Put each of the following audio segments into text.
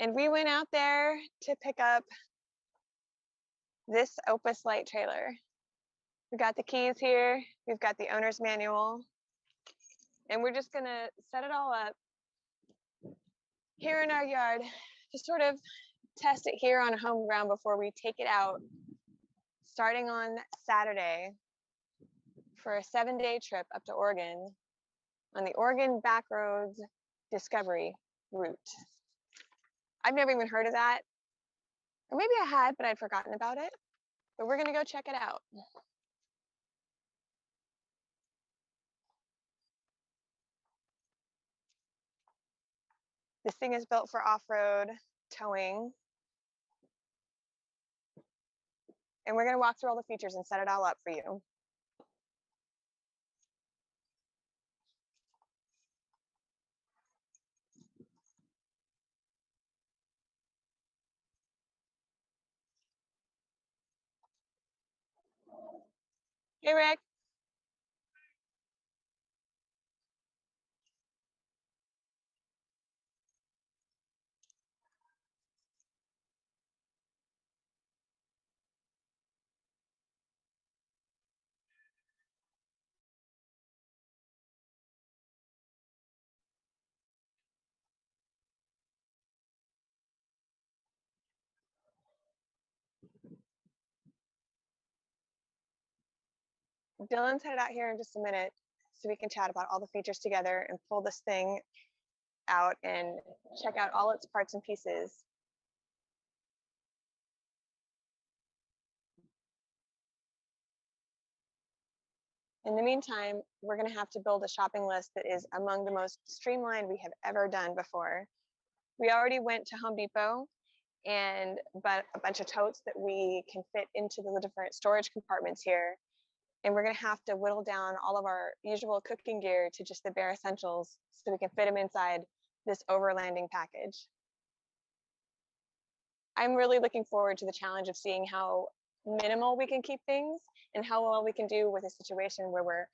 And we went out there to pick up this Opus light trailer. We've got the keys here. We've got the owner's manual. And we're just gonna set it all up here in our yard to sort of test it here on home ground before we take it out, starting on Saturday for a 7-day trip up to Oregon on the Oregon Backroads Discovery route. I've never even heard of that. Or maybe I had, but I'd forgotten about it. But we're gonna go check it out. This thing is built for off-road towing. And we're gonna walk through all the features and set it all up for you. Hey, Rick. Dylan's headed out here in just a minute so we can chat about all the features together and pull this thing out and check out all its parts and pieces. In the meantime, we're going to have to build a shopping list that is among the most streamlined we have ever done before. We already went to Home Depot and bought a bunch of totes that we can fit into the different storage compartments here. And we're going to have to whittle down all of our usual cooking gear to just the bare essentials so we can fit them inside this overlanding package. I'm really looking forward to the challenge of seeing how minimal we can keep things and how well we can do with a situation where we're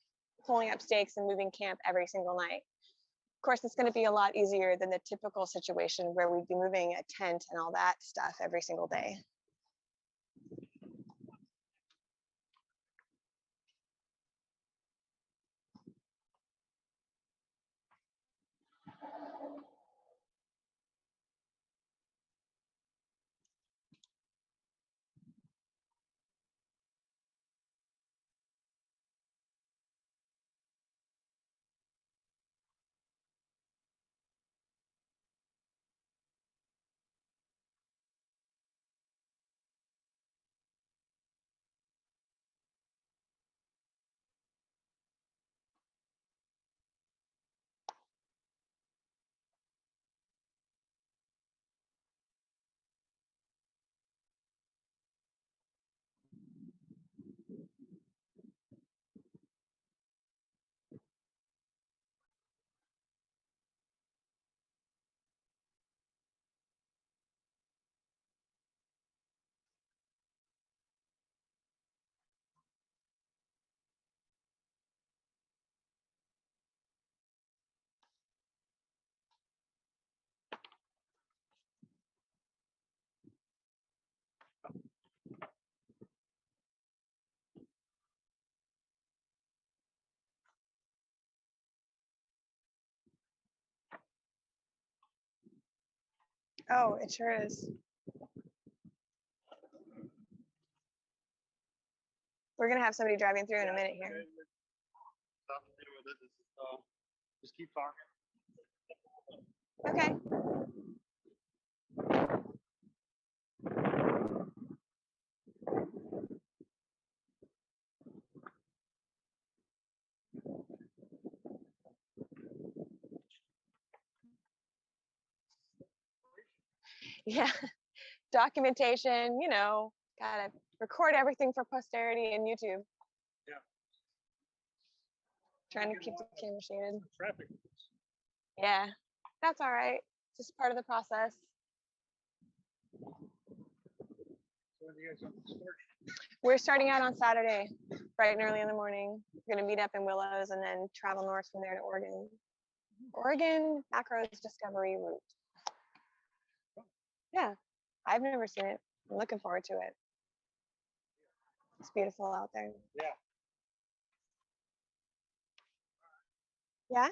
pulling up stakes and moving camp every single night. Of course, it's going to be a lot easier than the typical situation where we'd be moving a tent and all that stuff every single day. Oh, it sure is. We're going to have somebody driving through in a minute here. Just keep talking. Okay. Yeah, documentation, you know, gotta record everything for posterity and YouTube. Yeah. Trying to keep the camera shaded. Traffic. Yeah, that's all right. Just part of the process. So when you guys start? We're starting out on Saturday, bright and early in the morning. We're gonna meet up in Willows and then travel north from there to Oregon. Oregon Backroads Discovery route. Yeah, I've never seen it. I'm looking forward to it. It's beautiful out there. Yeah. Yeah?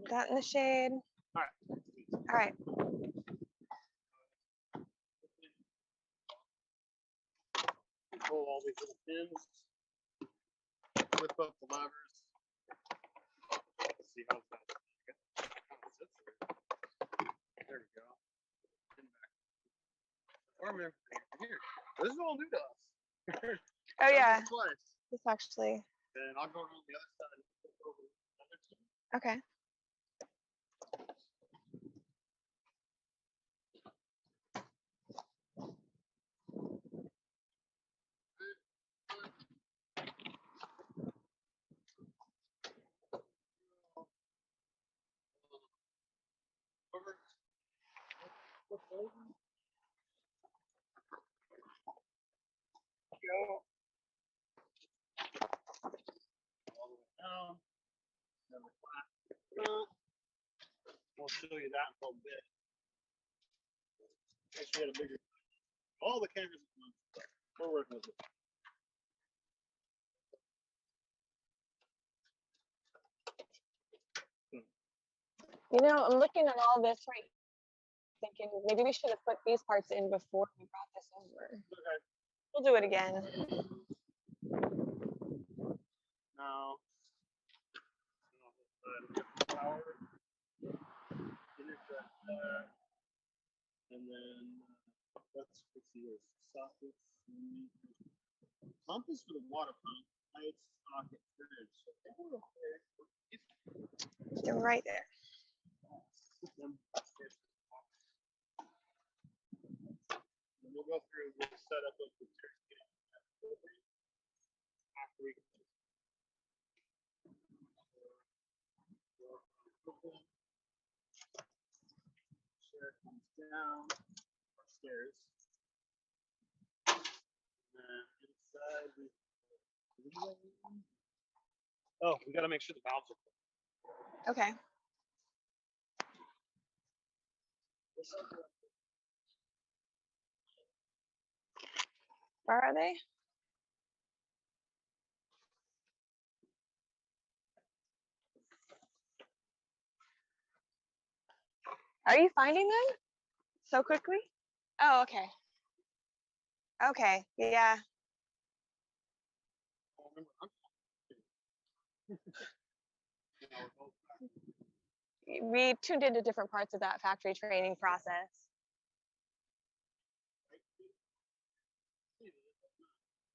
Got in the shade. All right. All right. Pull all these little pins. Flip up the levers. Let's see how fast. There we go. Pin back. Arm everything here. This is all new to us. Oh yeah, Twice. this actually. And I'll go around the other side and flip over the other two. Okay. Over. Flip over. Go. All the way down. Then the flat front. We'll show you that in a little bit. Wish we had a bigger. All the cameras at once. We're working with it. You know, I'm looking at all this right, thinking maybe we should have put these parts in before we brought this over. Okay. We'll do it again. Now, power, interject there, and then let's see your sockets. Pump is for the water pump. Lights, socket, fridge. So they were okay. They're right there. And we'll go through. We'll set up those materials after we. Chair comes down upstairs. And inside we. Oh, we got to make sure the valves are clear. Okay. Where are they? Are you finding them so quickly? Oh, okay. Okay, yeah. We tuned into different parts of that factory training process.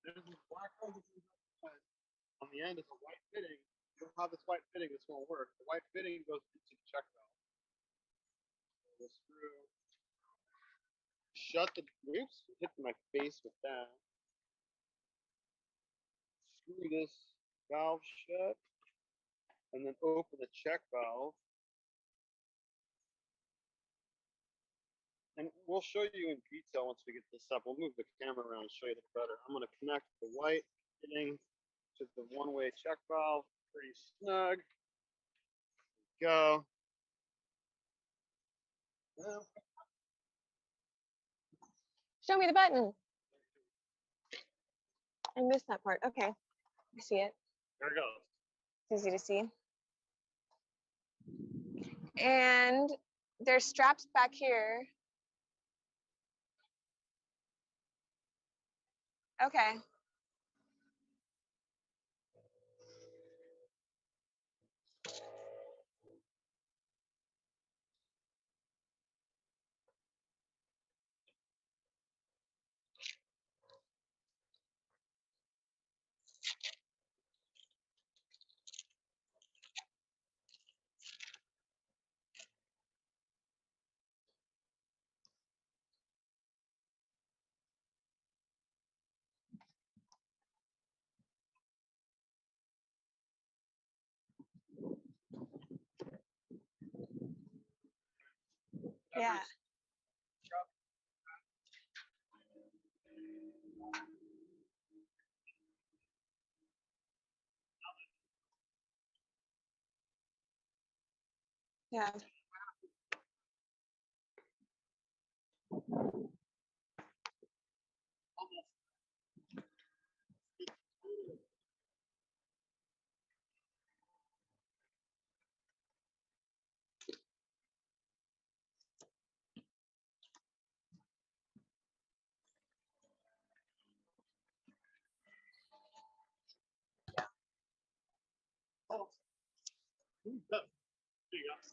There's this black hole on the end is a white fitting. You don't have this white fitting, this won't work. The white fitting goes into the check valve. The screw. Shut the. Oops, hit my face with that. Screw this valve shut, and then open the check valve. And we'll show you in detail once we get this up. We'll move the camera around and show you this better. I'm going to connect the white fitting to the one-way check valve. Pretty snug. Go. Show me the button. I missed that part. Okay, I see it. There it goes. It's easy to see. And there's straps back here. Okay. Yeah. Yeah.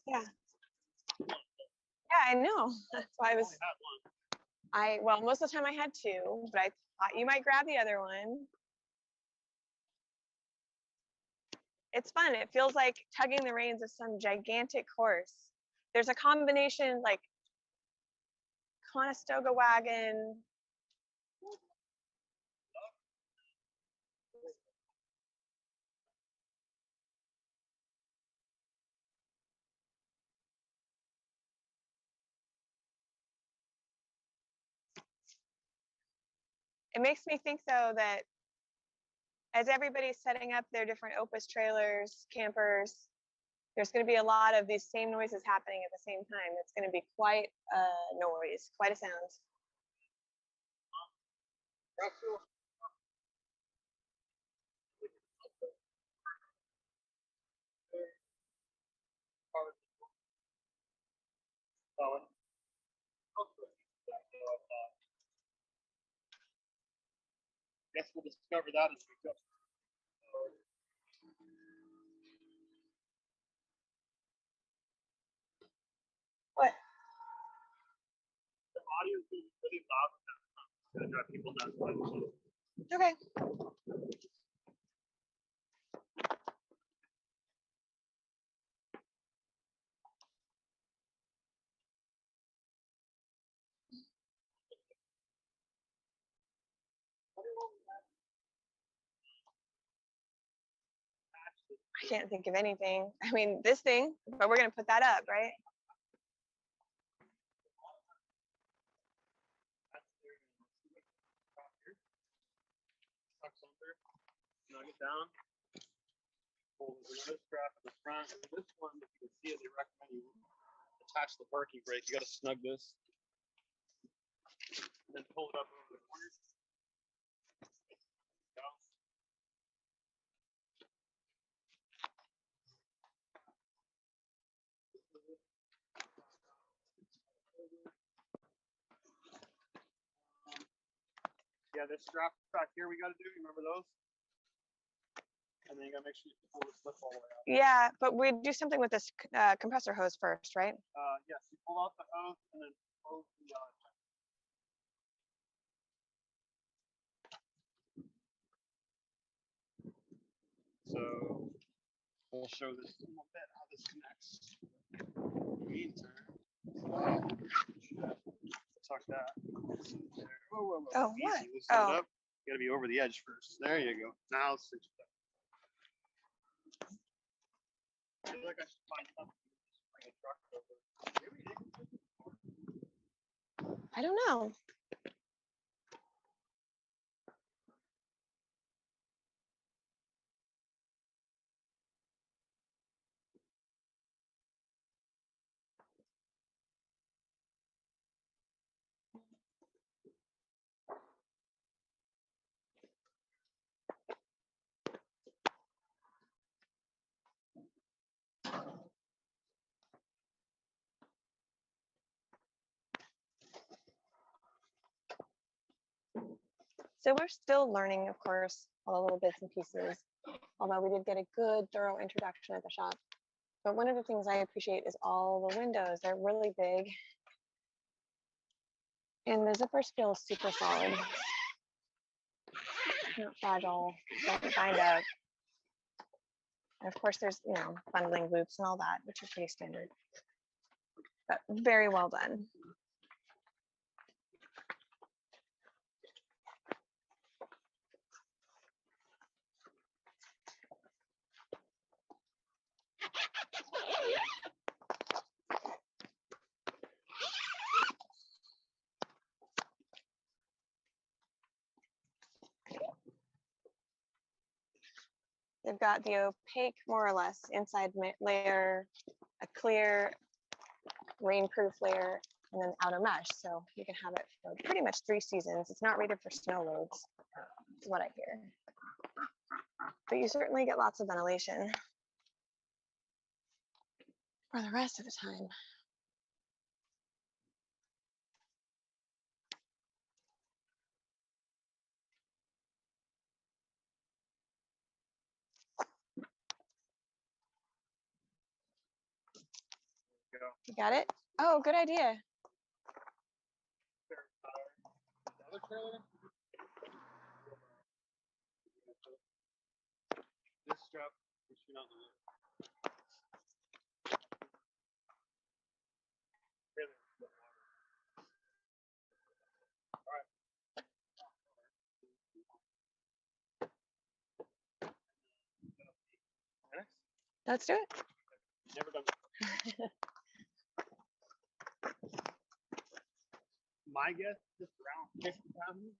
Yeah. Yeah, I know. That's why I was. Well, most of the time I had two, but I thought you might grab the other one. It's fun. It feels like tugging the reins of some gigantic horse. There's a combination like Conestoga wagon. It makes me think though that as everybody's setting up their different Opus trailers, campers, there's going to be a lot of these same noises happening at the same time. It's going to be quite a noise, quite a sound. Guess we'll discover that as we go. What? The audio is really loud. It's gonna drive people nuts. Okay. I can't think of anything. I mean, this thing, but we're going to put that up, right? Snug it down. Pull another strap in the front. And this one, if you can see it, they recommend you attach the parking brake. You got to snug this. And then pull it up over the corners. Yeah, this strap back here we got to do. You remember those? And then you got to make sure you pull the slip all the way out. Yeah, but we do something with this compressor hose first, right? Yes, you pull out the hose and then close the So we'll show this in a little bit how this connects. Tuck that. Whoa, whoa, whoa. Oh, Easy. what? Loosen it Oh. up. You gotta be over the edge first. There you go. Now let's cinch it up. I feel like I should find something to just bring a truck over. I don't know. So we're still learning, of course, all the little bits and pieces, although we did get a good, thorough introduction at the shop. But one of the things I appreciate is all the windows. They're really big. And the zippers feel super solid. Not fragile, don't find out. And of course, there's, bundling loops and all that, which are pretty standard. But very well done. They've got the opaque, more or less, inside layer, a clear, rainproof layer, and then outer mesh. So you can have it for pretty much 3 seasons. It's not rated for snow loads, is what I hear. But you certainly get lots of ventilation for the rest of the time. You got it? Oh, good idea. This strap, which you're not doing. Let's do it. Never done. My guess is around 50 pounds.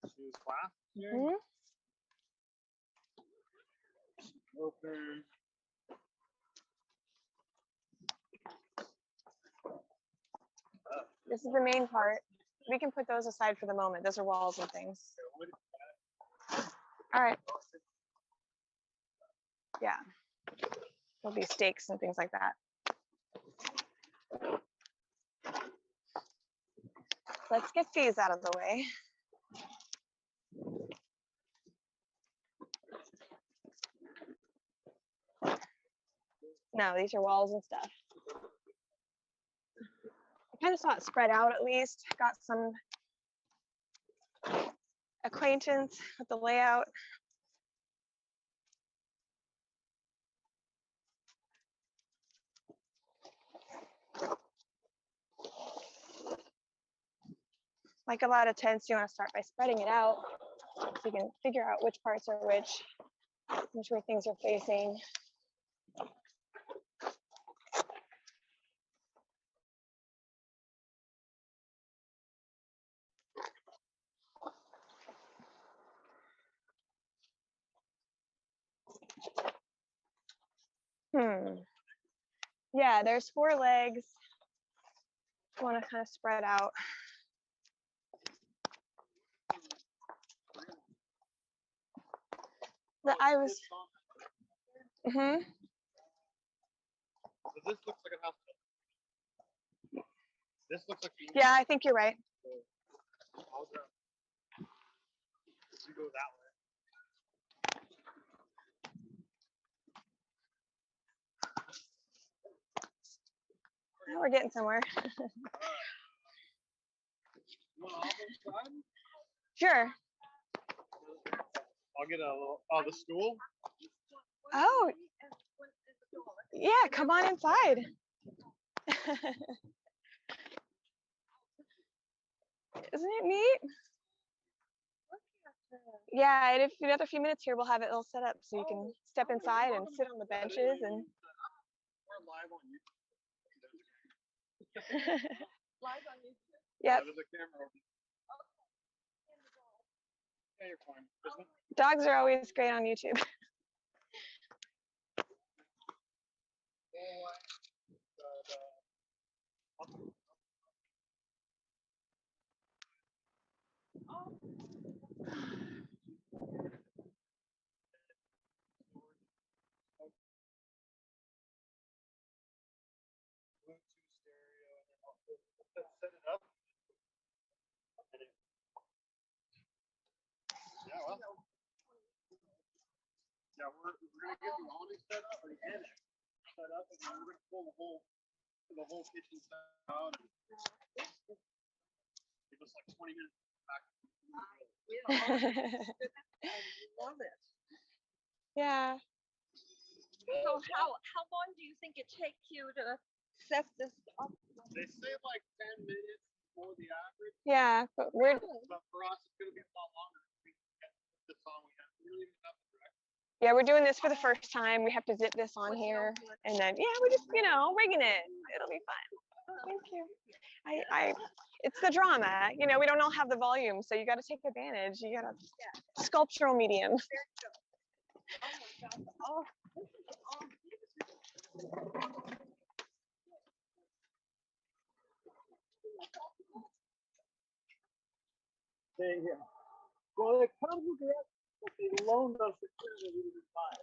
Shoes class here. Mm-hmm. Open. This is the main part. We can put those aside for the moment. Those are walls and things. All right. Yeah. There'll be stakes and things like that. Let's get these out of the way. No, these are walls and stuff. I kind of saw it spread out at least. Got some acquaintance with the layout. Like a lot of tents, you want to start by spreading it out so you can figure out which parts are which way things are facing. Yeah, there's 4 legs. You want to kind of spread out. I was. Mm-hmm. So this looks like a house. This looks like. Yeah, I think you're right. I'll go. You go that way. Well, we're getting somewhere. Sure. I'll get a little. The stool. Oh. Yeah, come on inside. Isn't it neat? Yeah, and if another few minutes here, we'll have it all set up so you can step inside and sit on the benches and. We're live on YouTube. Live on YouTube. Yep. There's a camera over. Yeah, you're fine. Dogs are always great on YouTube. Set it up. Yeah, well. Yeah, we're gonna get the awning set up or the annex set up, and then we're gonna pull the whole kitchen set out. And give us like 20 minutes back. I love it. Yeah. So how long do you think it takes you to set this up? They say like 10 minutes before the average. Yeah, but we're. But for us, it's gonna be a lot longer. We get this on. We really have to direct. Yeah, we're doing this for the first time. We have to zip this on here, and then yeah, we're just rigging it. It'll be fun. Thank you. It's the drama. You know, we don't all have the volume, so you got to take advantage. You got to sculptural medium. Oh my God. Oh, this is all. Staying here. Well, it comes with the but they loaned us the crew that we didn't buy.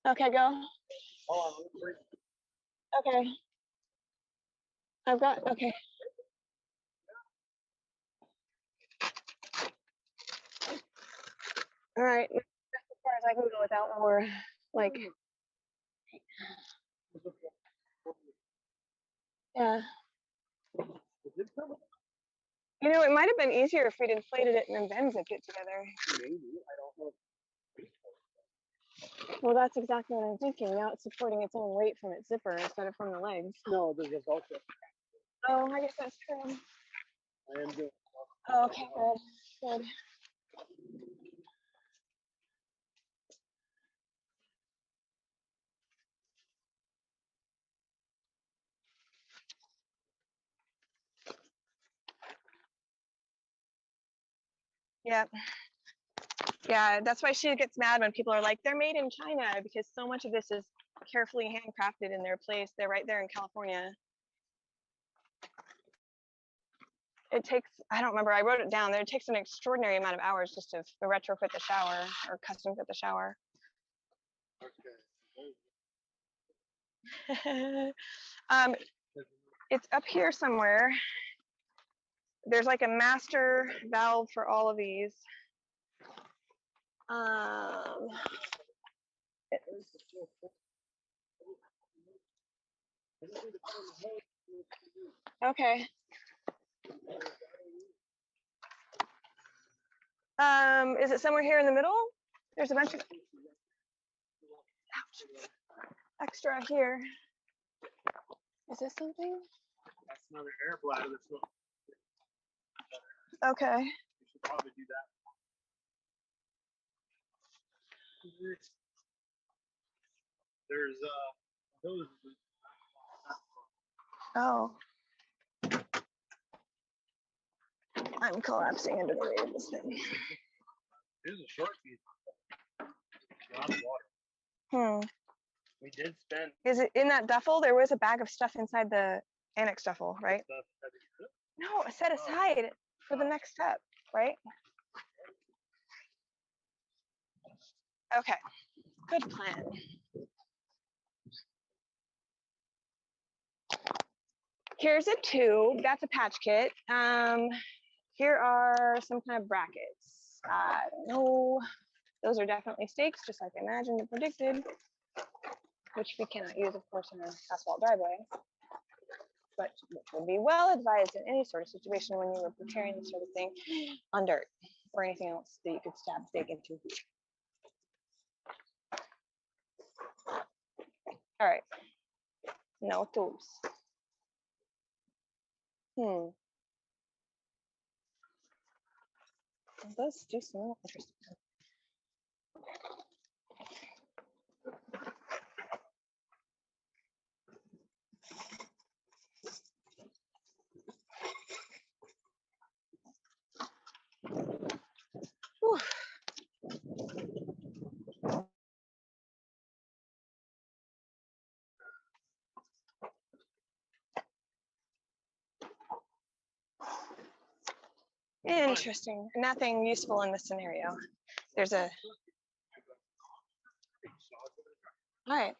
Okay, go. Hold on, let me bring Okay. I've got, okay. All right. That's as far as I can go without more, like, yeah. it come with You know, it might have been easier if we'd inflated it and then zipped it together. maybe, I don't know. Well, that's exactly what I'm thinking. Now it's supporting its own weight from its zipper instead of from the legs. No, there's also Oh, I guess that's true. I am doing Oh, okay, good, good. Yep. Yeah, that's why she gets mad when people are like, they're made in China, because so much of this is carefully handcrafted in their place. They're right there in California. It takes, I don't remember, I wrote it down there. It takes an extraordinary amount of hours just to retrofit the shower or custom fit the shower. okay. It's up here somewhere. There's like a master valve for all of these. Okay. Is it somewhere here in the middle? There's a bunch of extra here. Is this something? That's another air bladder that's not. Okay. You should probably do that. There's those. Oh. I'm collapsing under the weight of this thing. There's a short piece. Not water. Hmm. We did spend. Is it in that duffel? There was a bag of stuff inside the annex duffel, right? No, set aside for the next step, right? Okay, good plan. Here's a tube, that's a patch kit. Here are some kind of brackets. I don't know, those are definitely stakes, just like I imagined and predicted, which we cannot use, of course, in an asphalt driveway, but would be well advised in any sort of situation when you were preparing this sort of thing on dirt or anything else that you could stab stake into. All right, no tools. Those do smell interesting. Whew. Interesting. Nothing useful in this scenario. There's a. All right.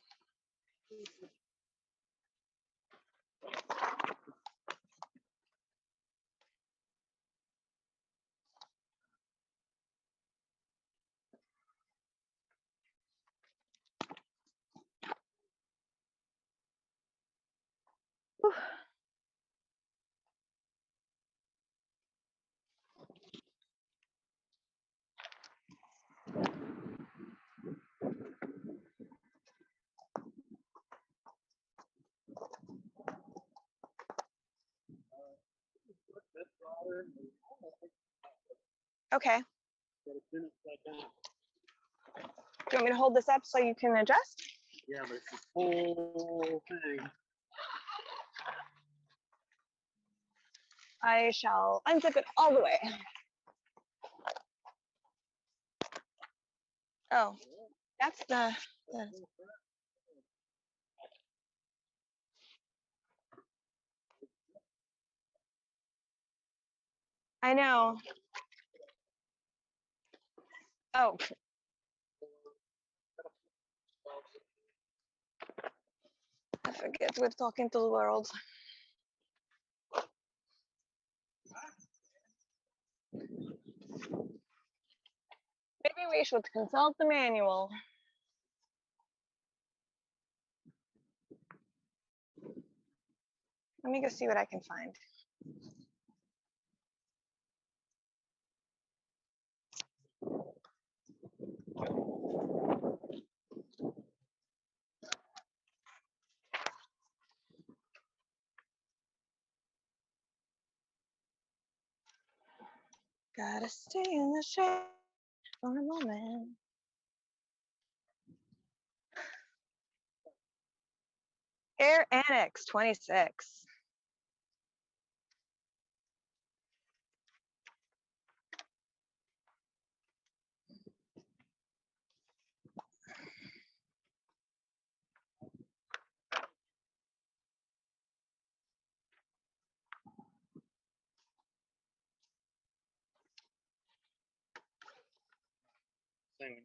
Whew. Okay. Gotta spin it upside down. Do you want me to hold this up so you can adjust? Yeah, but it's this whole thing. I shall unzip it all the way. Oh, that's the I know. Oh. I forget we're talking to the world. Maybe we should consult the manual. Let me go see what I can find. Gotta stay in the shade for a moment. Air Annex 26. Thing.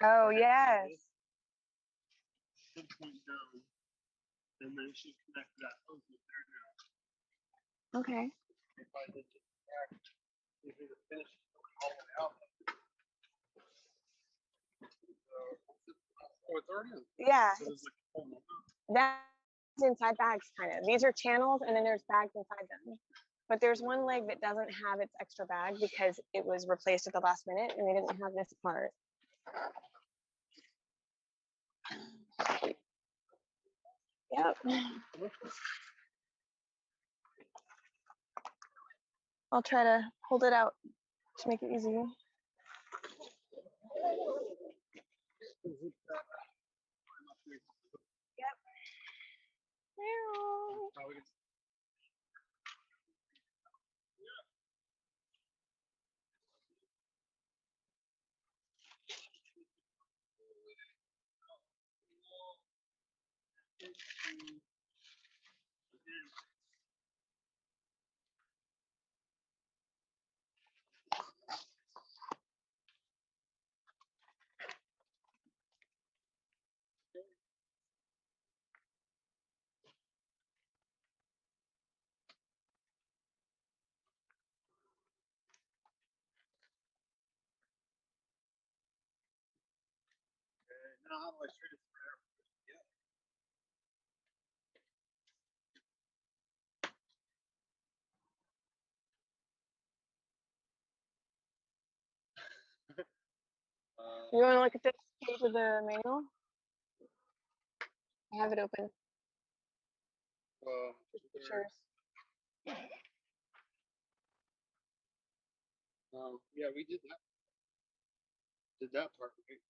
Oh, yes. Should point down, and then it should connect to that hose with there now. Okay. If I did just back, if it finished all the way out. Oh, it's already in. Yeah. So there's like a whole nother. That's inside bags, kind of. These are channels, and then there's bags inside them. But there's one leg that doesn't have its extra bag because it was replaced at the last minute, and they didn't have this part. Yep. I'll try to hold it out to make it easy. Yep. Now how do I shoot it for air? You want to look at this page of the manual? I have it open. Pictures. Yeah, we did that. Did that part, right?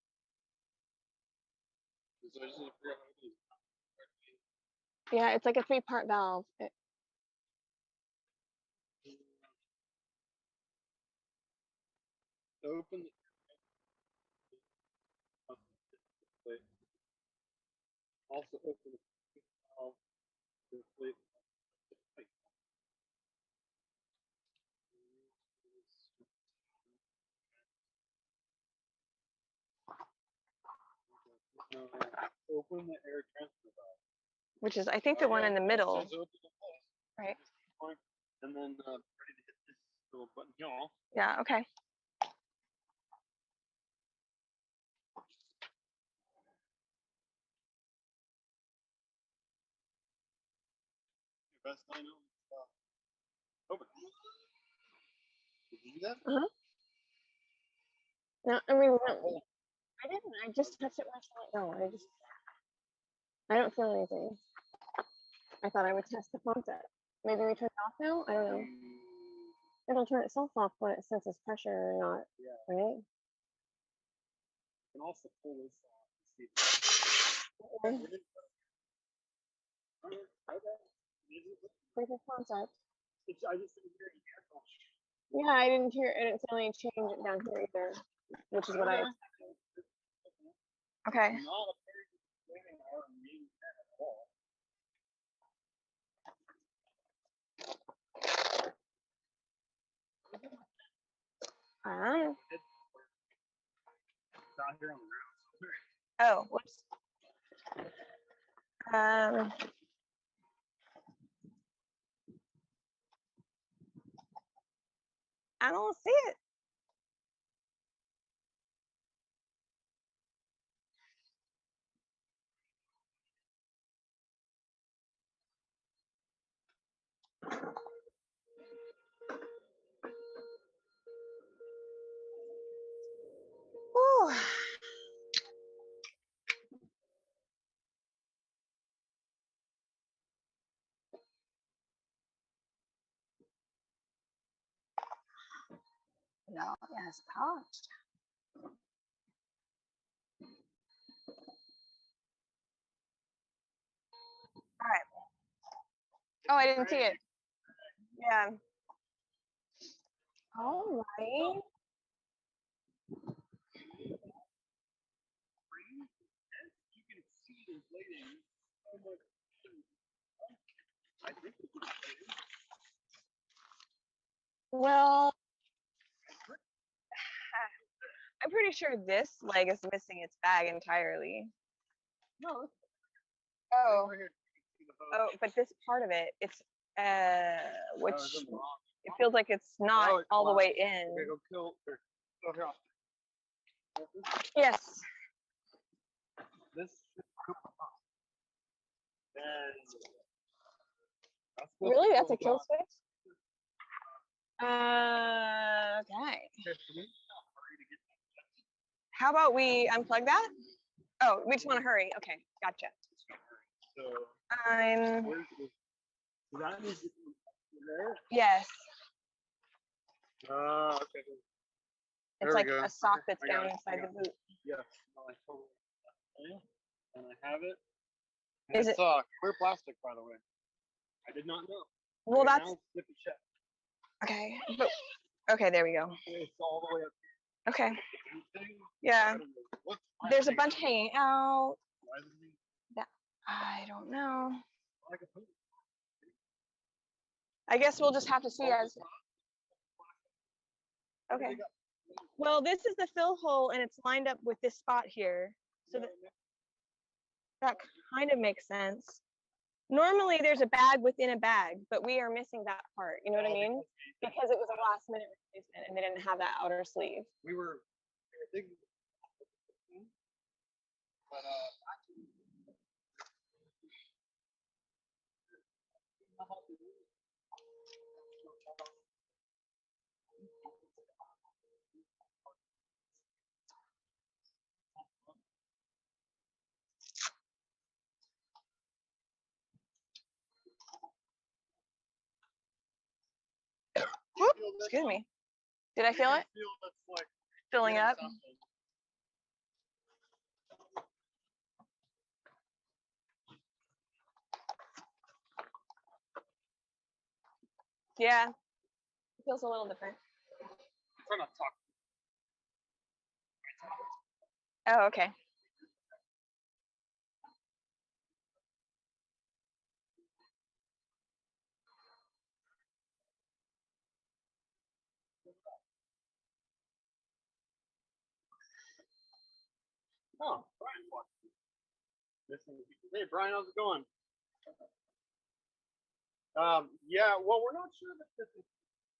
So I just need to figure out how to do it. Yeah, it's like a 3-part valve. Open the also open the valve to inflate. Open the air transfer valve. Which is, I think, the one in the middle. Says open the valve. Right. And then ready to hit this little button here. Yeah, okay. Best I know. Open. Did you do that? Uh-huh. No, I mean, no, I didn't. I just touched it myself. No, I don't feel anything. I thought I would test the concept. Maybe we turn it off now? I don't know. it'll turn itself off when it senses pressure or not, Yeah. right? You can also pull this off and see. Okay. It is okay. Proof of concept. I just didn't hear any echo. Yeah, I didn't hear it. It's only change it down here either, which is what I. Okay. I'm not afraid of explaining our main pen at all. It's out here on the ground. Oh, whoops. I don't see it. Whew. No, yes, polished. All right. Oh, I didn't see it. Yeah. All right. You can see it inflating so much. I think it's inflating. Well, I'm pretty sure this leg is missing its bag entirely. No. Oh, Over here, you can see the hose. oh, but this part of it, it's which Oh, is it wrong? it feels like it's not Oh, it's all the black. way in. Okay, go kill. Here. Go here. Yes. This should cook up. And that's Really? That's a kill black. switch? Okay. Okay, for me, I'll hurry to get How about we unplug that? Oh, we just want to hurry. Okay, gotcha. so I'm where's the so that means it's there? yes. Okay. There It's we like go. a sock that's I got down it, I inside got the boot. Yes. No, I totally okay. And I have it. Is It's clear plastic, by the way. I did not know. Well, Okay, that's now flip it shut. okay. But okay, there we go. It's all the way up Okay. to the thing. Yeah. I don't know. What's There's a happening? bunch hanging out. Why is it That I don't know. like a poop? I guess we'll just have to see as What do okay. they got? Well, this is the fill hole and it's lined up with this spot here. So that kind of makes sense. Normally there's a bag within a bag, but we are missing that part. You know what I mean? Because it was a last minute replacement and they didn't have that outer sleeve. We were thinking, but Whoop, excuse me. Did I feel it? Feel it's like Filling getting up? something. Yeah. It feels a little different. Try not to talk. Oh, okay. Oh, Brian's watching. Hey, Brian, how's it going? Yeah, well, we're not sure that this is,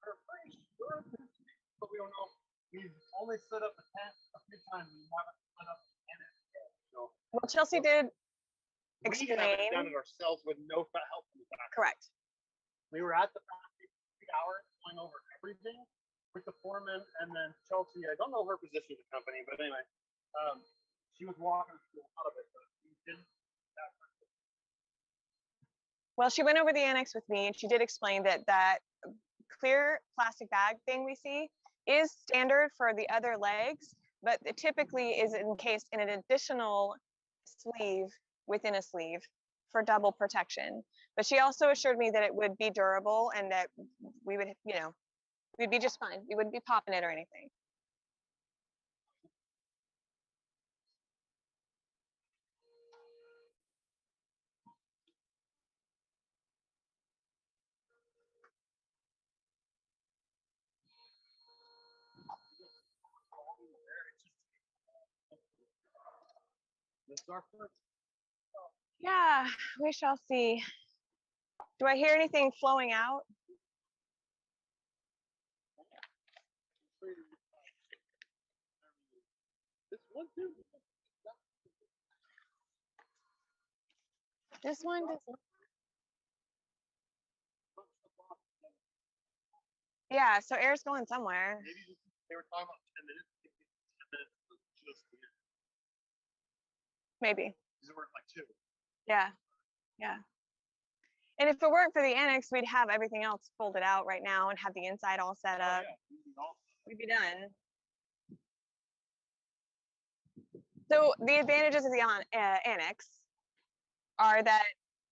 we're pretty sure this is, but we don't know. We've only set up the tent a few times and we haven't set up the tent yet. So Well, Chelsea did we haven't done explain. it ourselves with no help from the factory. Correct. We were at the factory for 3 hours going over everything with the foreman, and then Chelsea, I don't know her position in the company, but anyway, she was walking through a lot of it, but we did that. Well, she went over the annex with me and she did explain that that clear plastic bag thing we see is standard for the other legs, but it typically is encased in an additional sleeve within a sleeve for double protection. But she also assured me that it would be durable and that we would, you know, we'd be just fine. We wouldn't be popping it or anything. This is our first. Yeah, we shall see. Do I hear anything flowing out? This one too. This one does not. Yeah, so air's going somewhere. Maybe they were talking about 10 minutes. 10 minutes was just weird. Maybe. Because it worked like 2. Yeah. Yeah. And if it weren't for the annex, we'd have everything else folded out right now and have the inside all set up. We'd be done. So the advantages of the annex are that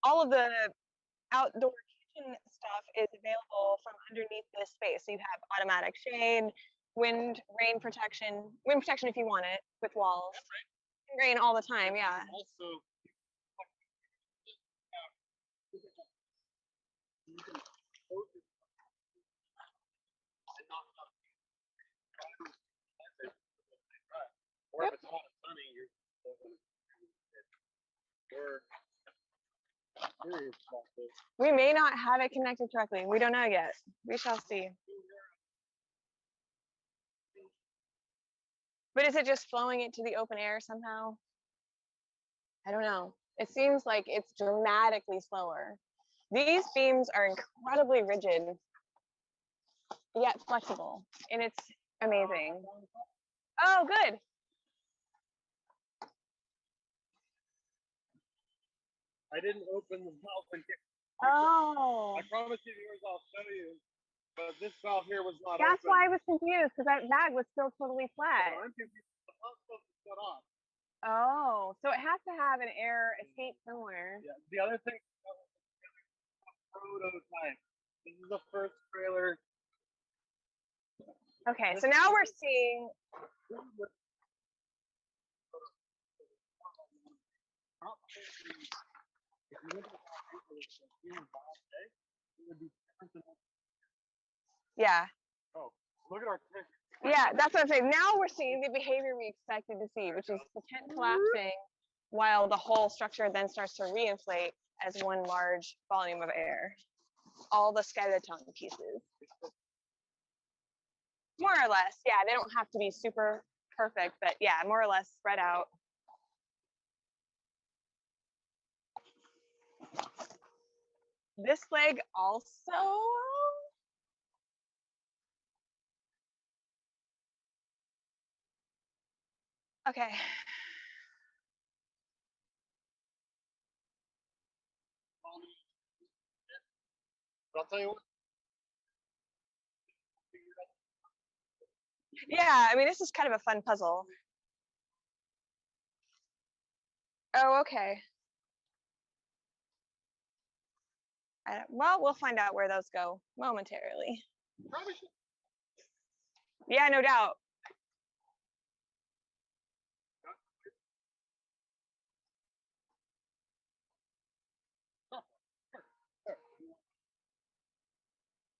all of the outdoor kitchen stuff is available from underneath this space. So you have automatic shade, wind protection if you want it with walls. Rain all the time, yeah. Also, or if it's hot and sunny, you're curious about this. We may not have it connected correctly. We don't know yet. We shall see. But is it just flowing it to the open air somehow? I don't know. It seems like it's dramatically slower. These beams are incredibly rigid, yet flexible, and it's amazing. Oh, good. I didn't open the valve and get. Oh. I promise you, viewers, I'll show you. But this valve here was not That's open. why I was confused, because that bag was still totally So flat. I'm confused. The valve's supposed to shut off. Oh, so it has to have an air escape somewhere. Yeah. The other thing, prototype. This is the first trailer. Okay, so now we're seeing. Yeah. Oh, look at our tent. Yeah, that's what I'm saying. Now we're seeing the behavior we expected to see, which is the tent collapsing while the whole structure then starts to reinflate as one large volume of air. All the skeleton pieces. More or less, yeah, they don't have to be super perfect, but yeah, more or less spread out. This leg also. Okay. I'll tell you what. Yeah, I mean, this is kind of a fun puzzle. Oh, okay. Well, we'll find out where those go momentarily. Probably should. Yeah, no doubt.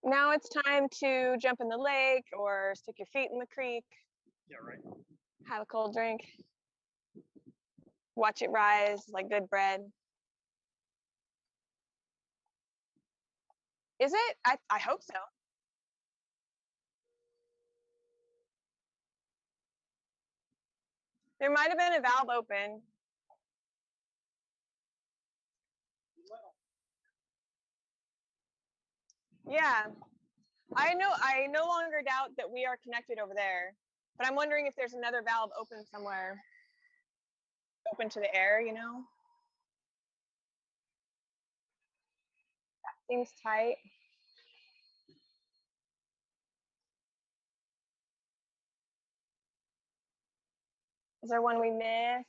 Now it's time to jump in the lake or stick your feet in the creek. Yeah, right. Have a cold drink. Watch it rise like good bread. Is it? I hope so. There might have been a valve open. Yeah. I no longer doubt that we are connected over there, but I'm wondering if there's another valve open somewhere. Open to the air, you know? That seems tight. Is there one we missed?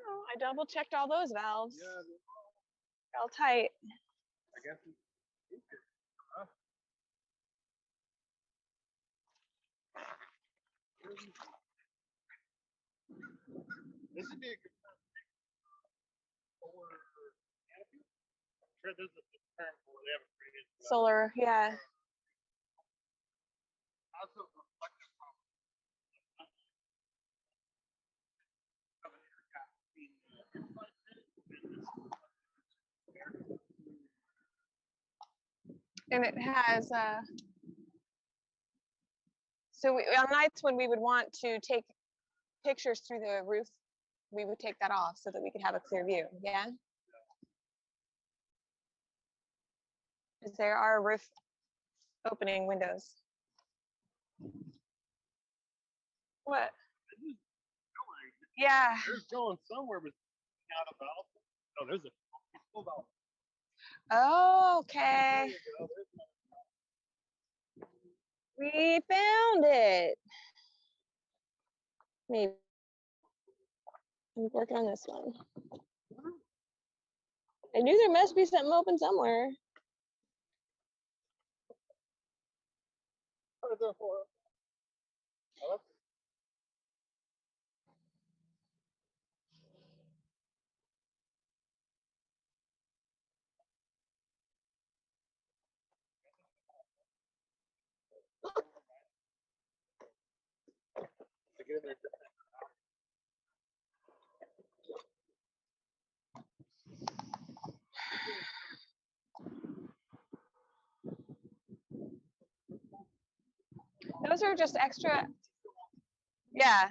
Oh, I double checked all those valves. Yeah, All tight. I guess it's this would be a good solar canopy. I'm sure there's a term for it. They haven't created it. Solar, yeah. Also reflective And it has so on nights when we would want to take pictures through the roof, we would take that off so that we could have a clear view. Yeah. Because there are roof opening windows. What? Yeah. There's going somewhere, but out of valve. Oh, there's a full valve. Oh, okay. There you go. There's We found it. Maybe. I'm working on this one. I knew there must be something open somewhere. what is there for? Oh, that's to get in there. Those are just extra. Yeah.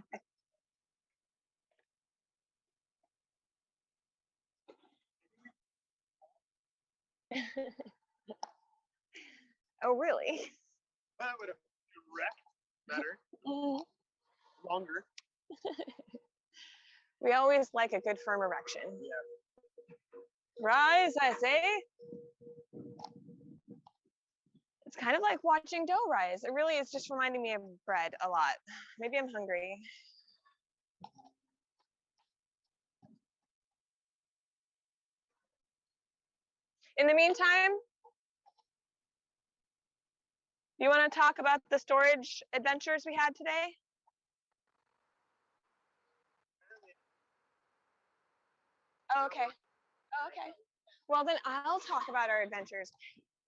Oh, really? That would have direct better, Mm. longer. We always like a good firm erection. Rise, I say. It's kind of like watching dough rise. It really is just reminding me of bread a lot. Maybe I'm hungry. In the meantime, you want to talk about the storage adventures we had today? Oh, okay. Oh, okay. Well, then I'll talk about our adventures.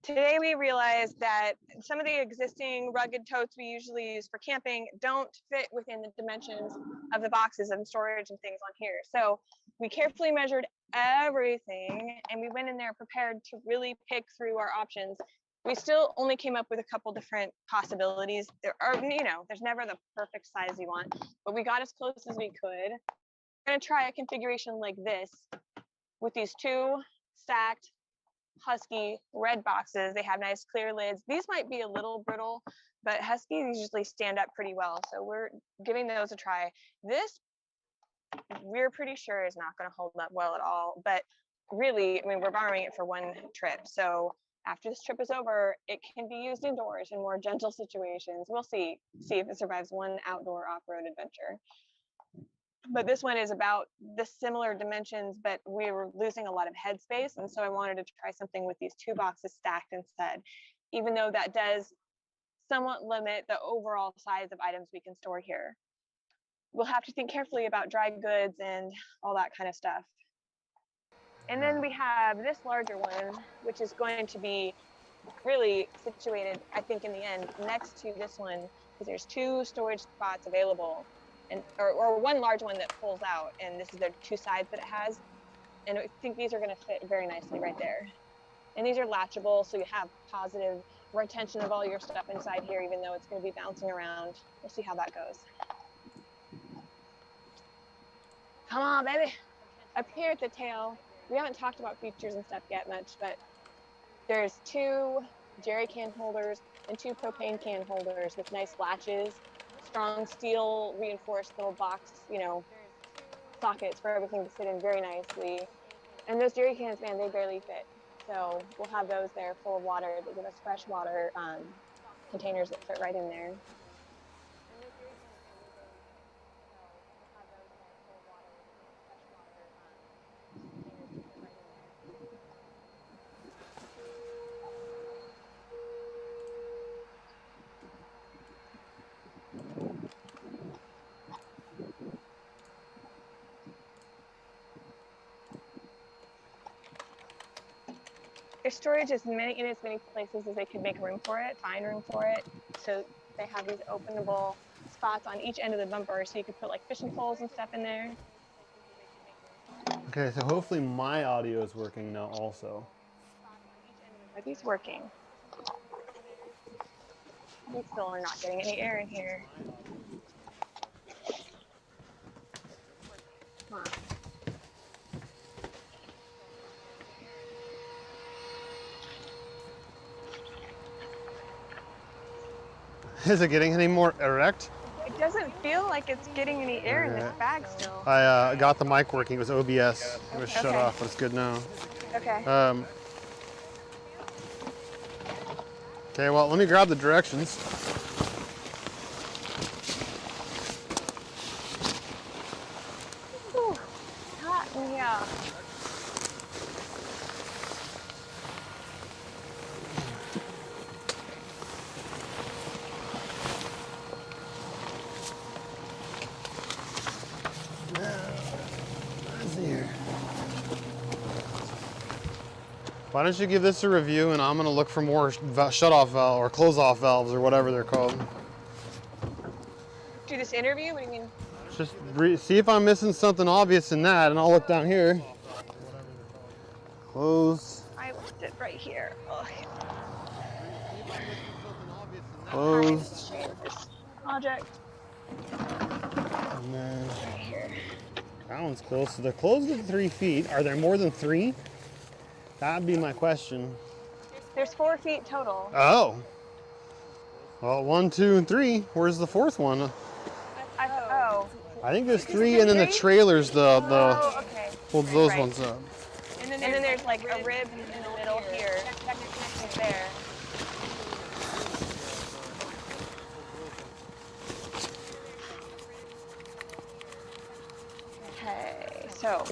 Today we realized that some of the existing rugged totes we usually use for camping don't fit within the dimensions of the boxes and storage and things on here. So we carefully measured everything and we went in there prepared to really pick through our options. We still only came up with a couple different possibilities. There are, there's never the perfect size you want, but we got as close as we could. We're gonna try a configuration like this with these two stacked Husky red boxes. They have nice clear lids. These might be a little brittle, but Huskies usually stand up pretty well. So we're giving those a try. This, we're pretty sure is not going to hold up well at all. But really, I mean, we're borrowing it for one trip. So after this trip is over, it can be used indoors in more gentle situations. We'll see if it survives one outdoor off-road adventure. But this one is about the similar dimensions, but we were losing a lot of headspace. And so I wanted to try something with these two boxes stacked instead, even though that does somewhat limit the overall size of items we can store here. We'll have to think carefully about dry goods and all that kind of stuff. And then we have this larger one, which is going to be really situated, I think, in the end, next to this one, because there's two storage spots available. And, or one large one that pulls out, and this is the two sides that it has. And I think these are going to fit very nicely right there. And these are latchable, so you have positive retention of all your stuff inside here, even though it's going to be bouncing around. We'll see how that goes. Come on, baby. Up here at the tail, we haven't talked about features and stuff yet much, but there's two jerry can holders and two propane can holders with nice latches. Strong steel reinforced little box, sockets for everything to sit in very nicely. And those jerry cans, man, they barely fit. So we'll have those there full of water that give us fresh water containers that fit right in there. Their storage is in as many places as they can make room for it, find room for it. So they have these openable spots on each end of the bumper, so you could put like fishing poles and stuff in there. Okay, so hopefully my audio is working now also. Are these working? We still are not getting any air in here. Huh. Is it getting any more erect? It doesn't feel like it's getting any air in this bag still. I got the mic working. It was OBS. It was shut Okay. off, but it's good now. Okay. Okay, well, let me grab the directions. Ooh, hot in here. Why don't you give this a review, and I'm gonna look for more shut-off valve or close-off valves or whatever they're called. Do this interview? What do you mean? Just see if I'm missing something obvious in that, and I'll look down here. Close. I left it right here. Ugh. Closed. This object And then right here. that one's closed. So they're closed at 3 feet. Are there more than 3? That'd be my question. There's 4 feet total. Oh. Well, 1, 2, and 3. Where's the 4th one? Oh. I think there's 3, and then the trailers, the Oh, okay. holds those Right. ones up. And then there's like a rib in the middle here. Right there. Okay, so.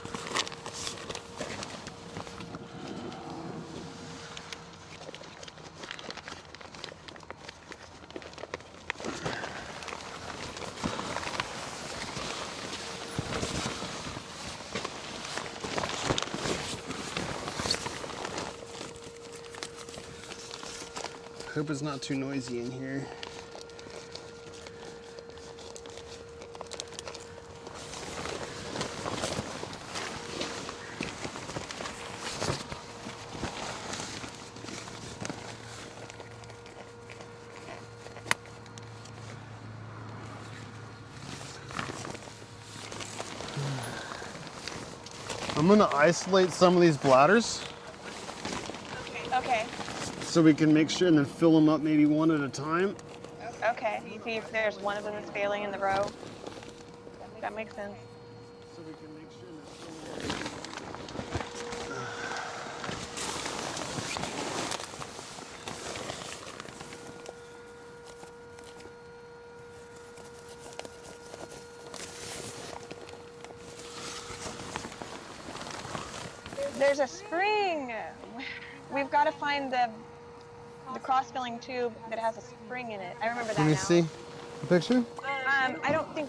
Hope it's not too noisy in here. I'm gonna isolate some of these bladders Okay. so we can make sure and then fill them up maybe one at a time. Okay. See if there's one of them that's failing in the row. That makes sense. So we can make sure There's a spring. We've got to find the cross-filling tube that has a spring in it. I remember that Let me now. see the picture. I don't think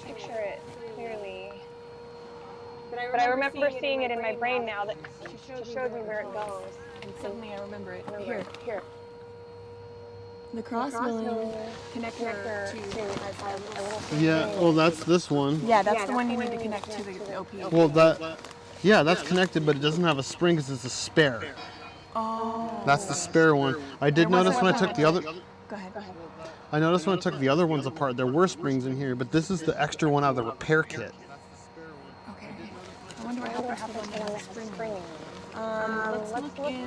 picture it clearly, but I remember seeing it in my brain now that she showed me where it goes. And suddenly I remember it. Here. The cross-milling connector Connector to a little Yeah, well, that's this one. yeah, that's the one you need to connect to the OP. Well, that's connected, but it doesn't have a spring because it's a spare. Oh. That's the spare one. I did notice when I took the other. Go ahead. I noticed when I took the other ones apart, there were springs in here, but this is the extra one out of the repair kit. Okay. I wonder what happens to the one with the spring. Let's look in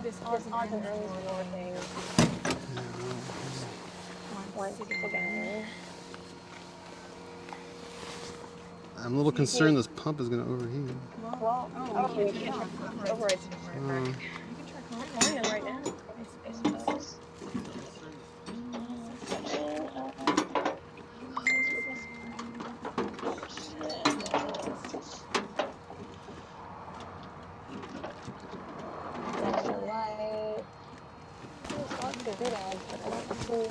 this odds and ends drawer thing. Once again. I'm a little concerned this pump is going to overheat. Well, you can't override some Uh, You can try calling them right now, I suppose. Extra light. There's lots of doodads, but I don't see.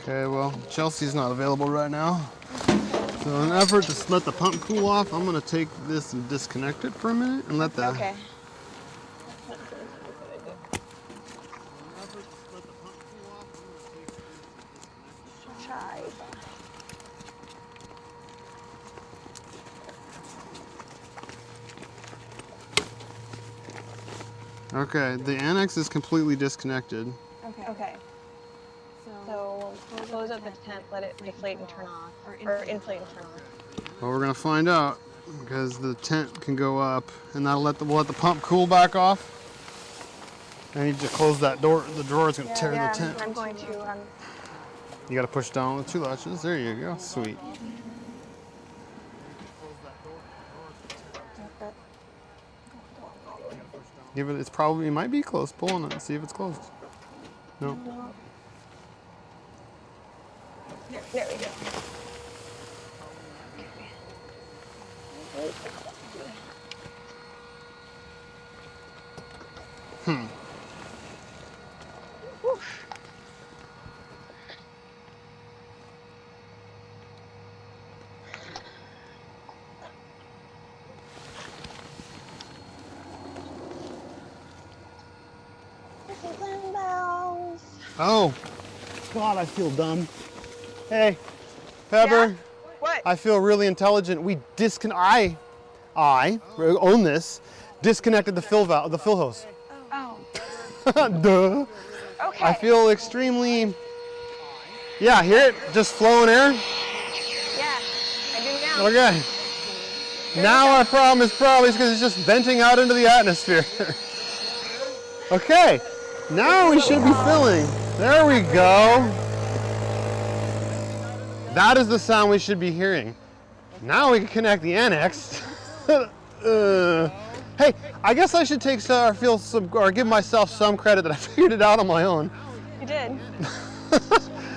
Okay, well, Chelsea's not available right now. So in an effort to let the pump cool off, I'm going to take this and disconnect it for a minute and let that. Okay. Try. Okay, the annex is completely disconnected. Okay. So we'll close up the tent, let it deflate and turn off, or inflate and turn off. Well, we're going to find out because the tent can go up and that'll we'll let the pump cool back off. I need to close that door. The drawer is going to tear the tent. I'm going to. You got to push down with 2 latches. There you go. Sweet. Give it. It's probably. It might be close. Pull on it and see if it's closed. No. There we go. Oof. Oh, God, I feel dumb. Hey, Pepper. Yeah? What? I feel really intelligent. I own this. Disconnected the fill hose. Oh. Duh. Okay. I feel extremely. Yeah, hear it? Just flowing air. Yeah, I do now. Okay. Now our problem is probably because it's just venting out into the atmosphere. Okay. Now we should be filling. There we go. That is the sound we should be hearing. Now we can connect the annex. Hey, I guess I should give myself some credit that I figured it out on my own. You did.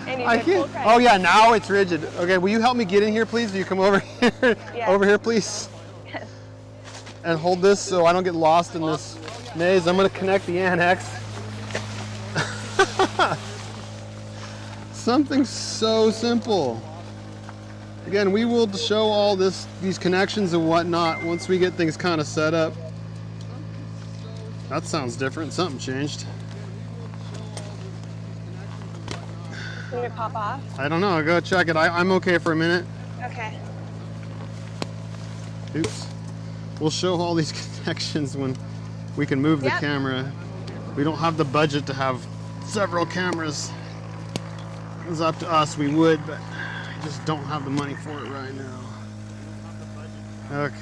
And you I did full can't. credit. Oh yeah, now it's rigid. Okay, will you help me get in here, please? Will you come over here? Yeah. Over here, please. Yes. And hold this so I don't get lost in this maze. I'm going to connect the annex. Something so simple. Again, we will show all these connections and whatnot once we get things kind of set up. That sounds different. Something changed. Did it pop off? I don't know. Go check it. I'm okay for a minute. Okay. Oops. We'll show all these connections when we can move the camera. We don't have the budget to have several cameras. If it was up to us, we would, but I just don't have the money for it right now. Okay.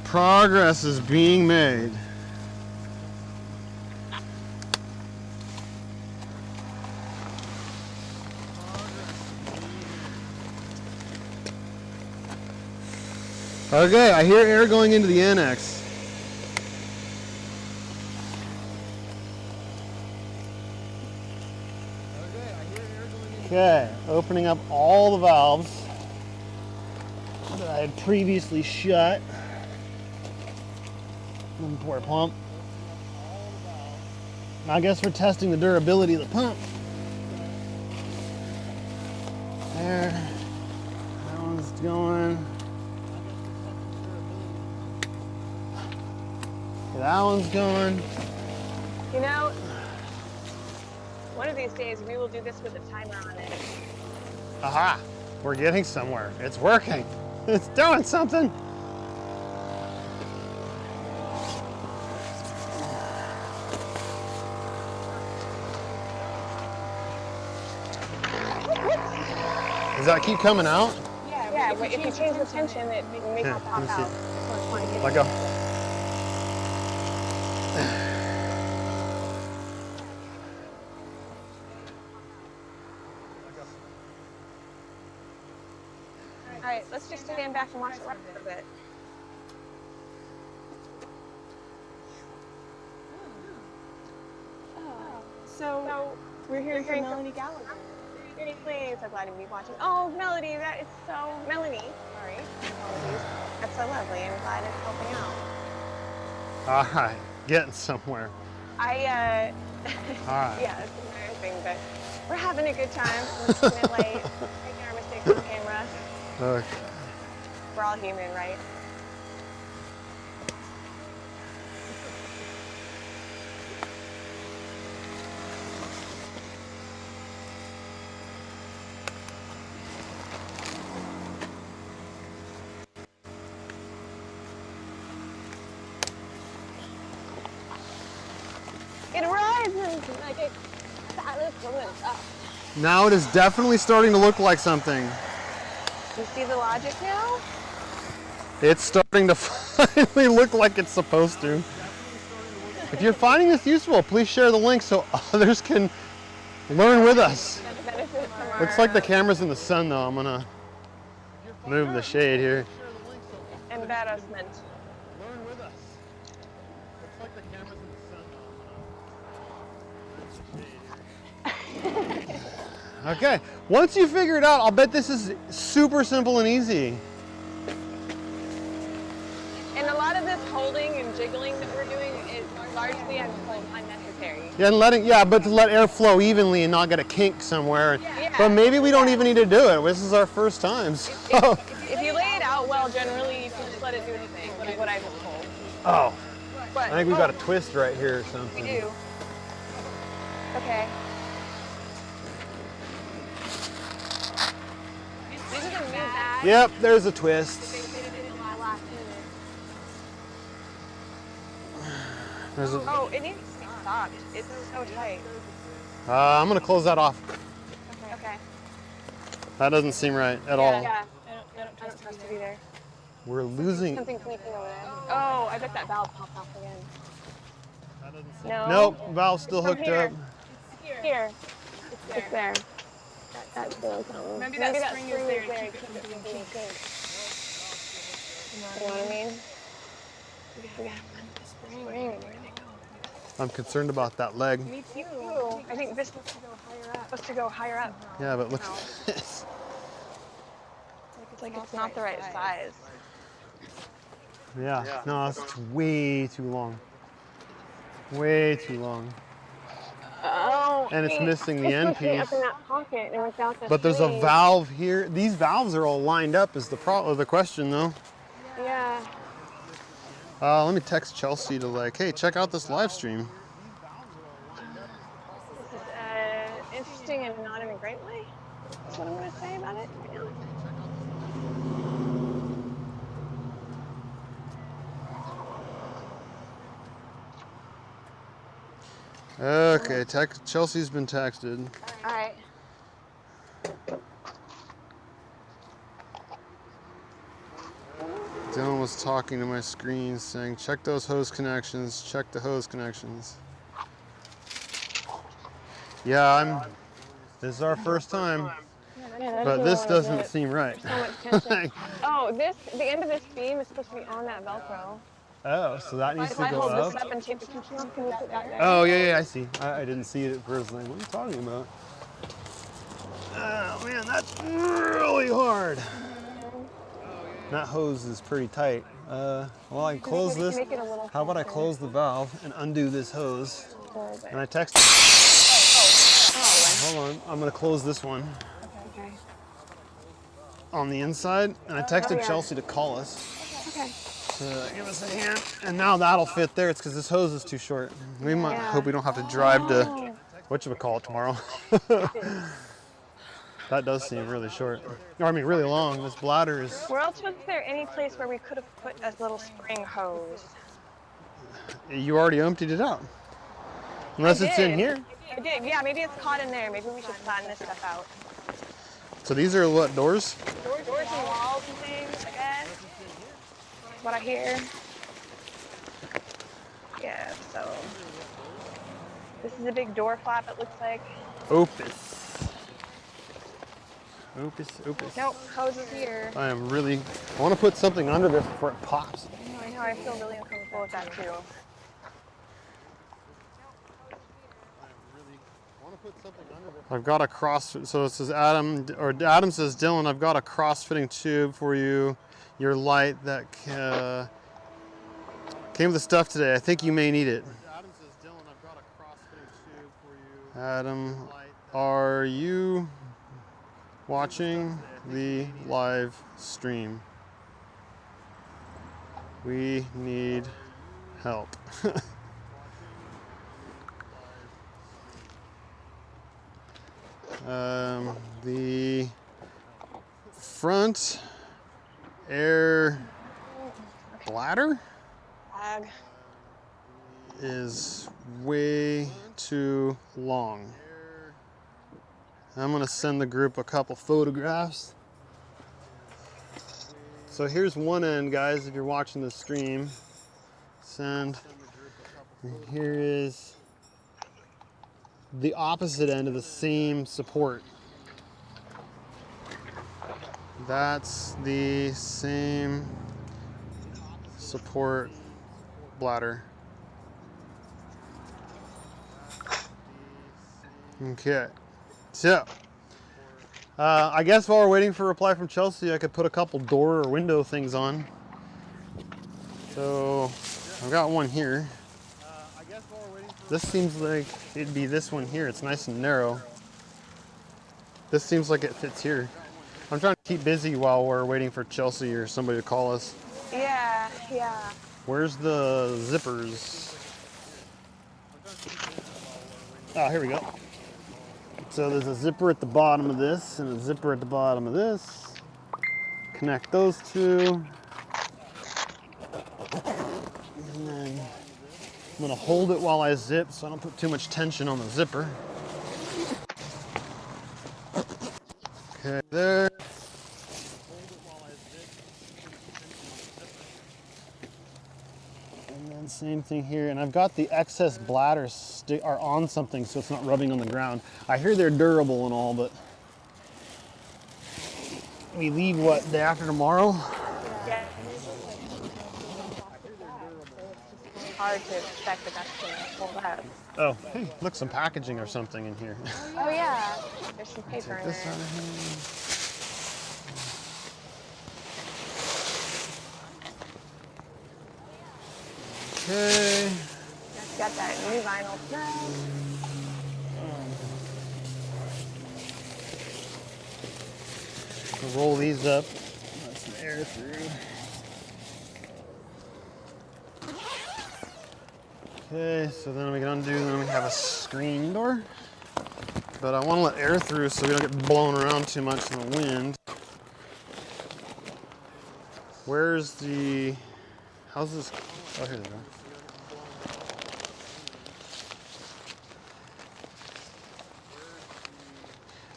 Progress is being made. Okay, I hear air going into the annex. Okay, opening up all the valves that I had previously shut. Pour pump. I guess we're testing the durability of the pump. There. That one's going. That one's going. You know, one of these days we will do this with a timer on it. Aha! We're getting somewhere. It's working. It's doing something. Does that keep coming out? Yeah, but if you change the tension, it may not pop out. Let go. All right, let's just stand back and watch it run for a bit. So we're hearing from Melanie Gallagher. Seriously, so glad to be watching. Oh, Melody, that is so Melanie. Sorry, apologies. That's so lovely. I'm glad it's helping out. All right, getting somewhere. All right. Yeah, it's embarrassing, but we're having a good time. We're keeping it light, taking our mistakes on camera. Okay. We're all human, right? It rises like a salad from the top. Now it is definitely starting to look like something. You see the logic now? It's starting to finally look like it's supposed to. If you're finding this useful, please share the link so others can learn with us. Benefit from our, Looks like the camera's in the sun though. I'm gonna move the shade here. embarrassment. Learn with us. Looks like the camera's in the sun though. Okay, once you figure it out, I'll bet this is super simple and easy. And a lot of this holding and jiggling that we're doing is largely unnecessary. Yeah, and but to let air flow evenly and not get a kink somewhere. Yeah. But maybe we don't even need to do it. This is our first time. So. If you lay it out well, generally you can just let it do its thing, like what I just told. Oh, But, I think we've got a twist right here or something. We do. Okay. These are the new bags. Yep, there's a twist. There's a, Oh, it needs to be stopped. It's so tight. I'm gonna close that off. Okay. That doesn't seem right at all. Yeah. I don't trust it either. We're losing. Something's leaking over there. Oh, I bet that valve popped off again. No. Nope, valve's still From hooked here. up. Here. It's there. That's still something. Maybe that spring is there to keep it from being kinked. good. You know what I mean? We gotta find the spring. Where'd it go? I'm concerned about that leg. Me too. I think this is supposed to go higher up. Yeah, but look at this. It's like it's not the right size. Yeah, no, it's way too long. Way too long. Oh. And it's missing the end piece. Up in that pocket and without the But there's a sleeve. valve here. These valves are all lined up is the question though. Yeah. Let me text Chelsea to like, hey, check out this live stream. This is interesting and not in a great way. That's what I'm going to say about it right now. Okay, Chelsea's been texted. All right. Dylan was talking to my screen saying, check those hose connections, check the hose connections. Yeah, this is our first time, Yeah, but this doesn't seem right. so much tension. Oh, the end of this beam is supposed to be on that Velcro. Oh, so that needs If to I go hold up? this up and tape the tension off, can you put that there? Oh, yeah, I see. I didn't see it at first. Like, what are you talking about? Oh, man, that's really hard. That hose is pretty tight. Well, I can close this. Make it a little How about I faster. close the valve and undo this hose? And I texted. Hold on, I'm gonna close this one Okay. on the inside, and I texted yeah. Chelsea to call us Okay. to give us a hand. And now that'll fit there. It's because this hose is too short. We might hope we don't have to drive to whatchamacallit tomorrow. That does seem really short. Or, I mean, really long. This bladder is. Where else was there any place where we could have put a little spring hose? You already emptied it out. Unless it's in did. here. I did. Yeah, maybe it's caught in there. Maybe we should flatten this stuff out. So these are what, doors? Doors and walls and things, I guess. What I hear. Yeah, so this is a big door flap, it looks like. Opus. Opus. Nope, hose is here. I want to put something under this before it pops. I know, I feel really uncomfortable with that too. I've got a so it says Adam says, Dylan, I've got a cross-fitting tube for you, your light that came with the stuff today. I think you may need it. Adam says, Dylan, I've got a cross-fitting tube for you. Adam, are you watching the live stream? We need help. The front air bladder is way too long. I'm gonna send the group a couple photographs. So here's one end, guys, if you're watching the stream. And here is the opposite end of the same support. That's the same support bladder. Okay, so I guess while we're waiting for a reply from Chelsea, I could put a couple door or window things on. So I've got one here. This seems like it'd be this one here. It's nice and narrow. This seems like it fits here. I'm trying to keep busy while we're waiting for Chelsea or somebody to call us. Yeah. Where's the zippers? Oh, here we go. So there's a zipper at the bottom of this and a zipper at the bottom of this. Connect those two. And then I'm gonna hold it while I zip so I don't put too much tension on the zipper. Okay, there. And then same thing here. And I've got the excess bladders are on something so it's not rubbing on the ground. I hear they're durable and all, but we leave what, day after tomorrow? Yeah. It's hard to expect that that's going to hold out. Oh, hey, look, some packaging or something in here. Oh yeah, there's some paper in This there. out of here. Okay. It's got that new vinyl snug. We'll roll these up. Let some air through. Okay, so then we can undo, then we have a screen door. But I want to let air through so we don't get blown around too much in the wind. Where's the, how's this, oh, here they go.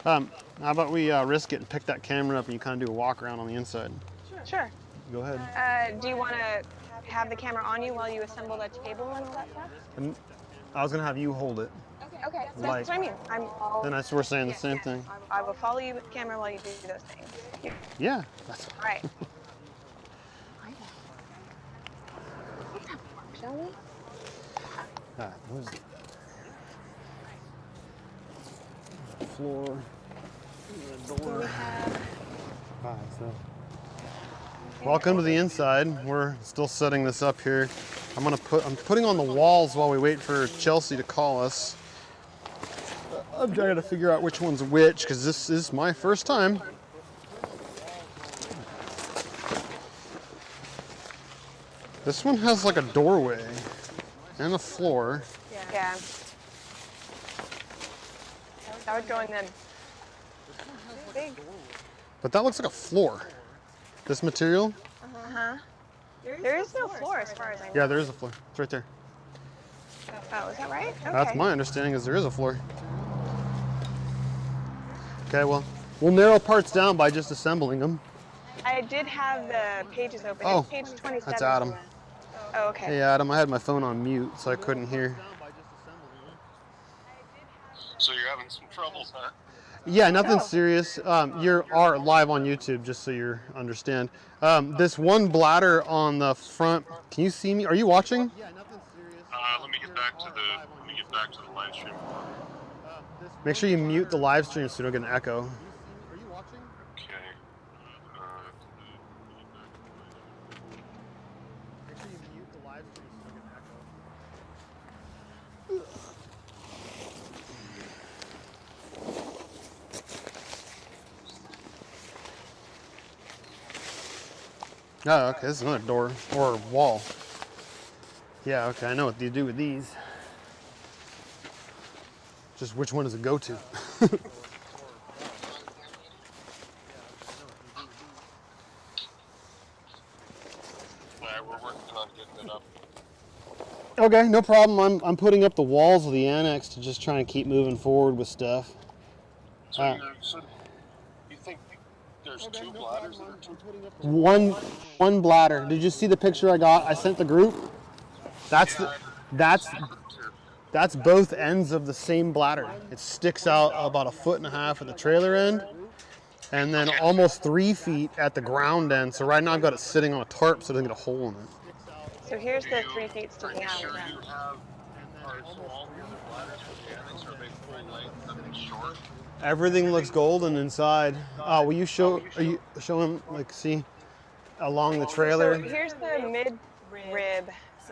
How about we risk it and pick that camera up and you kind of do a walk around on the inside? Sure. Go ahead. Do you want to have the camera on you while you assemble that table and all that stuff? I was going to have you hold it. Okay, Like- that's what I mean. Then we're saying the same thing. I will follow you with the camera while you do those things. Yeah, that's All right. Shall we? Where's the floor? The door. Alright, so welcome to the inside. We're still setting this up here. I'm putting on the walls while we wait for Chelsea to call us. I'm trying to figure out which one's which because this is my first time. This one has like a doorway and a floor. Yeah. That would go in the big. But that looks like a floor. This material? Uh-huh. There is no floor as far as I know. Yeah, there is a floor. It's right there. Oh, is that right? Okay. That's my understanding is there is a floor. Okay, well, we'll narrow parts down by just assembling them. I did have the pages open. Oh, It's page 27. that's Adam. Oh, okay. Hey Adam, I had my phone on mute, so I couldn't hear. So you're having some troubles, huh? Yeah, nothing Oh. serious. You are live on YouTube, just so you understand. This one bladder on the front. Can you see me? Are you watching? Let me get back to the live stream. Make sure you mute the live stream so you don't get an echo. Okay. Make sure you mute the live stream so you don't get an echo. Oh, okay, this is another door or wall. Yeah, okay, I know what you do with these. Just which one does it go to? Alright, we're working on getting it up. Okay, no problem. I'm putting up the walls of the annex to just trying to keep moving forward with stuff. So you think there's two bladders that are two? One bladder. Did you see the picture I got? I sent the group. That's both ends of the same bladder. It sticks out about 1.5 feet at the trailer end, and then almost 3 feet at the ground end. So right now I've got it sitting on a tarp so it doesn't get a hole in it. So here's the 3 feet sticking out. Sure you have, so all the other bladders for the annex, are they full length and short? Everything looks golden inside. Will you show? Are you showing like see along the trailer? So here's the mid rib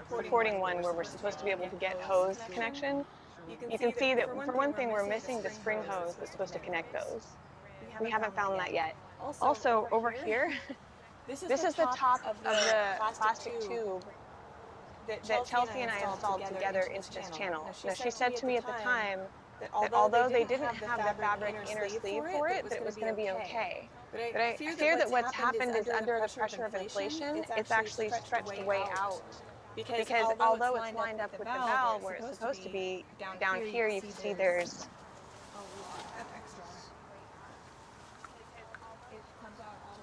supporting one where we're supposed to be able to get hose connection. You can see that for one thing we're missing the spring hose that's supposed to connect those. We haven't found that yet. Also over here, this is the top of the plastic tube that Chelsea and I installed together into this channel. Now she said to me at the time that although they didn't have the fabric inner sleeve for it, that it was going to be okay. But I fear that what's happened is under the pressure of inflation, it's actually stretched way out. Because although it's lined up with the valve where it's supposed to be, down here you can see there's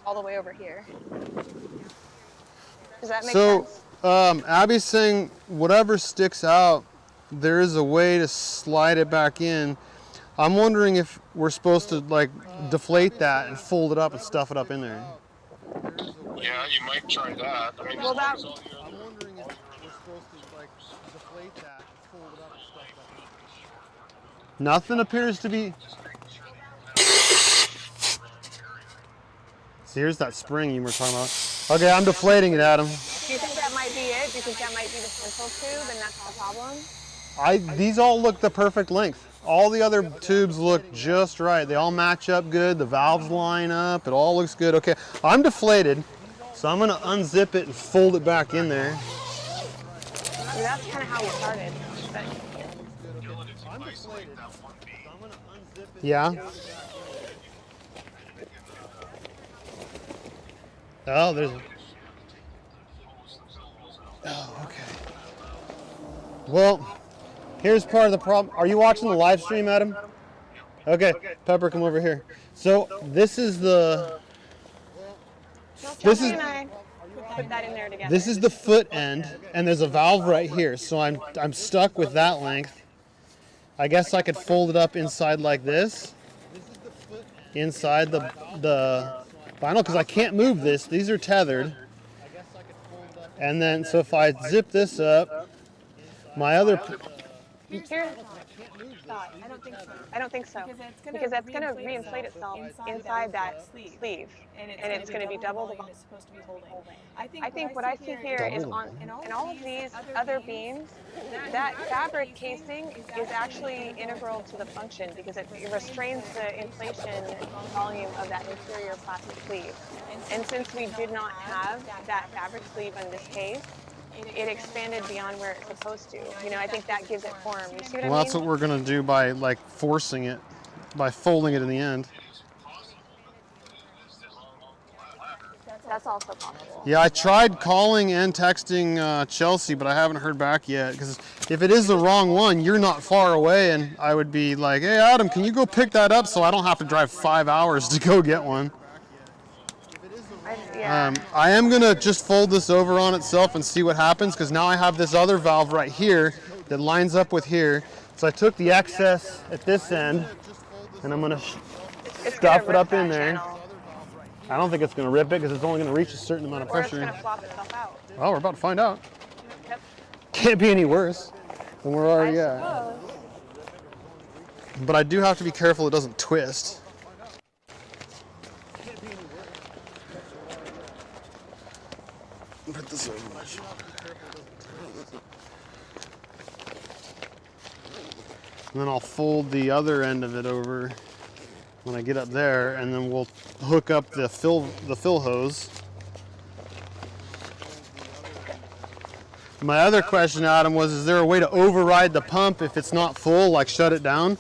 all the way over here. Does that make sense? Abby's saying whatever sticks out, there is a way to slide it back in. I'm wondering if we're supposed to like deflate that and fold it up and stuff it up in there. Yeah, you might try that. I mean, Well, that- as long as all I'm your wondering if we're supposed to like deflate that and fold it up and stuff it up. Nothing appears to be. So here's that spring you were talking about. Okay, I'm deflating it, Adam. Do you think that might be it? Do you think that might be the stencil tube and that's the problem? These all look the perfect length. All the other tubes look just right. They all match up good. The valves line up. It all looks good. Okay, I'm deflated, so I'm gonna unzip it and fold it back in there. I mean, that's kind of how we started. But I'm deflated, so I'm gonna unzip it. Yeah. Oh, there's. Oh, okay. Well, here's part of the problem. Are you watching the live stream, Adam? Okay, Pepper, come over here. So this is the. Chelsea and I put that in there together. This is the foot end, and there's a valve right here. So I'm stuck with that length. I guess I could fold it up inside like this. Inside the vinyl, because I can't move this. These are tethered. And then, so if I zip this up, my other. Here, I don't think so. Because that's going to reinflate itself inside that sleeve. And it's going to be double the volume. I think what I see here is in all of these other beams, that fabric casing is actually integral to the function because it restrains the inflation volume of that interior plastic sleeve. And since we did not have that fabric sleeve in this case, it expanded beyond where it's supposed to. You know, I think that gives it form. You see what I mean? Well, that's what we're gonna do by like forcing it, by folding it in the end. That's also possible. Yeah, I tried calling and texting Chelsea, but I haven't heard back yet. Because if it is the wrong one, you're not far away, and I would be like, "Hey, Adam, can you go pick that up so I don't have to drive 5 hours to go get one?" Yeah. I am gonna just fold this over on itself and see what happens, because now I have this other valve right here that lines up with here. So I took the excess at this end, and I'm gonna It's stuff gonna it rip up in that there. channel. I don't think it's gonna rip it, because it's only gonna reach a certain amount of Or it's pressure. gonna flop itself out. Well, we're about to find out. Yep. Can't be any worse than we're I already at. suppose. But I do have to be careful it doesn't twist. Put this over my shoulder. And then I'll fold the other end of it over when I get up there, and then we'll hook up the fill hose. My other question, Adam, was is there a way to override the pump if it's not full, like shut it down?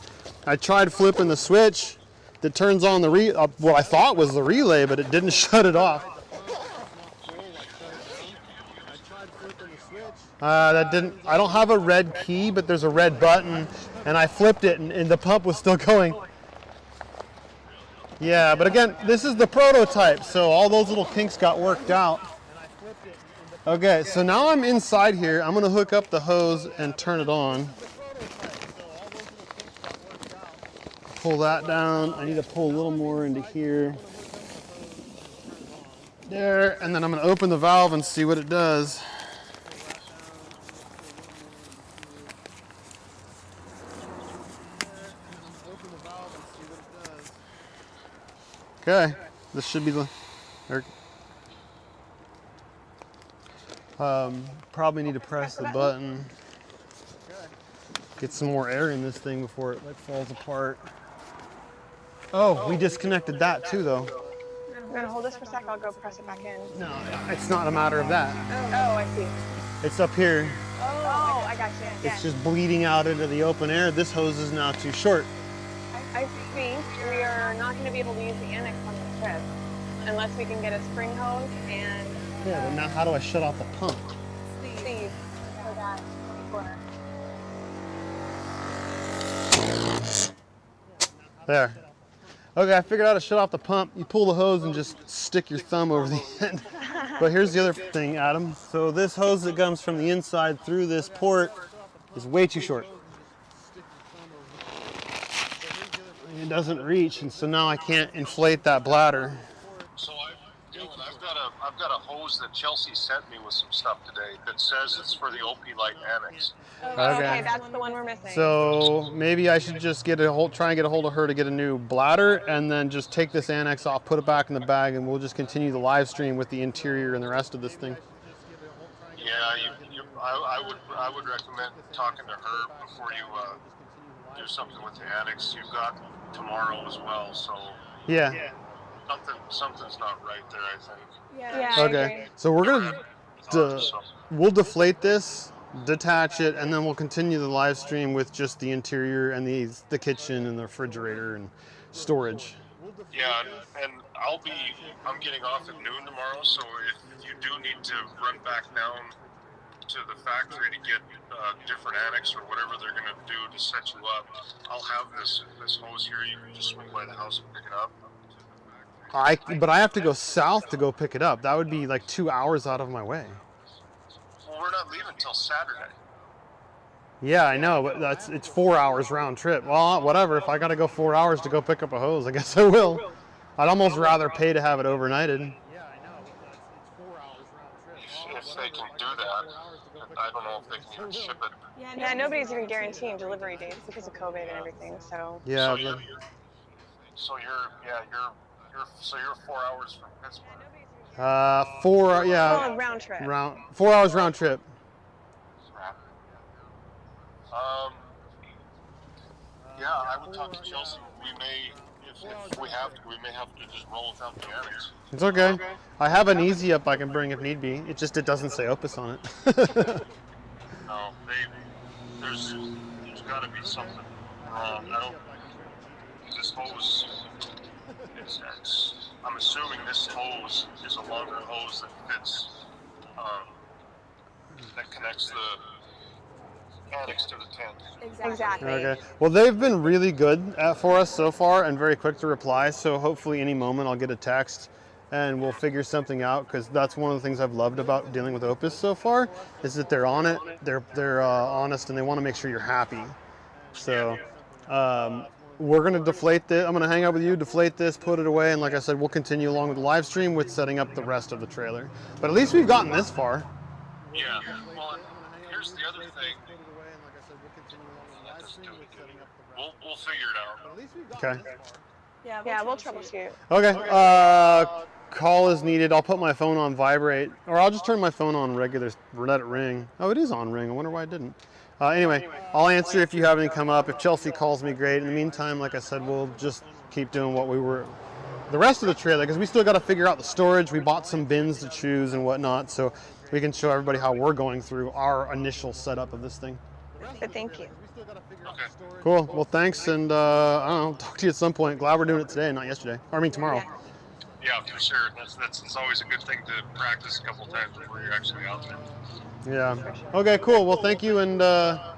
I tried flipping the switch that turns on the what I thought was the relay, but it didn't shut it off. That didn't. I don't have a red key, but there's a red button, and I flipped it, and the pump was still going. Yeah, but again, this is the prototype, so all those little kinks got worked out. Okay, so now I'm inside here. I'm gonna hook up the hose and turn it on. Pull that down. I need to pull a little more into here. There, and then I'm gonna open the valve and see what it does. Okay, this should be the. Probably need to press the button. Get some more air in this thing before it like falls apart. Oh, we disconnected that too, though. I'm gonna hold this for a sec. I'll go press it back in. No, it's not a matter of that. Oh, I see. It's up here. Oh, I got you. Yeah. It's just bleeding out into the open air. This hose is now too short. I think we are not going to be able to use the annex on the trip unless we can get a spring hose and Yeah, but now how do I shut off the pump? sleeve for that corner. There. Okay, I figured out how to shut off the pump. You pull the hose and just stick your thumb over the end. But here's the other thing, Adam. So this hose that comes from the inside through this port is way too short. It doesn't reach, and so now I can't inflate that bladder. So I've got a hose that Chelsea sent me with some stuff today that says it's for the OP Light Annex. Okay, that's the one we're missing. So maybe I should just try and get a hold of her to get a new bladder, and then just take this annex off, put it back in the bag, and we'll just continue the live stream with the interior and the rest of this thing. Yeah, I would recommend talking to her before you do something with the annex. You've got tomorrow as well, so Yeah. something's not right there, I think. Yeah, I Okay. agree. So we're gonna we'll deflate this, detach it, and then we'll continue the live stream with just the interior and the kitchen and the refrigerator and storage. Yeah, and I'm getting off at noon tomorrow, so if you do need to run back down to the factory to get a different annex or whatever they're going to do to set you up, I'll have this hose here. You can just swing by the house and pick it up. But I have to go south to go pick it up. That would be like 2 hours out of my way. Well, we're not leaving until Saturday. Yeah, I know, but it's 4 hours round trip. Well, whatever. If I got to go 4 hours to go pick up a hose, I guess I will. I'd almost rather pay to have it overnighted. If they can do that, I don't know if they can even ship it. Yeah, nobody's even guaranteeing delivery dates because of COVID and everything. So Yeah. So you're 4 hours from Pittsburgh. well, round trip. 4 hours round trip. Yeah, I would talk to Chelsea. We may, if we have to, we may have to just roll without the annex. It's okay. I have an easy up I can bring if need be. It doesn't say Opus on it. No, there's got to be something wrong. This hose, I'm assuming this hose is a longer hose that fits, that connects the annex to the tent. Exactly. Okay. Well, they've been really good for us so far and very quick to reply. So hopefully any moment I'll get a text and we'll figure something out, because that's one of the things I've loved about dealing with Opus so far, is that they're on it, they're honest, and they want to make sure you're happy. So we're going to deflate this. I'm going to hang out with you, deflate this, put it away, and like I said, we'll continue along with the live stream with setting up the rest of the trailer. But at least we've gotten this far. Yeah. Well, and here's the other thing. We'll figure it out. Okay. Yeah, we'll troubleshoot. Okay. Call is needed. I'll put my phone on vibrate, or I'll just turn my phone on regular, let it ring. Oh, it is on ring. I wonder why it didn't. Anyway, I'll answer if you have any come up. If Chelsea calls me, great. In the meantime, like I said, we'll just keep doing what we were, the rest of the trailer, because we still got to figure out the storage. We bought some bins to choose and whatnot, so we can show everybody how we're going through our initial setup of this thing. But thank you. Okay. Cool. Well, thanks, and I don't know, talk to you at some point. Glad we're doing it today, not yesterday. Or, I mean, tomorrow. Yeah. Yeah, for sure. It's always a good thing to practice a couple times before you're actually out there. Yeah. Okay, cool. Well, thank you, and all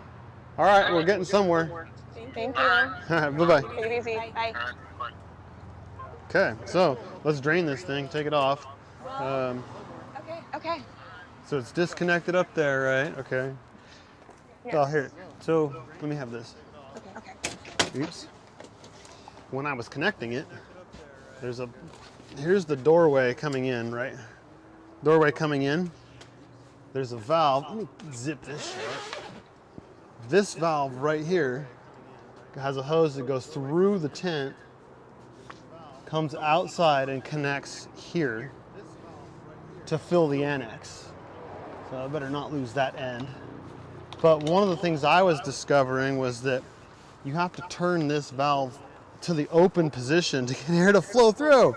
right, we're getting somewhere. Thank you. Bye-bye. Take it easy. Bye. All right. Bye. Okay, so let's drain this thing, take it off. Okay. So it's disconnected up there, right? Okay. Yes. Oh, here. So let me have this. Okay. Oops. When I was connecting it, here's the doorway coming in, right? Doorway coming in. There's a valve. Let me zip this shut. This valve right here has a hose that goes through the tent, comes outside and connects here to fill the annex. So I better not lose that end. But one of the things I was discovering was that you have to turn this valve to the open position to get air to flow through.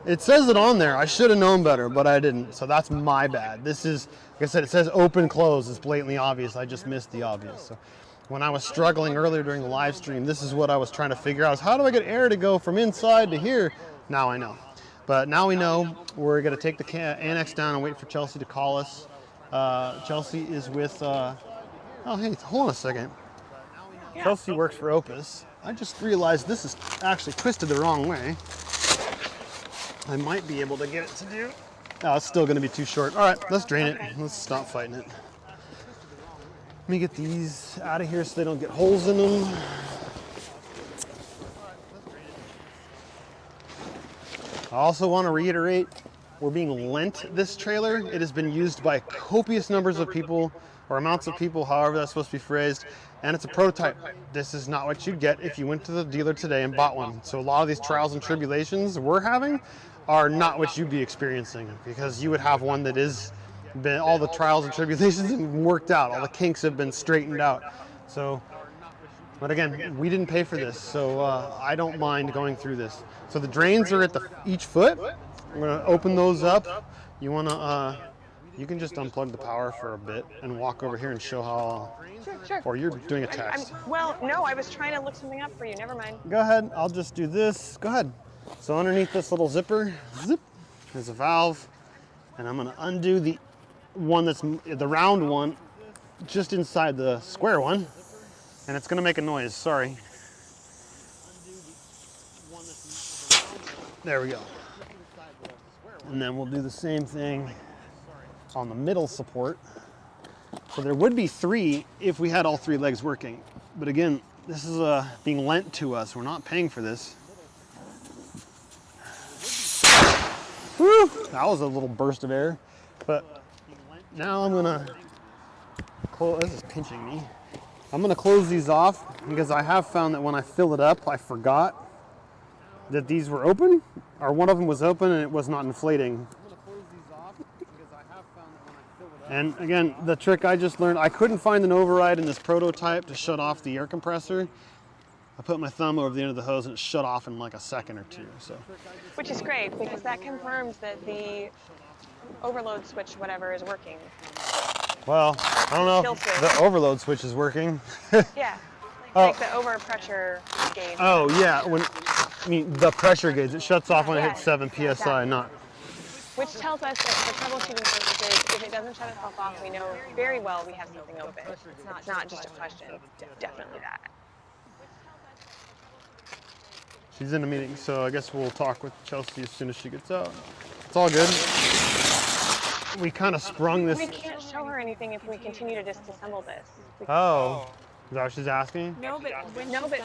It says it on there. I should have known better, but I didn't. So that's my bad. This is, like I said, it says open, close. It's blatantly obvious. I just missed the obvious. So when I was struggling earlier during the live stream, this is what I was trying to figure out, is how do I get air to go from inside to here? Now I know. But now we know. We're going to take the annex down and wait for Chelsea to call us. Chelsea is with, oh, hey, hold on a second. Chelsea works for Opus. I just realized this is actually twisted the wrong way. I might be able to get it to do. Oh, it's still going to be too short. All right, let's drain it. Let's stop fighting it. Let me get these out of here so they don't get holes in them. I also want to reiterate, we're being lent this trailer. It has been used by copious numbers of people, or amounts of people, however that's supposed to be phrased, and it's a prototype. This is not what you'd get if you went to the dealer today and bought one. So a lot of these trials and tribulations we're having are not what you'd be experiencing, because you would have one that is been, all the trials and tribulations have been worked out, all the kinks have been straightened out. So, but again, we didn't pay for this, so I don't mind going through this. So the drains are at each foot. We're gonna open those up. You wanna, you can just unplug the power for a bit and walk over here and show how, Sure. or you're doing a test. Well, no, I was trying to look something up for you. Never mind. Go ahead, I'll just do this. Go ahead. So underneath this little zipper, zip, there's a valve, and I'm gonna undo the one that's the round one just inside the square one, and it's gonna make a noise, sorry. There we go. And then we'll do the same thing on the middle support. So there would be 3 if we had all 3 legs working. But again, this is being lent to us. We're not paying for this. Woo! That was a little burst of air. But now I'm gonna close, this is pinching me. I'm gonna close these off because I have found that when I fill it up, I forgot that these were open, or one of them was open and it was not inflating. And again, the trick I just learned, I couldn't find an override in this prototype to shut off the air compressor. I put my thumb over the end of the hose and it shut off in like a second or 2. So, Which is great, because that confirms that the overload switch, whatever, is working. well, I don't know if Kill the switch. overload switch is working. Yeah. Oh. Like the overpressure gauge. Oh yeah, I mean the pressure gauge, it shuts off when it hits 7 PSI, Exactly. not. Which tells us that for troubleshooting purposes, if it doesn't shut itself off, we know very well we have something open. It's not just a question. Definitely that. She's in a meeting, so I guess we'll talk with Chelsea as soon as she gets out. It's all good. We kind of sprung this. We can't show her anything if we continue to disassemble this. Oh, is that what she's asking? No, but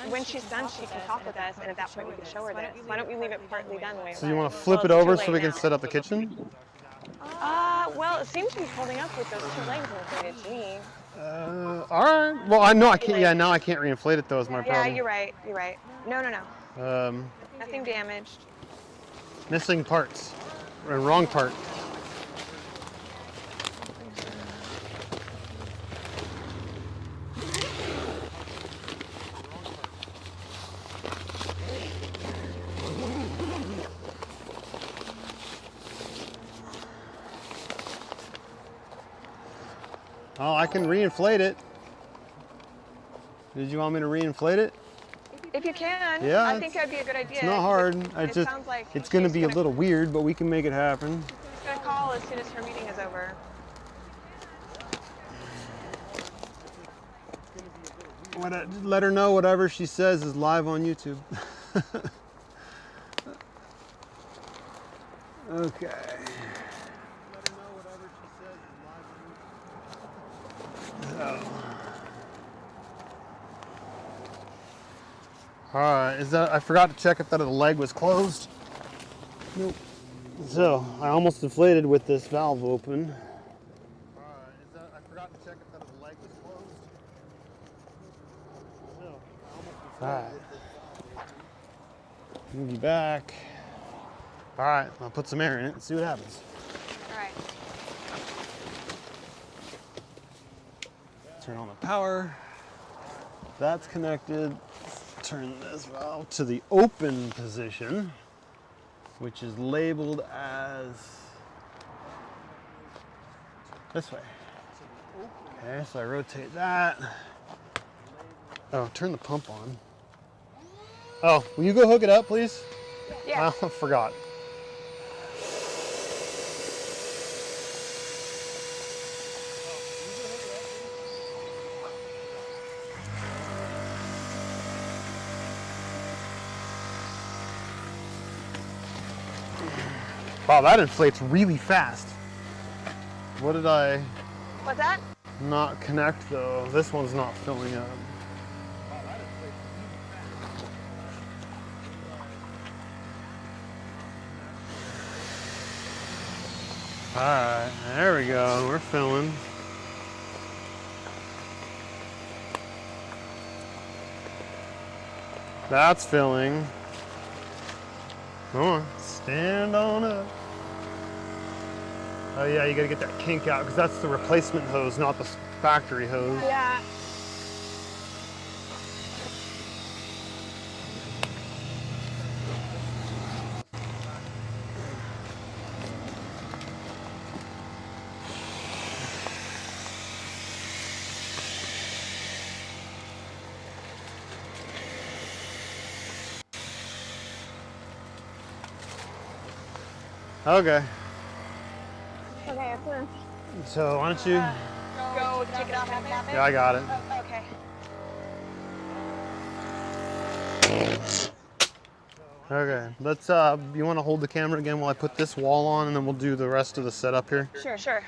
when she's done, she can talk with us, and at that point we can show her this. Why don't we leave it partly done the way it So you want was? to flip Well, it it's over too so we late can now. set up the kitchen? Well, it seems to be holding up with those two legs inflated to me. All right. Well, I know I can't. Yeah, now I can't reinflate it though. Is my Yeah, problem. you're right. You're right. No. Nothing damaged. Missing parts. Or wrong part. Oh, I can reinflate it. Did you want me to reinflate it? If you can, Yeah, I think that'd be a good idea. It's not hard. It sounds like It's going to she's be a little weird, but we can make it happen. She's gonna call as soon as her meeting is over. Let her know whatever she says is live on YouTube. Okay. Let her know whatever she says is live on YouTube. Alright, I forgot to check if that other leg was closed. Nope. So, I almost inflated with this valve open. Alright, I forgot to check if that other leg was closed. So, I almost inflated with this valve open. Move you back. Alright, I'll put some air in it and see what happens. All right. Turn on the power. That's connected. Turn this valve to the open position, which is labeled as this way. Okay, so I rotate that. Oh, turn the pump on. Oh, will you go hook it up, please? Yeah. I forgot. Wow, that inflates really fast. What did I What's that? not connect though? This one's not filling up. Alright, there we go. We're filling. That's filling. Come on, stand on up. Oh yeah, you gotta get that kink out because that's the replacement hose, not the factory hose. Yeah. Okay, Okay, excellent. so why don't you? Go take it off and tap it. Yeah, I got it. Oh, okay. Okay, let's. You want to hold the camera again while I put this wall on, and then we'll do the rest of the setup here. Sure.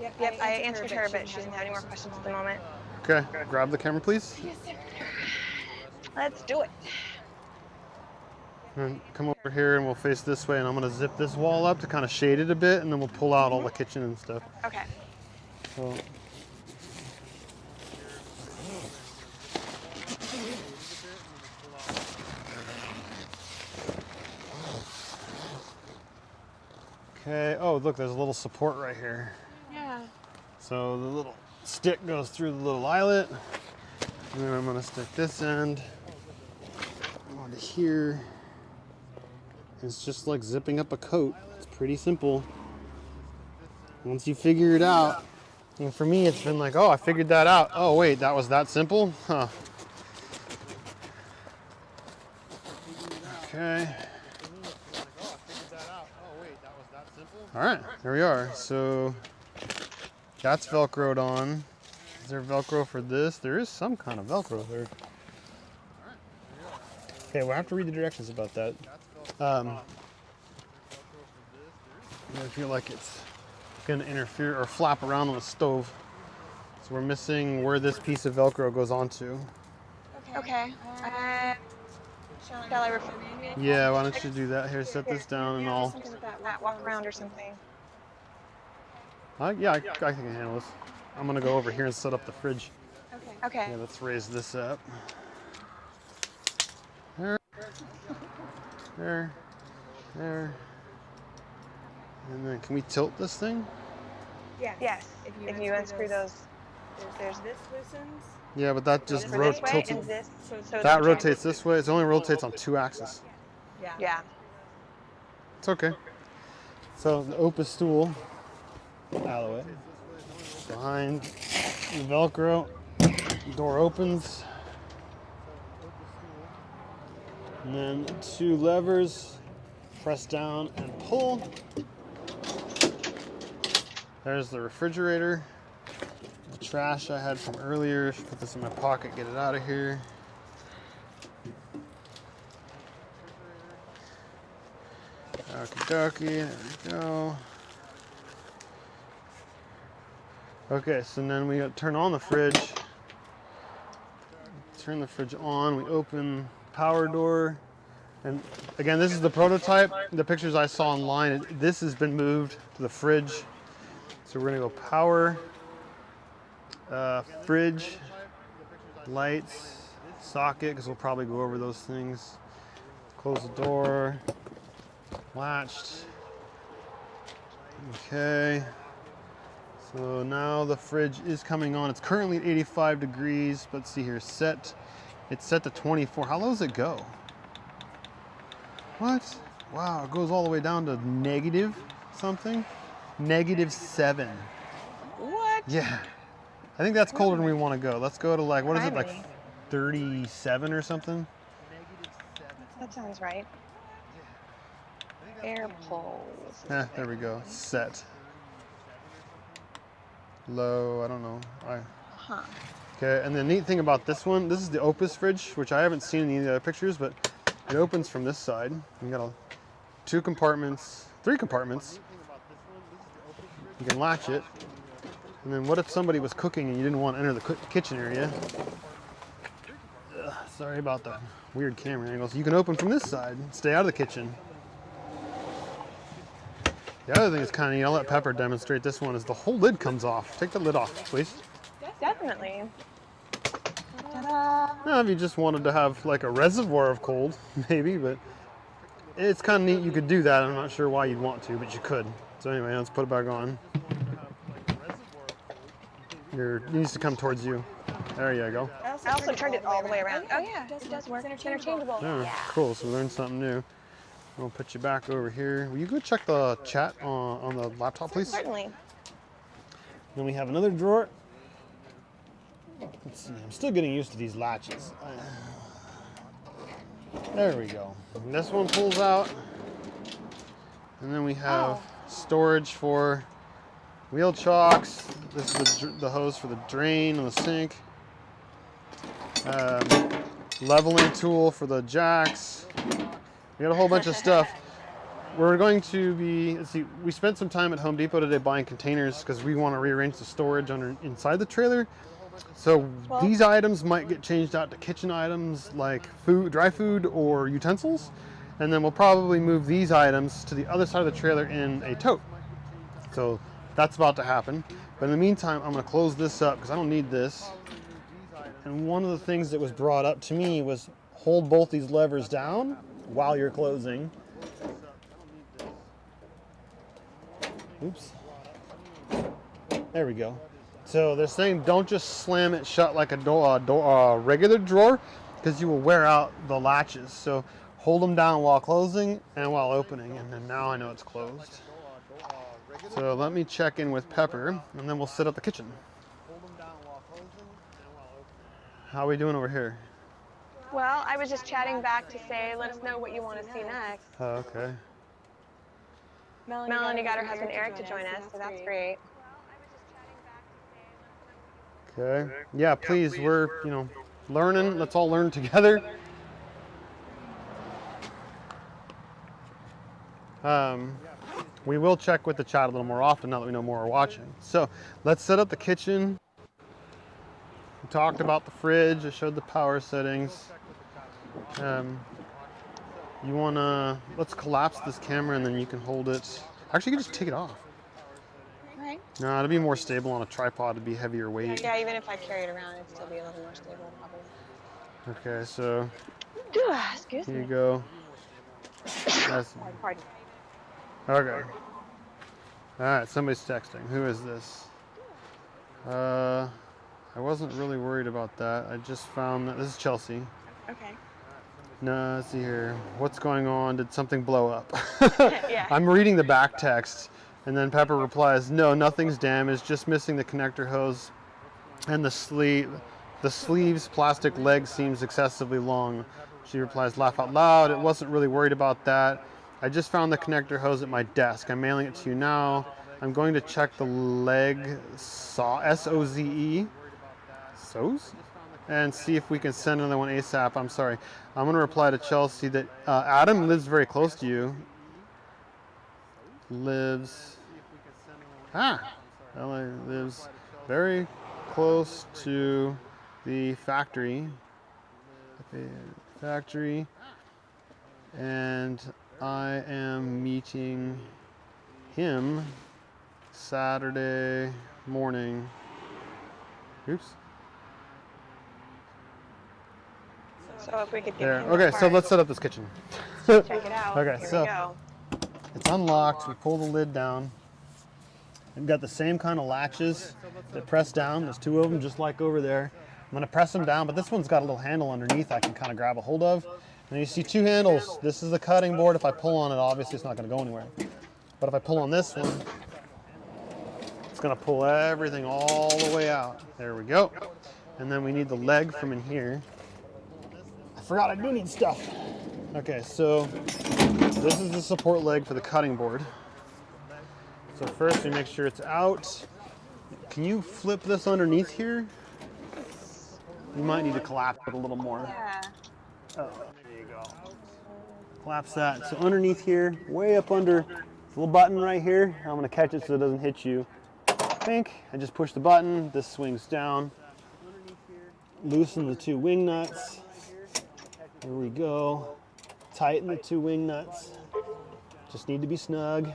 Yep, I answered her, but she doesn't have any more questions at the moment. Okay, grab the camera, please. Let's do it. And come over here, and we'll face this way, and I'm gonna zip this wall up to kind of shade it a bit, and then we'll pull out all the kitchen and stuff. Okay. So. Okay, oh look, there's a little support right here. Yeah. So the little stick goes through the little eyelet, and then I'm gonna stick this end onto here. It's just like zipping up a coat. It's pretty simple. Once you figure it out, and for me it's been like, oh, I figured that out. Oh wait, that was that simple? Huh. Okay. All right, there we are. So that's Velcroed on. Is there Velcro for this? There is some kind of Velcro there. Okay, we'll have to read the directions about that. I feel like it's going to interfere or flap around on the stove. So we're missing where this piece of Velcro goes onto. Okay. Shall I refer? Yeah, why don't you do that? Here, set this down and I'll... Something with that walk around or something. Yeah, I think I can handle this. I'm going to go over here and set up the fridge. Okay. Yeah, let's raise this up. There. There. There. And then can we tilt this thing? Yes. If you unscrew those, there's This loosens. Yeah, but that just for this way tilts and it. this. So That the rotates this way. It only rotates on 2 axes. Yeah. It's okay. So the Opus stool, out of the way. Behind the Velcro, door opens. And then 2 levers, press down and pull. There's the refrigerator. The trash I had from earlier. Put this in my pocket, get it out of here. Okie dokie, there we go. Okay, so then we got to turn on the fridge. Turn the fridge on, we open power door. And again, this is the prototype. The pictures I saw online, this has been moved to the fridge. So we're gonna go power, fridge, lights, socket, because we'll probably go over those things. Close the door, latched. Okay. So now the fridge is coming on. It's currently at 85 degrees, but see here, it's set to 24. How low does it go? What? Wow, it goes all the way down to negative something. -7. What? Yeah. I think that's colder than we want to go. Let's go to like, what is it, like Criminy. 37 or something? That sounds right. Air pulls. There we go. Set. Low, I don't know. Huh. Okay, and the neat thing about this one, this is the Opus fridge, which I haven't seen in any of the other pictures, but it opens from this side. You got 2 compartments, 3 compartments. You can latch it. And then what if somebody was cooking and you didn't want to enter the kitchen area? Ugh, sorry about the weird camera angles. You can open from this side and stay out of the kitchen. The other thing that's kind of neat, I'll let Pepper demonstrate this one, is the whole lid comes off. Take the lid off, please. Definitely. Ta-da! Now, if you just wanted to have like a reservoir of cold, maybe, but it's kind of neat you could do that. I'm not sure why you'd want to, but you could. So anyway, let's put it back on. It needs to come towards you. There you go. I also turned it all the way around. Oh yeah, it does work. It's interchangeable. Yeah, cool. So we learned something new. We'll put you back over here. Will you go check the chat on the laptop, please? Certainly. Then we have another drawer. Let's see. I'm still getting used to these latches. There we go. And this one pulls out. And then we have storage for wheel chocks. This is the hose for the drain and the sink. Leveling tool for the jacks. We got a whole bunch of stuff. We're going to be, let's see, we spent some time at Home Depot today buying containers because we want to rearrange the storage inside the trailer. So these items might get changed out to kitchen items like food, dry food or utensils. And then we'll probably move these items to the other side of the trailer in a tote. So that's about to happen. But in the meantime, I'm going to close this up because I don't need this. And one of the things that was brought up to me was hold both these levers down while you're closing. Oops. There we go. So they're saying don't just slam it shut like a regular drawer because you will wear out the latches. So hold them down while closing and while opening. And then now I know it's closed. So let me check in with Pepper and then we'll set up the kitchen. How are we doing over here? Well, I was just chatting back to say, let us know what you want to see next. Oh, okay. Melanie got her husband Eric to join us, so that's great. Okay. Yeah, please, we're, learning. Let's all learn together. We will check with the chat a little more often now that we know more are watching. So let's set up the kitchen. We talked about the fridge. I showed the power settings. You wanna, let's collapse this camera and then you can hold it. Actually, you can just take it off. Right. No, it'd be more stable on a tripod. It'd be heavier weight. Yeah, even if I carry it around, it'd still be a little more stable, probably. Okay, so Excuse here me. you go. That's, Pardon. okay. All right, somebody's texting. Who is this? I wasn't really worried about that. I just found that this is Chelsea. Okay. No, let's see here. What's going on? Did something blow up? Yeah. I'm reading the back text, and then Pepper replies, "No, nothing's damaged. Just missing the connector hose and the sleeve. The sleeve's plastic leg seems excessively long." She replies, "Laugh out loud. It wasn't really worried about that. I just found the connector hose at my desk. I'm mailing it to you now. I'm going to check the leg S-O-Z-E, SOZ, and see if we can send another one ASAP. I'm sorry." I'm going to reply to Chelsea that Adam lives very close to you. Lives very close to the factory. And I am meeting him Saturday morning. Oops. So if we could get There. him Okay, the so part, let's set up this kitchen. check it out. Okay, Here so we go. it's unlocked. We pull the lid down. We've got the same kind of latches that press down. There's two of them, just like over there. I'm going to press them down, but this one's got a little handle underneath I can kind of grab a hold of. And you see two handles. This is the cutting board. If I pull on it, obviously it's not going to go anywhere. But if I pull on this one, it's going to pull everything all the way out. There we go. And then we need the leg from in here. I forgot I do need stuff. Okay, so this is the support leg for the cutting board. So first we make sure it's out. Can you flip this underneath here? You might need to collapse it a little more. Yeah. Oh, there you go. Collapse that. So underneath here, way up under, this little button right here. I'm gonna catch it so it doesn't hit you. Think. I just push the button. This swings down. Loosen the two wing nuts. Here we go. Tighten the two wing nuts. Just need to be snug.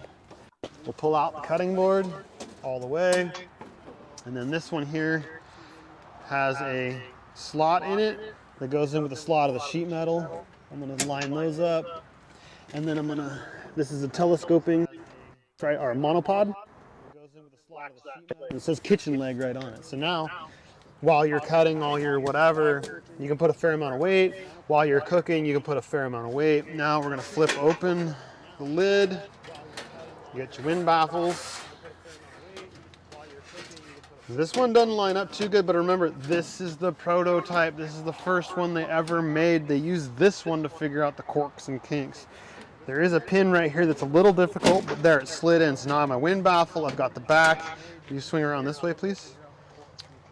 We'll pull out the cutting board all the way. And then this one here has a slot in it that goes in with the slot of the sheet metal. I'm gonna line those up. And then this is a telescoping, or a monopod. It goes in with the slot of the sheet metal. It says kitchen leg right on it. So now, while you're cutting all your whatever, you can put a fair amount of weight. While you're cooking, you can put a fair amount of weight. Now we're gonna flip open the lid. You get your wind baffles. This one doesn't line up too good, but remember, this is the prototype. This is the first one they ever made. They used this one to figure out the corks and kinks. There is a pin right here that's a little difficult, but there, it slid in. So now I have my wind baffle, I've got the back. Can you swing around this way, please?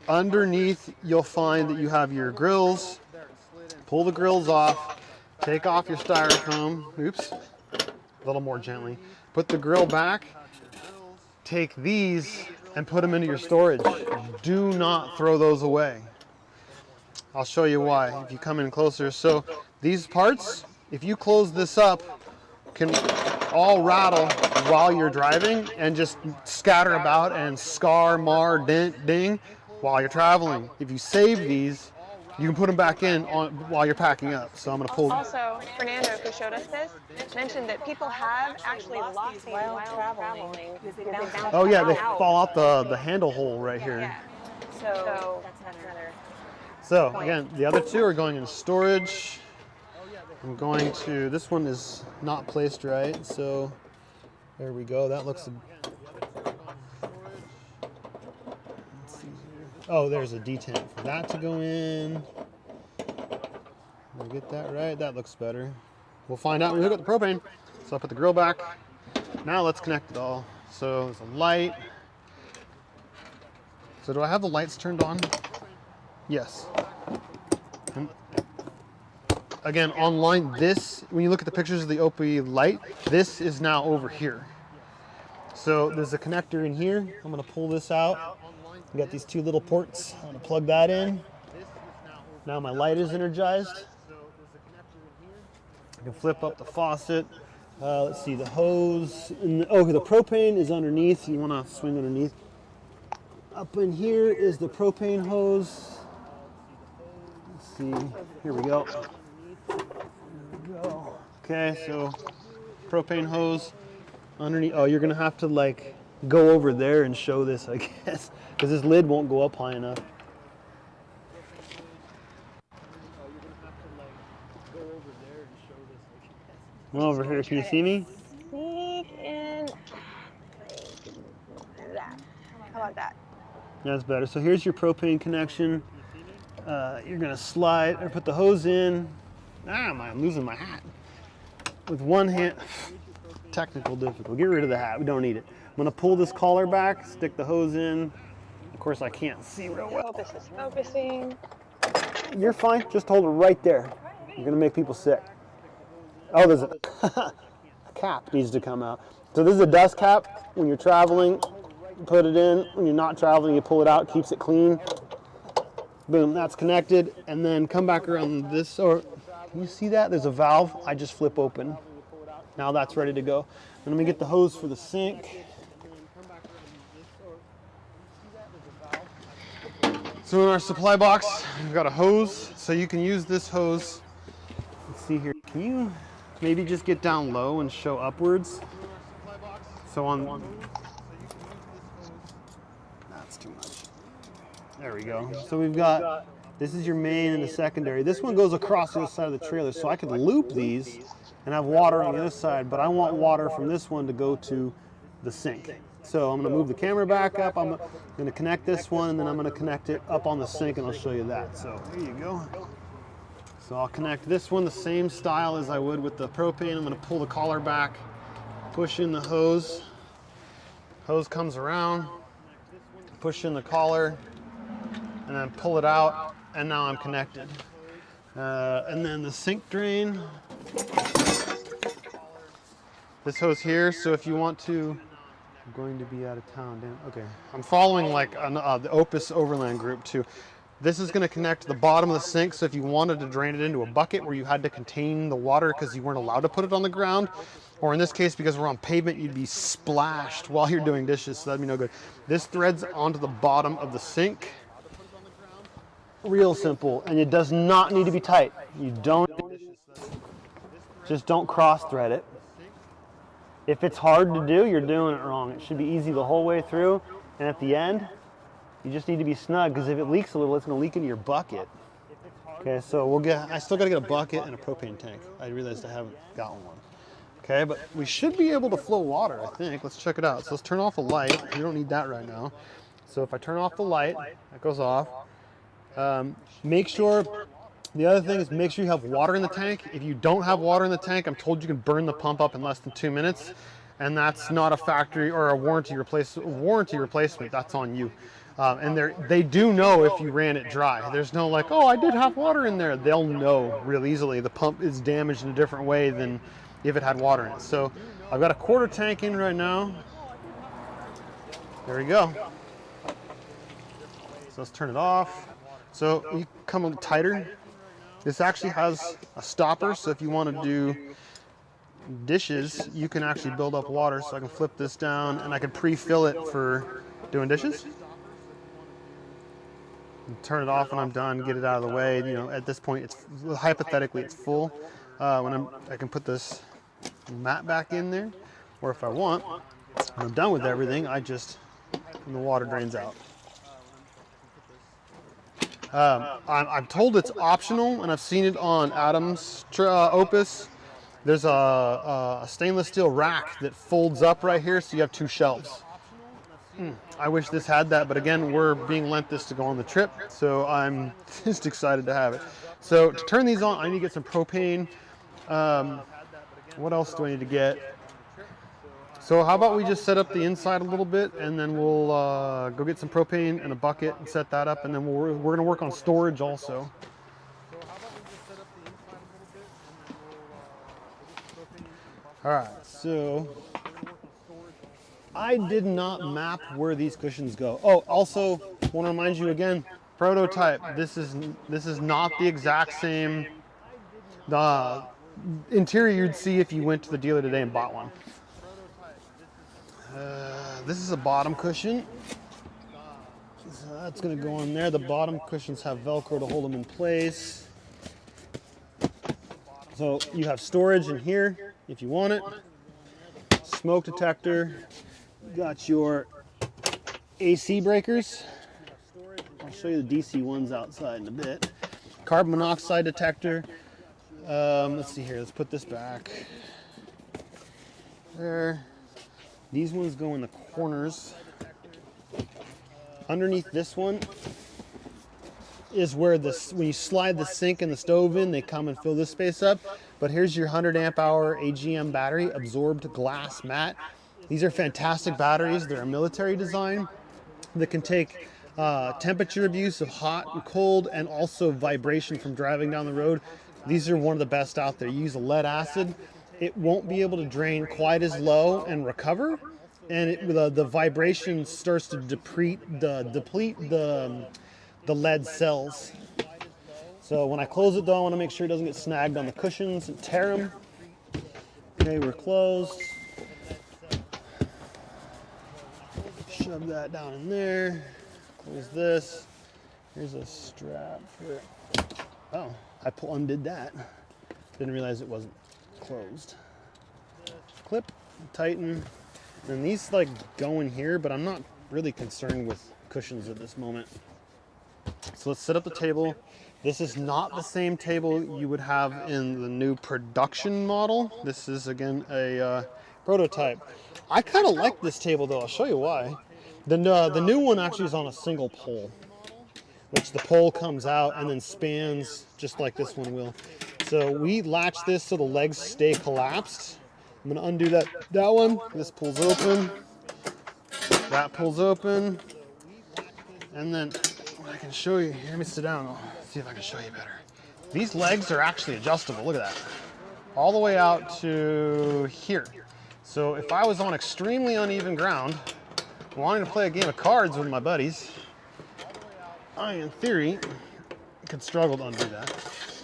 Underneath, you'll find that you have your grills. Pull the grills off, take off your styrofoam. Oops, a little more gently. Put the grill back, take these and put them into your storage. Do not throw those away. I'll show you why if you come in closer. So these parts, if you close this up, can all rattle while you're driving and just scatter about and scar, mar, dent, ding while you're traveling. If you save these, you can put them back in while you're packing up. So I'm gonna pull. Also, Fernando, who showed us this, mentioned that people have actually lost these while traveling. Oh yeah, they fall out the handle hole right here. Yeah. So that's another. So again, the other two are going in storage. I'm going to, this one is not placed right, so there we go. That looks, let's see here. Oh, there's a detent for that to go in. We'll get that right. That looks better. We'll find out when we hook up the propane. So I'll put the grill back. Now let's connect it all. So there's a light. So do I have the lights turned on? Yes. again, online, this, when you look at the pictures of the Opus light, this is now over here. So there's a connector in here. I'm gonna pull this out. We got these 2 little ports. I'm gonna plug that in. Now my light is energized. I can flip up the faucet. Let's see, the hose. Okay, the propane is underneath. You wanna swing underneath. Up in here is the propane hose. Let's see, here we go. Okay, so propane hose underneath. Oh, you're gonna have to like go over there and show this, I guess, because this lid won't go up high enough. Come over here, can you see me? Sneak in. That. How about that? That's better. So here's your propane connection. You're gonna slide or put the hose in. I'm losing my hat. With one hand, technical difficult. Get rid of the hat, we don't need it. I'm gonna pull this collar back, stick the hose in. Of course I can't see real I well. hope this is focusing. You're fine, just hold it right there. You're gonna make people sick. Oh, there's a cap needs to come out. So this is a dust cap. When you're traveling, you put it in. When you're not traveling, you pull it out, keeps it clean. Boom, that's connected. And then come back around this, or can you see that? There's a valve I just flip open. Now that's ready to go. And let me get the hose for the sink. So in our supply box, we've got a hose. So you can use this hose. Let's see here. Can you maybe just get down low and show upwards? So on, that's too much. There we go. So we've got, this is your main and the secondary. This one goes across the other side of the trailer. So I could loop these and have water on the other side, but I want water from this one to go to the sink. So I'm gonna move the camera back up. I'm gonna connect this one and then I'm gonna connect it up on the sink and I'll show you that. So there you go. So I'll connect this one the same style as I would with the propane. I'm gonna pull the collar back, push in the hose. Hose comes around, push in the collar, and then pull it out, and now I'm connected. And then the sink drain, this hose here, so if you want to, I'm going to be out of town, damn, okay. I'm following like the Opus Overland group too. This is going to connect to the bottom of the sink, so if you wanted to drain it into a bucket where you had to contain the water because you weren't allowed to put it on the ground, or in this case, because we're on pavement, you'd be splashed while you're doing dishes, so that'd be no good. This threads onto the bottom of the sink. Real simple, and it does not need to be tight. You don't, just don't cross thread it. If it's hard to do, you're doing it wrong. It should be easy the whole way through, and at the end, you just need to be snug, because if it leaks a little, it's going to leak into your bucket. Okay, so we'll get, I still got to get a bucket and a propane tank. I realized I haven't gotten one. Okay, but we should be able to flow water, I think. Let's check it out. So let's turn off the light. You don't need that right now. So if I turn off the light, that goes off. Make sure, the other thing is make sure you have water in the tank. If you don't have water in the tank, I'm told you can burn the pump up in less than 2 minutes. And that's not a factory or a warranty replacement. That's on you. And they do know if you ran it dry. There's no like, oh, I did have water in there. They'll know real easily. The pump is damaged in a different way than if it had water in it. So I've got a quarter tank in right now. There we go. So let's turn it off. So you come a little tighter. This actually has a stopper, so if you want to do dishes, you can actually build up water. So I can flip this down and I can pre-fill it for doing dishes. Turn it off when I'm done, get it out of the way. You know, at this point, it's hypothetically it's full. I can put this mat back in there, or if I want, when I'm done with everything, and the water drains out. I'm told it's optional, and I've seen it on Adam's Opus. There's a stainless steel rack that folds up right here, so you have 2 shelves. I wish this had that, but again, we're being lent this to go on the trip, so I'm just excited to have it. So to turn these on, I need to get some propane. What else do I need to get? So how about we just set up the inside a little bit, and then we'll go get some propane and a bucket and set that up, and then we're going to work on storage also. All right, so I did not map where these cushions go. Oh, also want to remind you again, prototype. This is not the exact same interior you'd see if you went to the dealer today and bought one. This is a bottom cushion. So that's going to go on there. The bottom cushions have Velcro to hold them in place. So you have storage in here if you want it. Smoke detector. Got your AC breakers. I'll show you the DC ones outside in a bit. Carbon monoxide detector. Let's see here. Let's put this back. There. These ones go in the corners. Underneath this one is where when you slide the sink and the stove in, they come and fill this space up. But here's your 100 amp hour AGM battery, absorbed glass mat. These are fantastic batteries. They're a military design that can take temperature abuse of hot and cold, and also vibration from driving down the road. These are one of the best out there. You use a lead acid. It won't be able to drain quite as low and recover, and the vibration starts to deplete the lead cells. So when I close it though, I want to make sure it doesn't get snagged on the cushions and tear them. Okay, we're closed. Shove that down in there. Close this. Here's a strap for it. Oh, I undid that. Didn't realize it wasn't closed. Clip, tighten. And these like go in here, but I'm not really concerned with cushions at this moment. So let's set up the table. This is not the same table you would have in the new production model. This is again a prototype. I kind of like this table though. I'll show you why. The new one actually is on a single pole, which the pole comes out and then spans just like this one will. So we latch this so the legs stay collapsed. I'm gonna undo that one. This pulls open. That pulls open. And then I can show you. Let me sit down. I'll see if I can show you better. These legs are actually adjustable. Look at that. All the way out to here. So if I was on extremely uneven ground, wanting to play a game of cards with my buddies, I, in theory, could struggle to undo that.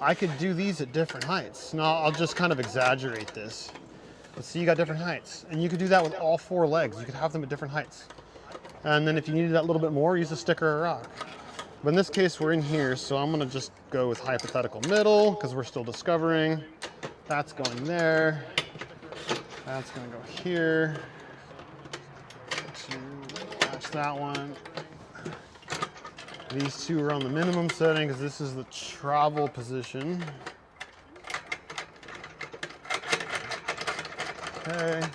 I could do these at different heights. Now, I'll just kind of exaggerate this. But see, you got different heights. And you could do that with all four legs. You could have them at different heights. And then if you needed that little bit more, use a stick or a rock. But in this case, we're in here, so I'm gonna just go with hypothetical middle, because we're still discovering. That's going there. That's gonna go here. Match that one. These two are on the minimum setting because this is the travel position. Okay.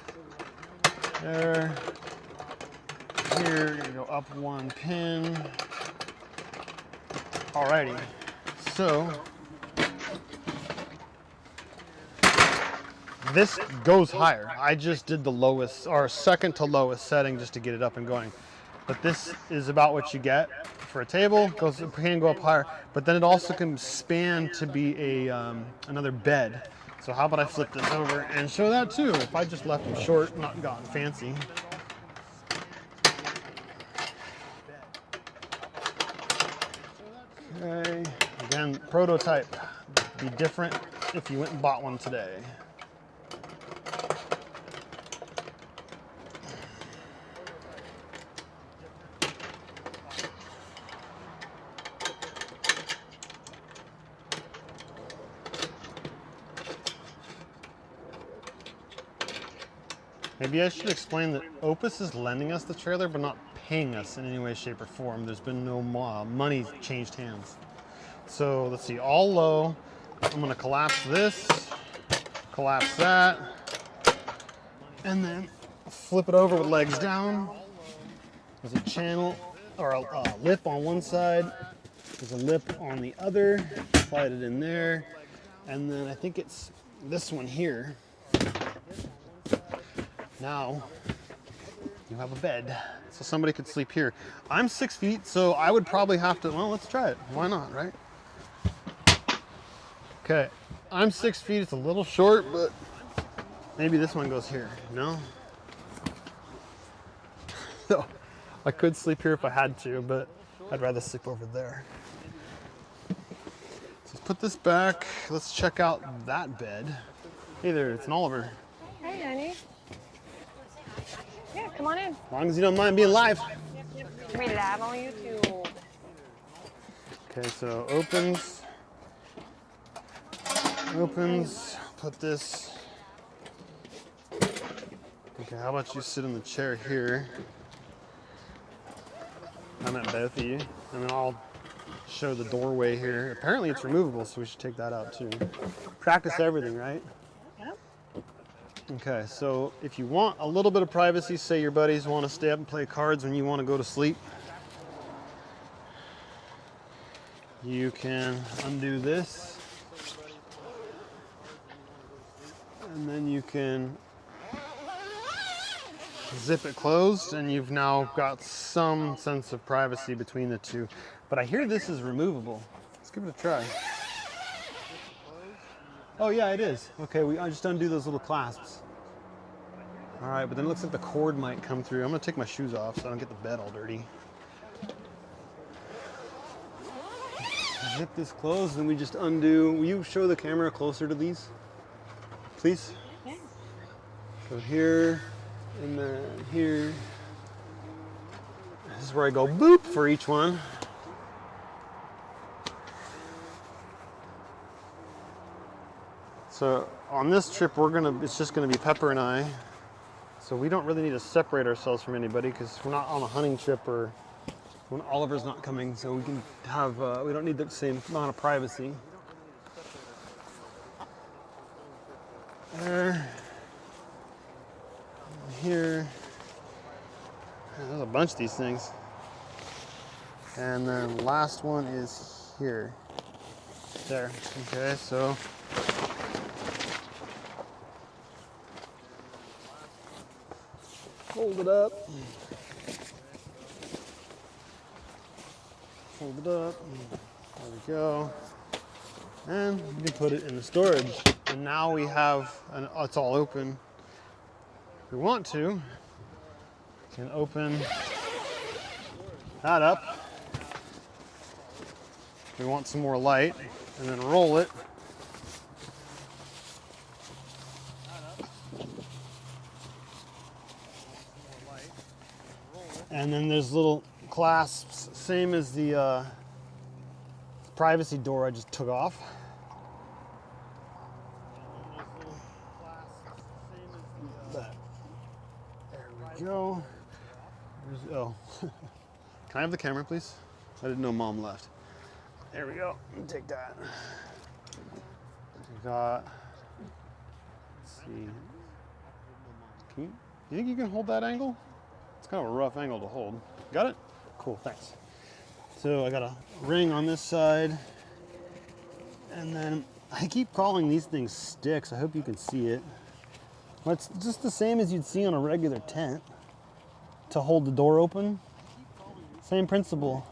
There. Here, you're gonna go up one pin. Alrighty. So this goes higher. I just did the lowest or second to lowest setting just to get it up and going. But this is about what you get for a table. It can go up higher, but then it also can span to be a another bed. So how about I flip this over and show that too? If I just left them short, not gotten fancy. Okay, again, prototype. Be different if you went and bought one today. Maybe I should explain that Opus is lending us the trailer, but not paying us in any way, shape, or form. There's been no money changed hands. So let's see, all low. I'm gonna collapse this, collapse that, and then flip it over with legs down. There's a channel or a lip on one side. There's a lip on the other. Slide it in there, and then I think it's this one here. Now you have a bed, so somebody could sleep here. I'm 6 feet, so I would probably have to, well, let's try it. Why not, right? Okay, I'm 6 feet. It's a little short, but Maybe this one goes here. No? No. I could sleep here if I had to, but I'd rather sleep over there. So let's put this back. Let's check out that bed. Hey there, it's an Oliver. Hey, honey. Yeah, come on in. As long as you don't mind being live. We live on YouTube. Okay, so opens. Opens. Put this. Okay, how about you sit in the chair here? I'm at both of you. And then I'll show the doorway here. Apparently it's removable, so we should take that out too. Practice everything, right? Yep. Okay, so if you want a little bit of privacy, say your buddies want to stay up and play cards when you want to go to sleep, you can undo this. And then you can zip it closed, and you've now got some sense of privacy between the two. But I hear this is removable. Let's give it a try. Oh yeah, it is. Okay, I just undo those little clasps. All right, but then it looks like the cord might come through. I'm gonna take my shoes off so I don't get the bed all dirty. Zip this closed, and we just undo. Will you show the camera closer to these, please? Yeah. So here, and then here. This is where I go boop for each one. So on this trip, it's just gonna be Pepper and I. So we don't really need to separate ourselves from anybody because we're not on a hunting trip or when Oliver's not coming. So we can have, we don't need the same amount of privacy. There. Here. There's a bunch of these things. And then last one is here. There. Okay, so fold it up. Fold it up. There we go. And you can put it in the storage. And now we have, it's all open. If we want to, we can open that up. If we want some more light, and then roll it. And then there's little clasps, same as the privacy door I just took off. There we go. Oh, can I have the camera, please? I didn't know Mom left. There we go. Take that. We got. Let's see. You think you can hold that angle? It's kind of a rough angle to hold. Got it? Cool, thanks. So I got a ring on this side. And then I keep calling these things sticks. I hope you can see it. Well, it's just the same as you'd see on a regular tent to hold the door open. Same principle.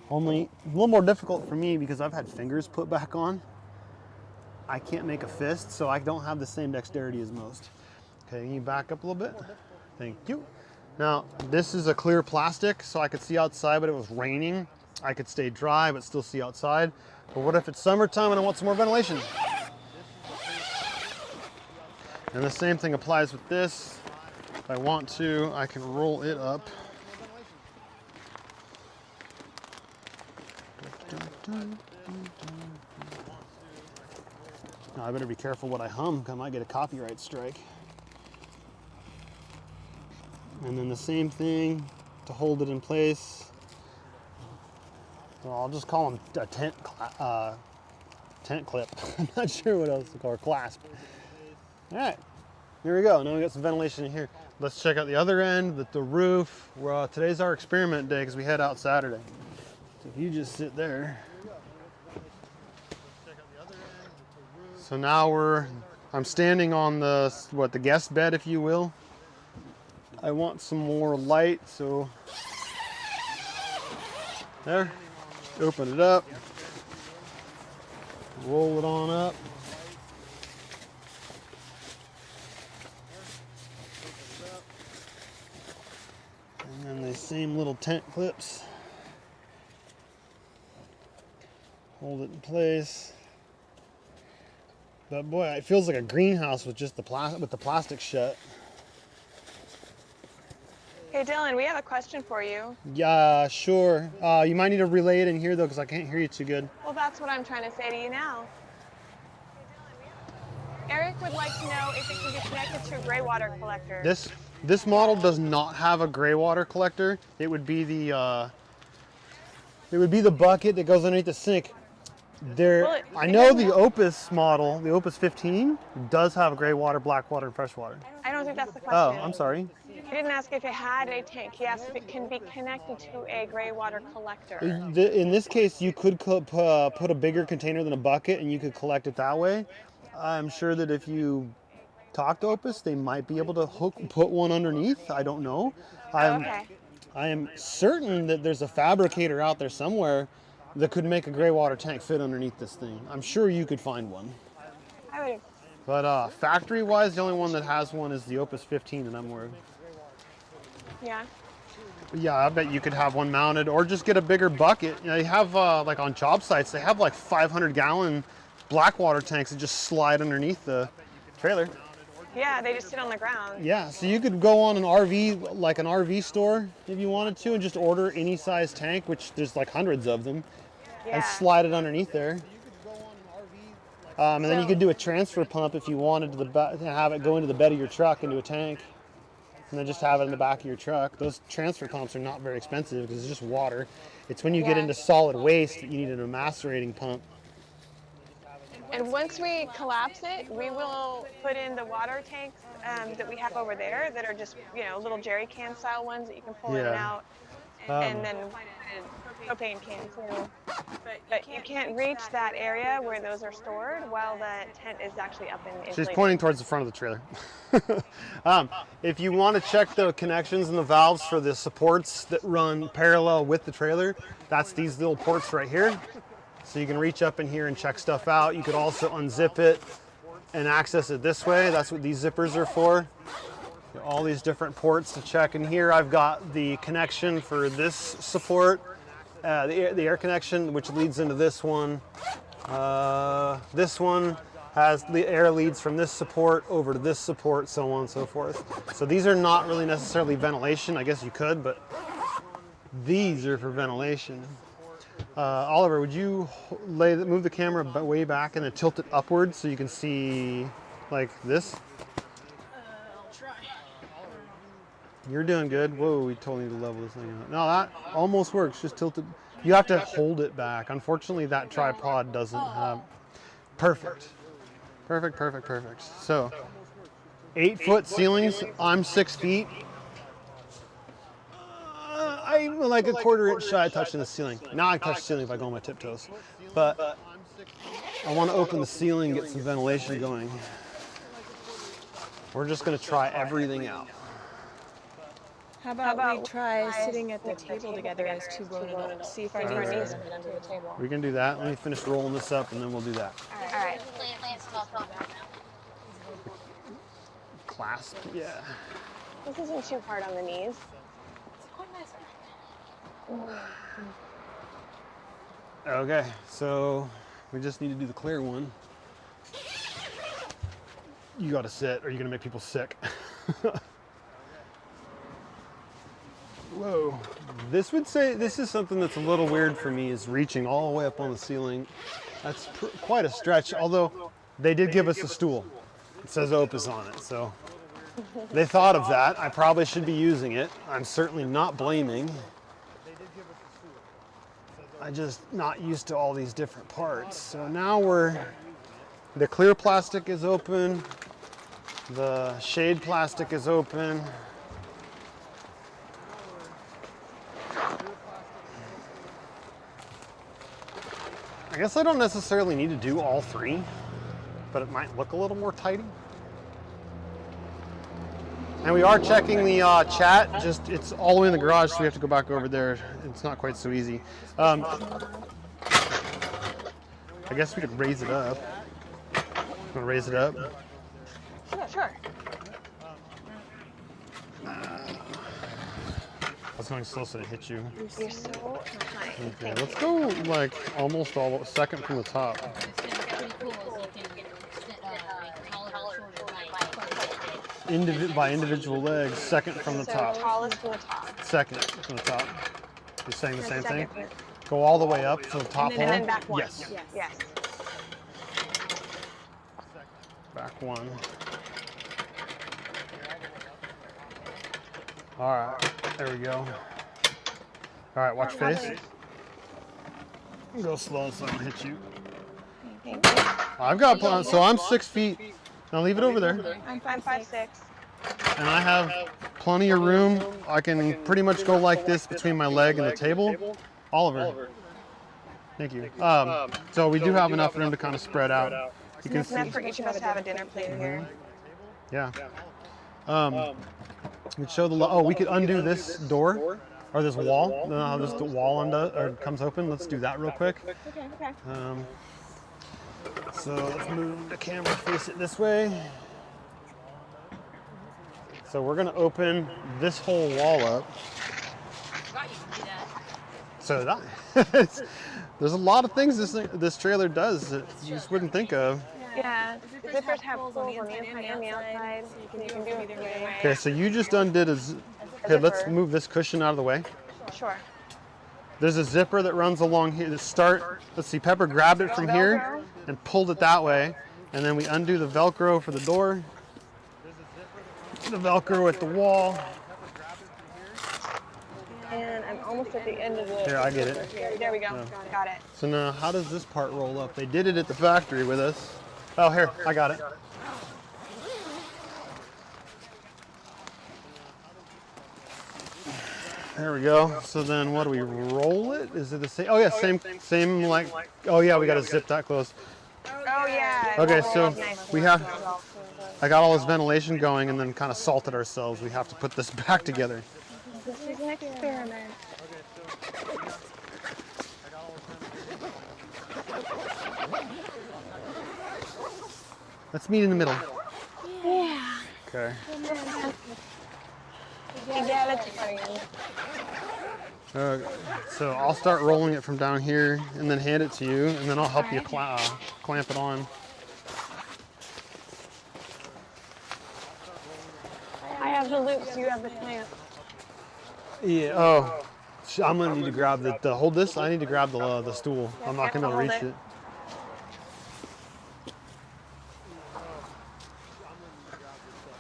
Only a little more difficult for me because I've had fingers put back on. I can't make a fist, so I don't have the same dexterity as most. Okay, can you back up a little bit? Thank you. Now, this is a clear plastic, so I could see outside, but it was raining. I could stay dry, but still see outside. But what if it's summertime and I want some more ventilation? And the same thing applies with this. If I want to, I can roll it up. Now, I better be careful what I hum, because I might get a copyright strike. And then the same thing to hold it in place. Well, I'll just call them a tent clip. I'm not sure what else to call it, clasp. All right, here we go. Now we got some ventilation in here. Let's check out the other end, the roof. Well, today's our experiment day because we head out Saturday. So if you just sit there. So now I'm standing on the guest bed, if you will. I want some more light, so there. Open it up. Roll it on up. And the same little tent clips. Hold it in place. But boy, it feels like a greenhouse with just the plastic shut. Hey Dylan, we have a question for you. Yeah, sure. You might need to relay it in here though, because I can't hear you too good. Well, that's what I'm trying to say to you now. Eric would like to know if it can be connected to a gray water collector. This model does not have a gray water collector. It would be the bucket that goes underneath the sink. I know the Opus model, the Opus 15, does have gray water, black water, and fresh water. I don't think that's the Oh, question. I'm sorry. He didn't ask if it had a tank. He asked if it can be connected to a gray water collector. In this case, you could put a bigger container than a bucket, and you could collect it that way. I'm sure that if you talk to Opus, they might be able to put one underneath. I don't know. Okay. I am certain that there's a fabricator out there somewhere that could make a gray water tank fit underneath this thing. I'm sure you could find one. I would. But factory-wise, the only one that has one is the Opus 15 that I'm wearing. Yeah. Yeah, I bet you could have one mounted, or just get a bigger bucket. You know, they have like on job sites, they have like 500-gallon black water tanks that just slide underneath the trailer. Yeah, they just sit on the ground. Yeah, so you could go on an RV, like an RV store, if you wanted to, and just order any size tank, which there's like hundreds of them, and slide it underneath there. And then you could do a transfer pump if you wanted to have it go into the bed of your truck into a tank, and then just have it in the back of your truck. Those transfer pumps are not very expensive because it's just water. It's when you get into solid waste that you need a macerating pump. And once we collapse it, we will put in the water tanks that we have over there that are just, little jerry can style ones that you can pull in and out. And then propane cans too. But you can't reach that area where those are stored while the tent is actually up and inflated. She's pointing towards the front of the trailer. If you want to check the connections and the valves for the supports that run parallel with the trailer, that's these little ports right here. So you can reach up in here and check stuff out. You could also unzip it and access it this way. That's what these zippers are for. All these different ports to check. And here I've got the connection for this support, the air connection, which leads into this one. This one has the air leads from this support over to this support, so on and so forth. So these are not really necessarily ventilation. I guess you could, but these are for ventilation. Oliver, would you move the camera way back and then tilt it upwards so you can see like this? I'll try. You're doing good. Whoa, we totally need to level this thing out. No, that almost works. Just tilt it. You have to hold it back. Unfortunately, that tripod doesn't have. Perfect. Perfect, perfect, perfect. So, 8-foot ceilings. I'm 6 feet. I'm like a quarter-inch shy of touching the ceiling. Now I touch the ceiling if I go on my tiptoes. But I want to open the ceiling and get some ventilation going. We're just going to try everything out. How about we try sitting at the table together as two grown adults? See if our knees can fit under the table. We can do that. Let me finish rolling this up and then we'll do that. All right. Clasp, yeah. This isn't too hard on the knees. Okay, so we just need to do the clear one. You got to sit or you're going to make people sick. Whoa. This is something that's a little weird for me, is reaching all the way up on the ceiling. That's quite a stretch, although they did give us a stool. It says Opus on it, so they thought of that. I probably should be using it. I'm certainly not blaming. I'm just not used to all these different parts. So now the clear plastic is open. The shade plastic is open. I guess I don't necessarily need to do all three, but it might look a little more tidy. And we are checking the chat. It's all the way in the garage, so we have to go back over there. It's not quite so easy. I guess we could raise it up. Want to raise it up? Sure. I was was going slow so it hit you. You're so kind. Okay, let's go like almost all second from the top. It's pretty cool as you can taller or shorter By individual legs, second from the So top. tallest from the top. Second from the top. You're saying the same thing? Second. Go all the way up to the top And then hole. back one. Yes. Yes. Back one. All right, there we go. All right, watch face. Go slow so I don't hit you. Thank you. I've got plenty, so I'm 6 feet. Now leave it over there. I'm 5'6". And I have plenty of room. I can pretty much go like this between my leg and the table. Oliver. Thank you. So we do have enough room to kind of spread out. You can see. Enough for each of us to have a dinner plate here. Yeah. We'd show the. Oh, we could undo this door or this wall. This wall comes open. Let's do that real quick. Okay. So let's move the camera, face it this way. So we're gonna open this whole wall up. So that there's a lot of things this trailer does that you just wouldn't think of. Yeah. The zippers have holes on the inside and the outside. So you can do it either way. Okay, so you just undid okay, let's move this cushion out of the way. Sure. There's a zipper that runs along here. Let's see, Pepper grabbed it from here and pulled it that way. And then we undo the Velcro for the door. The Velcro at the wall. And I'm almost at the end of the. Here, I get it. There we go. Got it. So now, how does this part roll up? They did it at the factory with us. Oh, here, I got it. There we go. So then what do we roll it? Is it the same? Oh yeah, same like, oh yeah, we got to zip that close. Oh yeah. Okay, so we have, I got all this ventilation going and then kind of salted ourselves. We have to put this back together. This is an experiment. Let's meet in the middle. Yeah. Okay. Egalitarian. Okay. So I'll start rolling it from down here and then hand it to you, and then I'll help you clamp it on. I have the loops, you have the clamp. Yeah. Oh, I'm gonna need to grab the hold this. I need to grab the stool. I'm not gonna be able to reach it.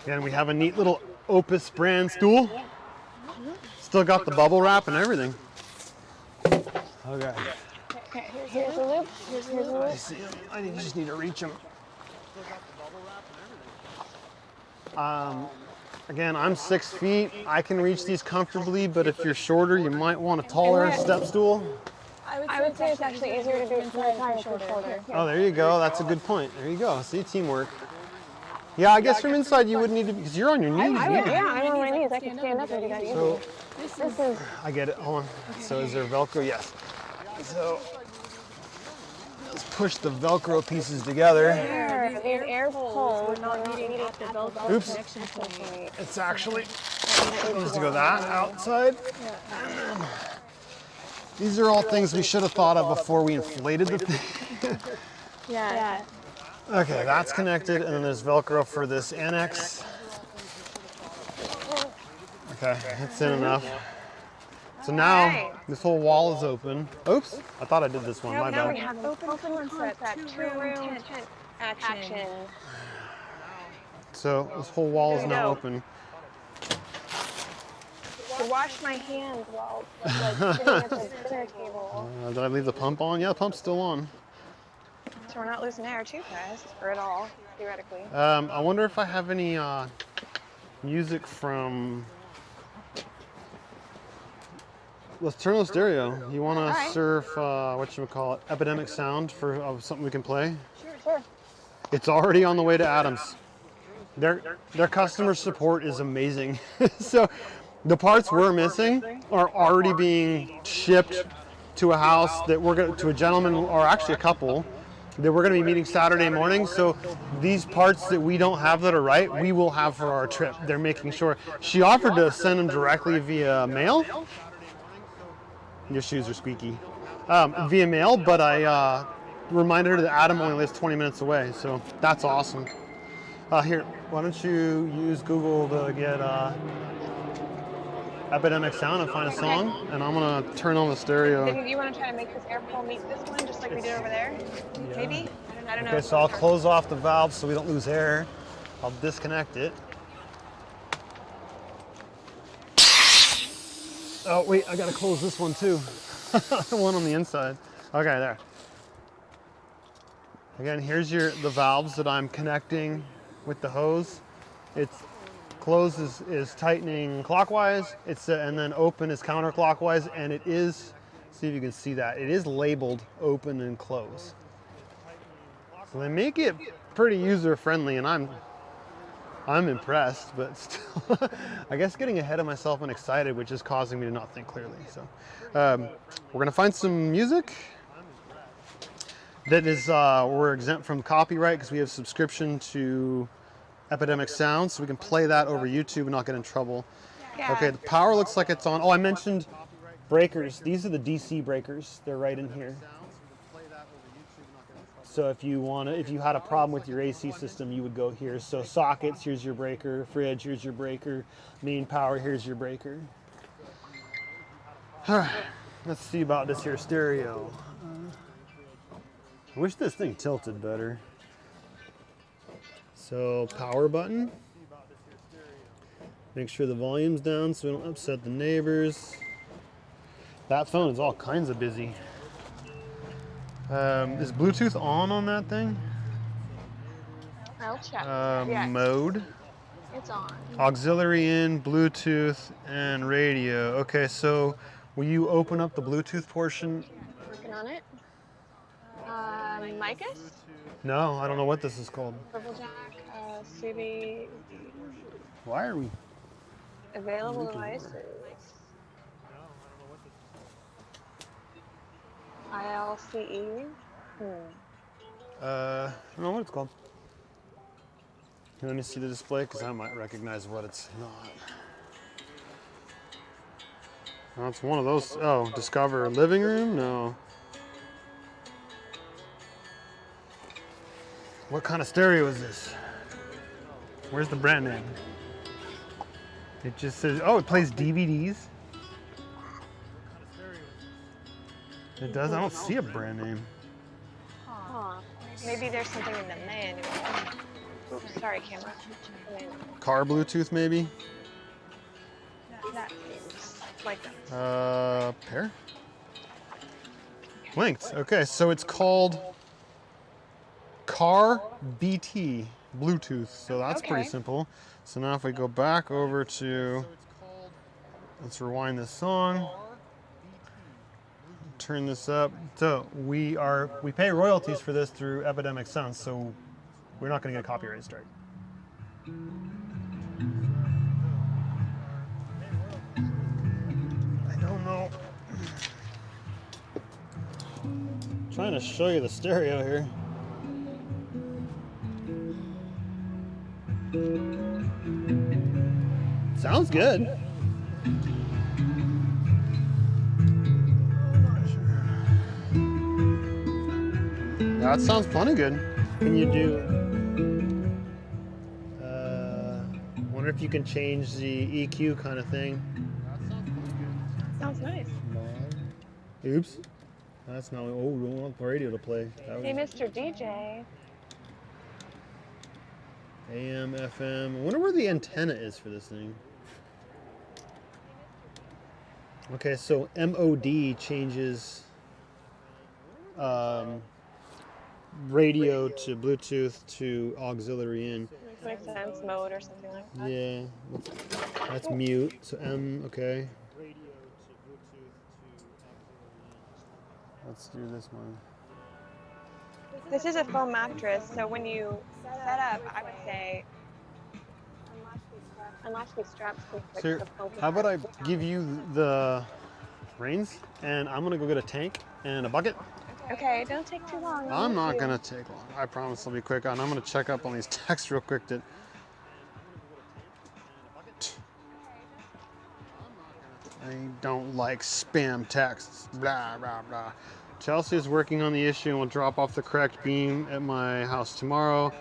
And we have a neat little Opus brand stool. Still got the bubble wrap and everything. Okay. Okay, here's the loop. Here's the loop. I see them. I just need to reach them. Again, I'm 6 feet. I can reach these comfortably, but if you're shorter, you might want a taller step stool. I would say it's actually easier to do it from the side shorter. Oh, there you go. That's a good point. There you go. See, teamwork. Yeah, I guess from inside you wouldn't need to, because you're on your knees. Yeah, I'm on my knees. I can stand up and do that easily. So, This is. I get it. Hold on. So is there Velcro? Yes. So let's push the Velcro pieces together. These air holes are not needing at the Velcro Oops. connection point. It's actually supposed to go that outside. These are all things we should have thought of before we inflated the thing. Yeah. Okay, that's connected, and then there's Velcro for this annex. Okay, it's in enough. So now this whole wall is open. Oops, I thought I did this one. My Now we bad. have open concept, two-room tent action. So this whole wall is now open. To wash my hands while like, sitting at the dinner table. Did I leave the pump on? Yeah, the pump's still on. So we're not losing air too fast, or at all, theoretically. I wonder if I have any music from. Let's turn on the stereo. You want to surf whatchamacallit, Epidemic Sound for something we can play? Sure. It's already on the way to Adams. Their customer support is amazing. So the parts we're missing are already being shipped to a house that we're going to a gentleman, or actually a couple. We're going to be meeting Saturday morning, so these parts that we don't have that are right, we will have for our trip. They're making sure. She offered to send them directly via mail. Your shoes are squeaky. Via mail, but I reminded her that Adam only lives 20 minutes away, so that's awesome. Here, why don't you use Google to get Epidemic Sound and find a song, and I'm gonna turn on the stereo. Then you want to try to make this air pole meet this one, just like we did over there? Yeah. Maybe? I don't know. Okay, so I'll close off the valve so we don't lose air. I'll disconnect it. Oh wait, I gotta close this one too. The one on the inside. Okay, there. Again, here's the valves that I'm connecting with the hose. It's close is tightening clockwise. And then open is counterclockwise, and it is. See if you can see that. It is labeled open and close. So they make it pretty user friendly, and I'm impressed, but still, I guess getting ahead of myself and excited, which is causing me to not think clearly. So we're gonna find some music that is, we're exempt from copyright because we have subscription to Epidemic Sound, so we can play that over YouTube and not get in trouble. Yeah. Okay, the power looks like it's on. Oh, I mentioned breakers. These are the DC breakers. They're right in here. So if you had a problem with your AC system, you would go here. So sockets, here's your breaker. Fridge, here's your breaker. Main power, here's your breaker. All right, let's see about this here stereo. I wish this thing tilted better. So power button. Make sure the volume's down so we don't upset the neighbors. That phone is all kinds of busy. Is Bluetooth on that thing? I'll check. Yes. Mode. It's on. Auxiliary in, Bluetooth, and radio. Okay, so will you open up the Bluetooth portion? Working on it. Micus? No, I don't know what this is called. Purple Jack, CB. Why are we? Available devices. ILCE. I don't know what it's called. Let me see the display because I might recognize what it's not. Oh, it's one of those. Oh, Discover living room? No. What kind of stereo is this? Where's the brand name? It just says, oh, it plays DVDs. It does? I don't see a brand name. Huh. Maybe there's something in the manual. Oops, sorry, camera. Car Bluetooth, maybe? That seems like that. Pair? Linked. Okay, so it's called Car BT Bluetooth. So that's pretty simple. So now if we go back over to, let's rewind this song. Turn this up. So we pay royalties for this through Epidemic Sound, so we're not going to get a copyright strike. I don't know. I'm trying to show you the stereo here. Sounds good. That sounds plenty good. Can you do? Wonder if you can change the EQ kind of thing. Sounds nice. Oops. That's not. Oh, we don't want the radio to play. Hey, Mr. DJ. AM, FM. I wonder where the antenna is for this thing. Okay, so MOD changes radio to Bluetooth to auxiliary in. Makes sense, mode or something like that. Yeah, that's mute. So M, okay. Let's do this one. This is a foam mattress, so when you set up, I would say unlatch these straps. So how about I give you the reins, and I'm gonna go get a tank and a bucket, Okay, don't take too long. I'm not Thank you. gonna take long. I promise I'll be quick on. I'm gonna check up on these texts real quick. I don't like spam texts. Blah blah blah. Chelsea is working on the issue and will drop off the correct beam at my house tomorrow.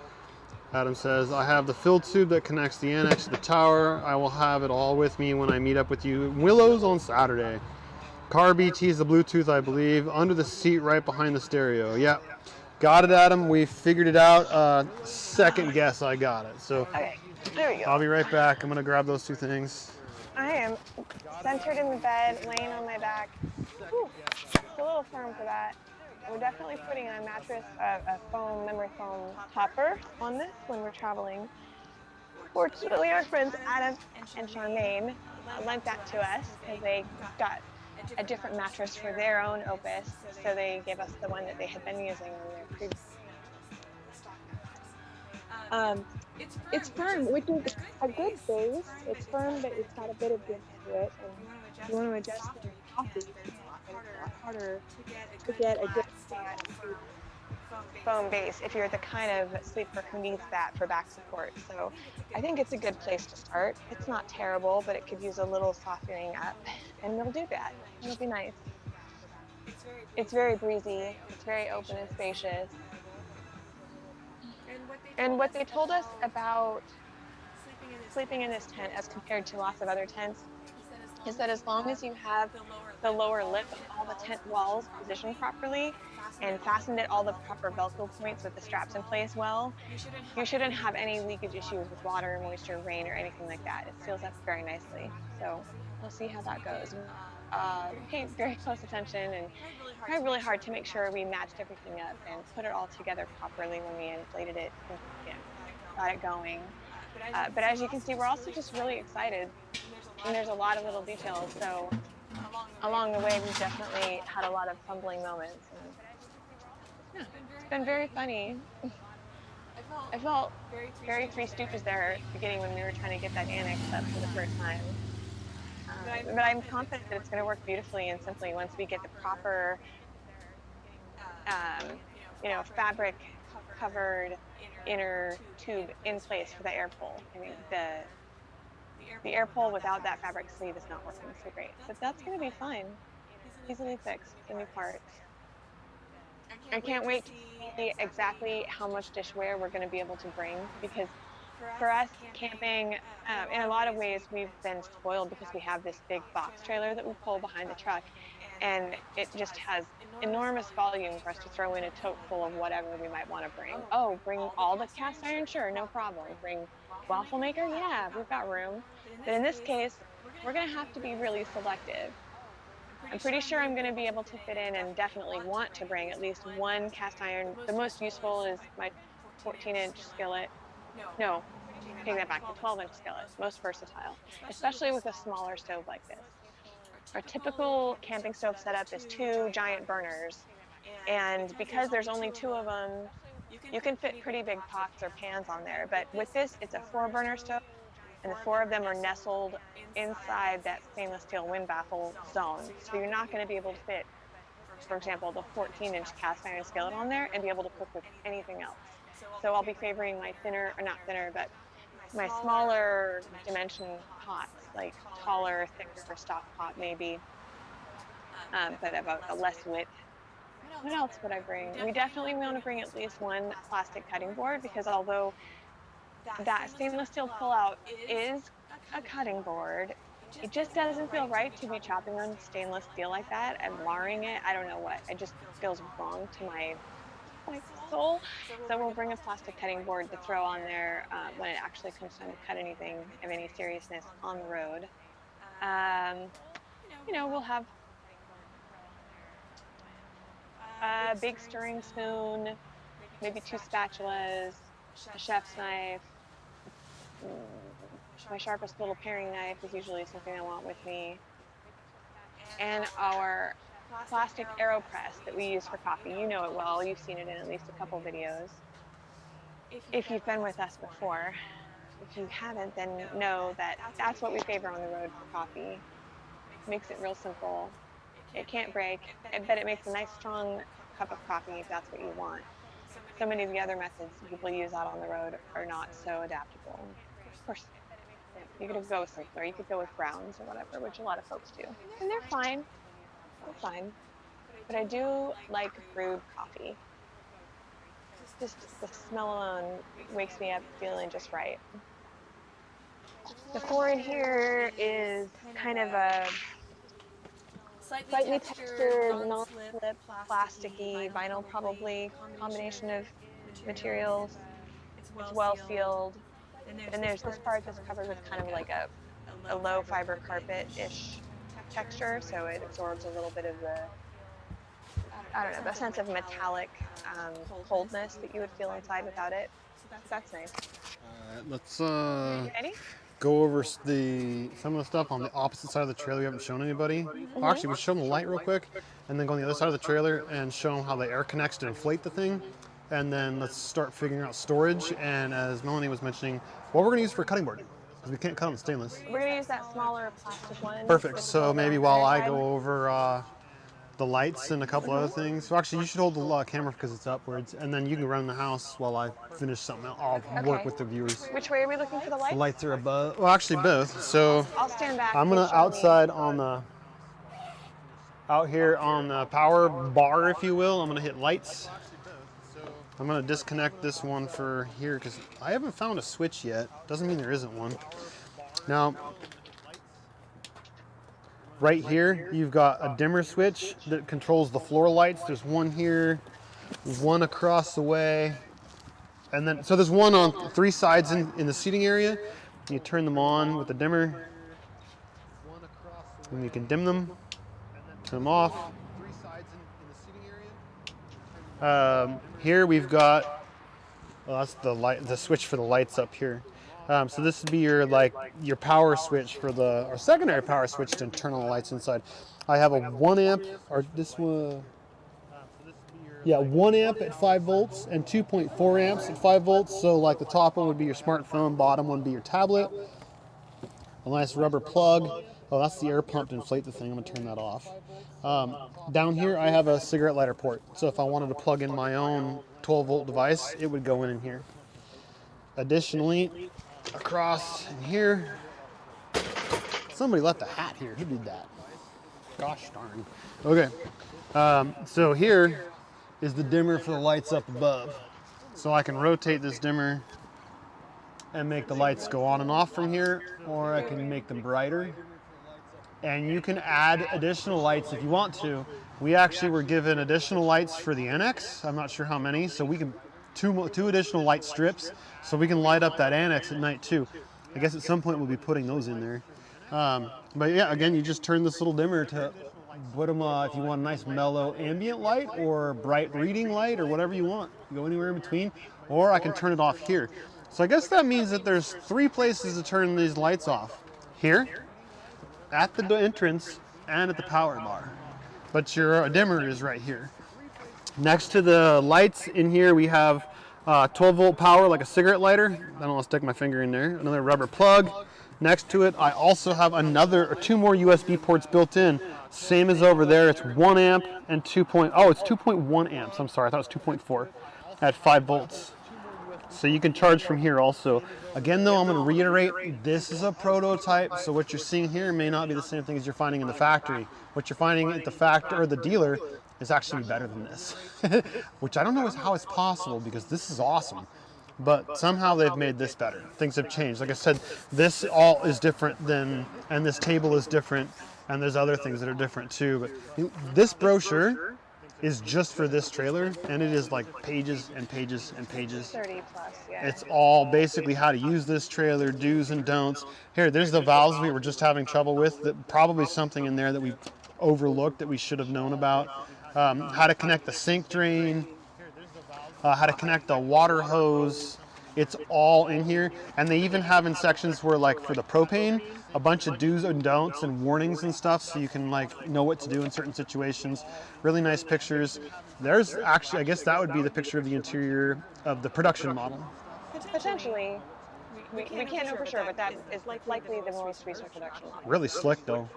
Adam says, I have the fill tube that connects the annex to the tower. I will have it all with me when I meet up with you in Willows on Saturday. Car BT's the Bluetooth, I believe, under the seat right behind the stereo. Yep. Got it, Adam. We figured it out. Second guess, I got it. So Okay, there we go. I'll be right back. I'm going to grab those two things. I am centered in the bed, laying on my back. Whew, it's a little firm for that. We're definitely putting a mattress, a foam, memory foam topper on this when we're traveling. Fortunately, our friends Adam and Charmaine lent that to us because they got a different mattress for their own Opus, so they gave us the one that they had been using on their previous. It's firm, which is a good base. It's firm, but it's got a bit of give to it. And you want to adjust the coffee. It's a lot harder to get a good foam base if you're the kind of sleeper who needs that for back support. So I think it's a good place to start. It's not terrible, but it could use a little softening up, and we'll do that. It'll be nice. It's very breezy. It's very open and spacious. And what they told us about sleeping in this tent as compared to lots of other tents is that as long as you have the lower lip of all the tent walls positioned properly and fastened at all the proper Velcro points with the straps in place well, you shouldn't have any leakage issues with water, moisture, rain, or anything like that. It seals up very nicely. So we'll see how that goes. Pay very close attention and tried really hard to make sure we matched everything up and put it all together properly when we inflated it and got it going. But as you can see, we're also just really excited, and there's a lot of little details. So along the way, we've definitely had a lot of fumbling moments. And yeah, it's been very funny. I felt very Three Stooges there at the beginning when we were trying to get that annex up for the first time. But I'm confident that it's going to work beautifully and simply once we get the proper, fabric covered inner tube in place for the air pole. I mean, the air pole without that fabric sleeve is not working so great, but that's going to be fine. Easily fixed, the new parts. I can't wait to see exactly how much dishware we're going to be able to bring, because for us camping, in a lot of ways we've been spoiled because we have this big box trailer that we pull behind the truck, and it just has enormous volume for us to throw in a tote full of whatever we might want to bring. Oh, bring all the cast iron? Sure, no problem. Bring waffle maker? Yeah, we've got room. But in this case, we're going to have to be really selective. I'm pretty sure I'm going to be able to fit in and definitely want to bring at least one cast iron. The most useful is my 14-inch skillet. No, take that back, the 12-inch skillet, most versatile, especially with a smaller stove like this. Our typical camping stove setup is 2 giant burners, and because there's only 2 of them, you can fit pretty big pots or pans on there. But with this, it's a 4-burner stove, and the 4 of them are nestled inside that stainless steel wind baffle zone. So you're not going to be able to fit, for example, the 14-inch cast iron skillet on there and be able to cook with anything else. So I'll be favoring my thinner, or not thinner, but my smaller dimension pots, like taller, thicker stock pot maybe, but about a less width. What else would I bring? We definitely want to bring at least one plastic cutting board, because although that stainless steel pullout is a cutting board, it just doesn't feel right to be chopping on stainless steel like that and marring it. I don't know what. It just feels wrong to my soul. So we'll bring a plastic cutting board to throw on there when it actually comes time to cut anything of any seriousness on the road. We'll have a big stirring spoon, maybe 2 spatulas, a chef's knife. My sharpest little paring knife is usually something I want with me. And our plastic AeroPress that we use for coffee. You know it well. You've seen it in at least a couple videos. If you've been with us before. If you haven't, then know that that's what we favor on the road for coffee. It makes it real simple. It can't break, but it makes a nice strong cup of coffee if that's what you want. So many of the other methods people use out on the road are not so adaptable. Of course, you could go with simpler. You could go with browns or whatever, which a lot of folks do, and they're fine. They're fine. But I do like brewed coffee. Just the smell alone wakes me up feeling just right. The floor in here is kind of a slightly textured, non-slip, plasticky, vinyl probably, combination of materials. It's well sealed. And there's this part that's covered with kind of like a low fiber carpet-ish texture, so it absorbs a little bit of the, I don't know, the sense of metallic coldness that you would feel inside without it. That's nice. Let's You ready? go over some of the stuff on the opposite side of the trailer you haven't shown anybody. Oh, actually, we show them the light real quick, and then go on the other side of the trailer and show them how the air connects to inflate the thing. And then let's start figuring out storage. And as Melanie was mentioning, what we're going to use for cutting board, because we can't cut on stainless. We're going to use that smaller plastic one. Perfect. So maybe while I go over the lights and a couple other things. So actually, you should hold the camera because it's upwards, and then you can run the house while I finish something else. I'll work with the viewers. Which way are we looking for the lights? The lights are above. Well, actually both. So I'll stand back. I'm gonna outside on the out here on the power bar, if you will. I'm gonna hit lights. I'm gonna disconnect this one for here because I haven't found a switch yet. Doesn't mean there isn't one. Now, right here, you've got a dimmer switch that controls the floor lights. There's one here, one across the way, and then, so there's one on 3 sides in the seating area. You turn them on with the dimmer, and you can dim them, turn them off. Here we've got, well, that's the switch for the lights up here. So this would be your power switch for our secondary power switch to turn on the lights inside. I have a 1 amp, or this one, yeah, 1 amp at 5 volts and 2.4 amps at 5 volts. So like the top one would be your smartphone, bottom one would be your tablet. A nice rubber plug. Oh, that's the air pump to inflate the thing. I'm gonna turn that off. Down here I have a cigarette lighter port. So if I wanted to plug in my own 12 volt device, it would go in here. Additionally, across in here, somebody left a hat here. Who did that? Gosh darn. Okay, so here is the dimmer for the lights up above. So I can rotate this dimmer and make the lights go on and off from here, or I can make them brighter. And you can add additional lights if you want to. We actually were given additional lights for the annex. I'm not sure how many, so we can two additional light strips, so we can light up that annex at night too. I guess at some point we'll be putting those in there. But yeah, again, you just turn this little dimmer to put them, if you want a nice mellow ambient light or bright reading light or whatever you want. You go anywhere in between, or I can turn it off here. So I guess that means that there's 3 places to turn these lights off. Here, at the entrance, and at the power bar. But your dimmer is right here. Next to the lights in here, we have 12 volt power, like a cigarette lighter. I don't want to stick my finger in there. Another rubber plug. Next to it, I also have 2 more USB ports built in. Same as over there. It's 1 amp and it's 2.1 amps. I'm sorry, I thought it was 2.4 at 5 volts. So you can charge from here also. Again though, I'm going to reiterate, this is a prototype, so what you're seeing here may not be the same thing as you're finding in the factory. What you're finding at the factory or the dealer is actually better than this, which I don't know how it's possible, because this is awesome. But somehow they've made this better. Things have changed. Like I said, this all is different and this table is different, and there's other things that are different too. But this brochure is just for this trailer, and it is like pages and pages and pages. 30 plus, yeah. It's all basically how to use this trailer, do's and don'ts. Here, there's the valves we were just having trouble with, that probably something in there that we overlooked that we should have known about. How to connect the sink drain, how to connect the water hose. It's all in here. And they even have in sections where, like for the propane, a bunch of do's and don'ts and warnings and stuff, so you can like know what to do in certain situations. Really nice pictures. There's actually, I guess that would be the picture of the interior of the production model. Potentially. We can't know for sure, but that is likely the most recent production model. Really slick though.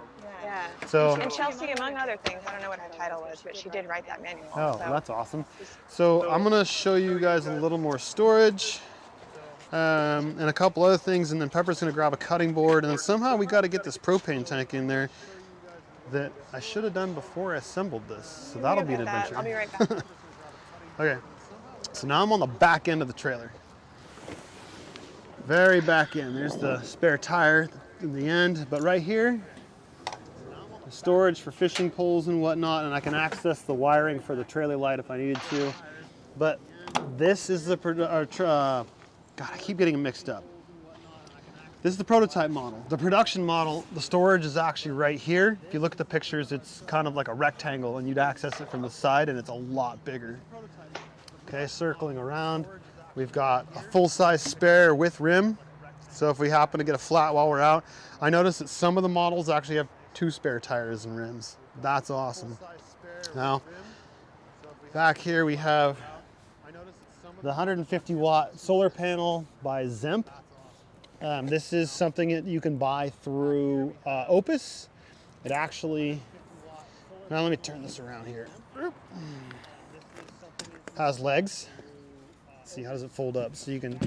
Yeah. So, And Chelsea, among other things, I don't know what her title was, but she did write that manual. oh, so that's awesome. So I'm gonna show you guys a little more storage and a couple other things, and then Pepper's gonna grab a cutting board, and then somehow we got to get this propane tank in there that I should have done before I assembled this. So that'll be an adventure. I'll be right back. Okay, so now I'm on the back end of the trailer. Very back end. There's the spare tire in the end, but right here, storage for fishing poles and whatnot, and I can access the wiring for the trailer light if I needed to. But this is the, God, I keep getting them mixed up. This is the prototype model. The production model, the storage is actually right here. If you look at the pictures, it's kind of like a rectangle, and you'd access it from the side, and it's a lot bigger. Okay, circling around, we've got a full-size spare with rim. So if we happen to get a flat while we're out, I noticed that some of the models actually have 2 spare tires and rims. That's awesome. Now, back here we have the 150 watt solar panel by Zemp. This is something that you can buy through Opus. It actually, now let me turn this around here. Has legs. Let's see, how does it fold up? So you can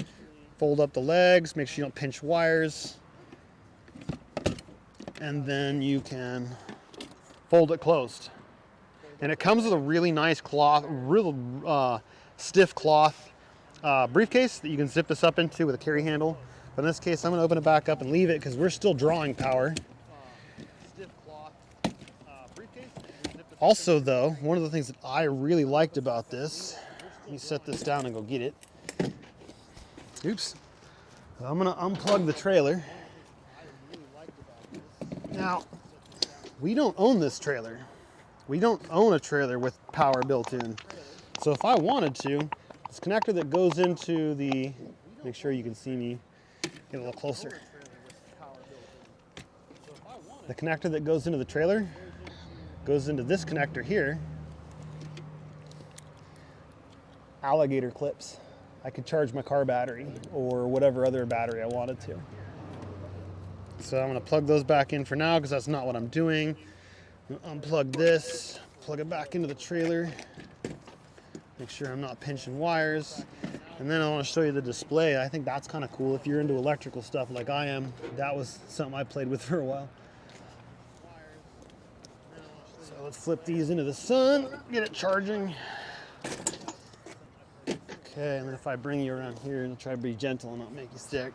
fold up the legs, make sure you don't pinch wires. And then you can fold it closed. And it comes with a really nice cloth, real stiff cloth briefcase that you can zip this up into with a carry handle. But in this case, I'm going to open it back up and leave it because we're still drawing power. Also though, one of the things that I really liked about this, let me set this down and go get it. Oops. I'm going to unplug the trailer. Now, we don't own this trailer. We don't own a trailer with power built in. So if I wanted to, this connector that goes into the, make sure you can see me, get a little closer. The connector that goes into the trailer goes into this connector here. Alligator clips. I could charge my car battery or whatever other battery I wanted to. So I'm going to plug those back in for now because that's not what I'm doing. Unplug this, plug it back into the trailer. Make sure I'm not pinching wires. And then I want to show you the display. I think that's kind of cool. If you're into electrical stuff like I am, that was something I played with for a while. So let's flip these into the sun, get it charging. Okay, and then if I bring you around here, and I'll try to be gentle and not make you sick.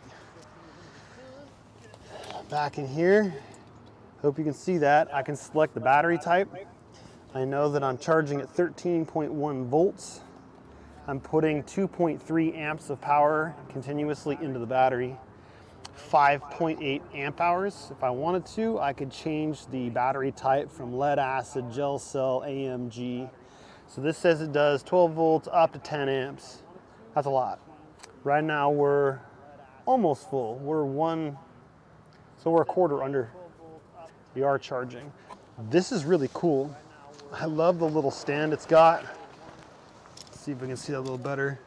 Back in here, hope you can see that. I can select the battery type. I know that I'm charging at 13.1 volts. I'm putting 2.3 amps of power continuously into the battery. 5.8 amp hours. If I wanted to, I could change the battery type from lead acid, gel cell, AMG. So this says it does 12 volts up to 10 amps. That's a lot. Right now we're almost full. We're a quarter under. We are charging. This is really cool. I love the little stand it's got. Let's see if we can see that a little better.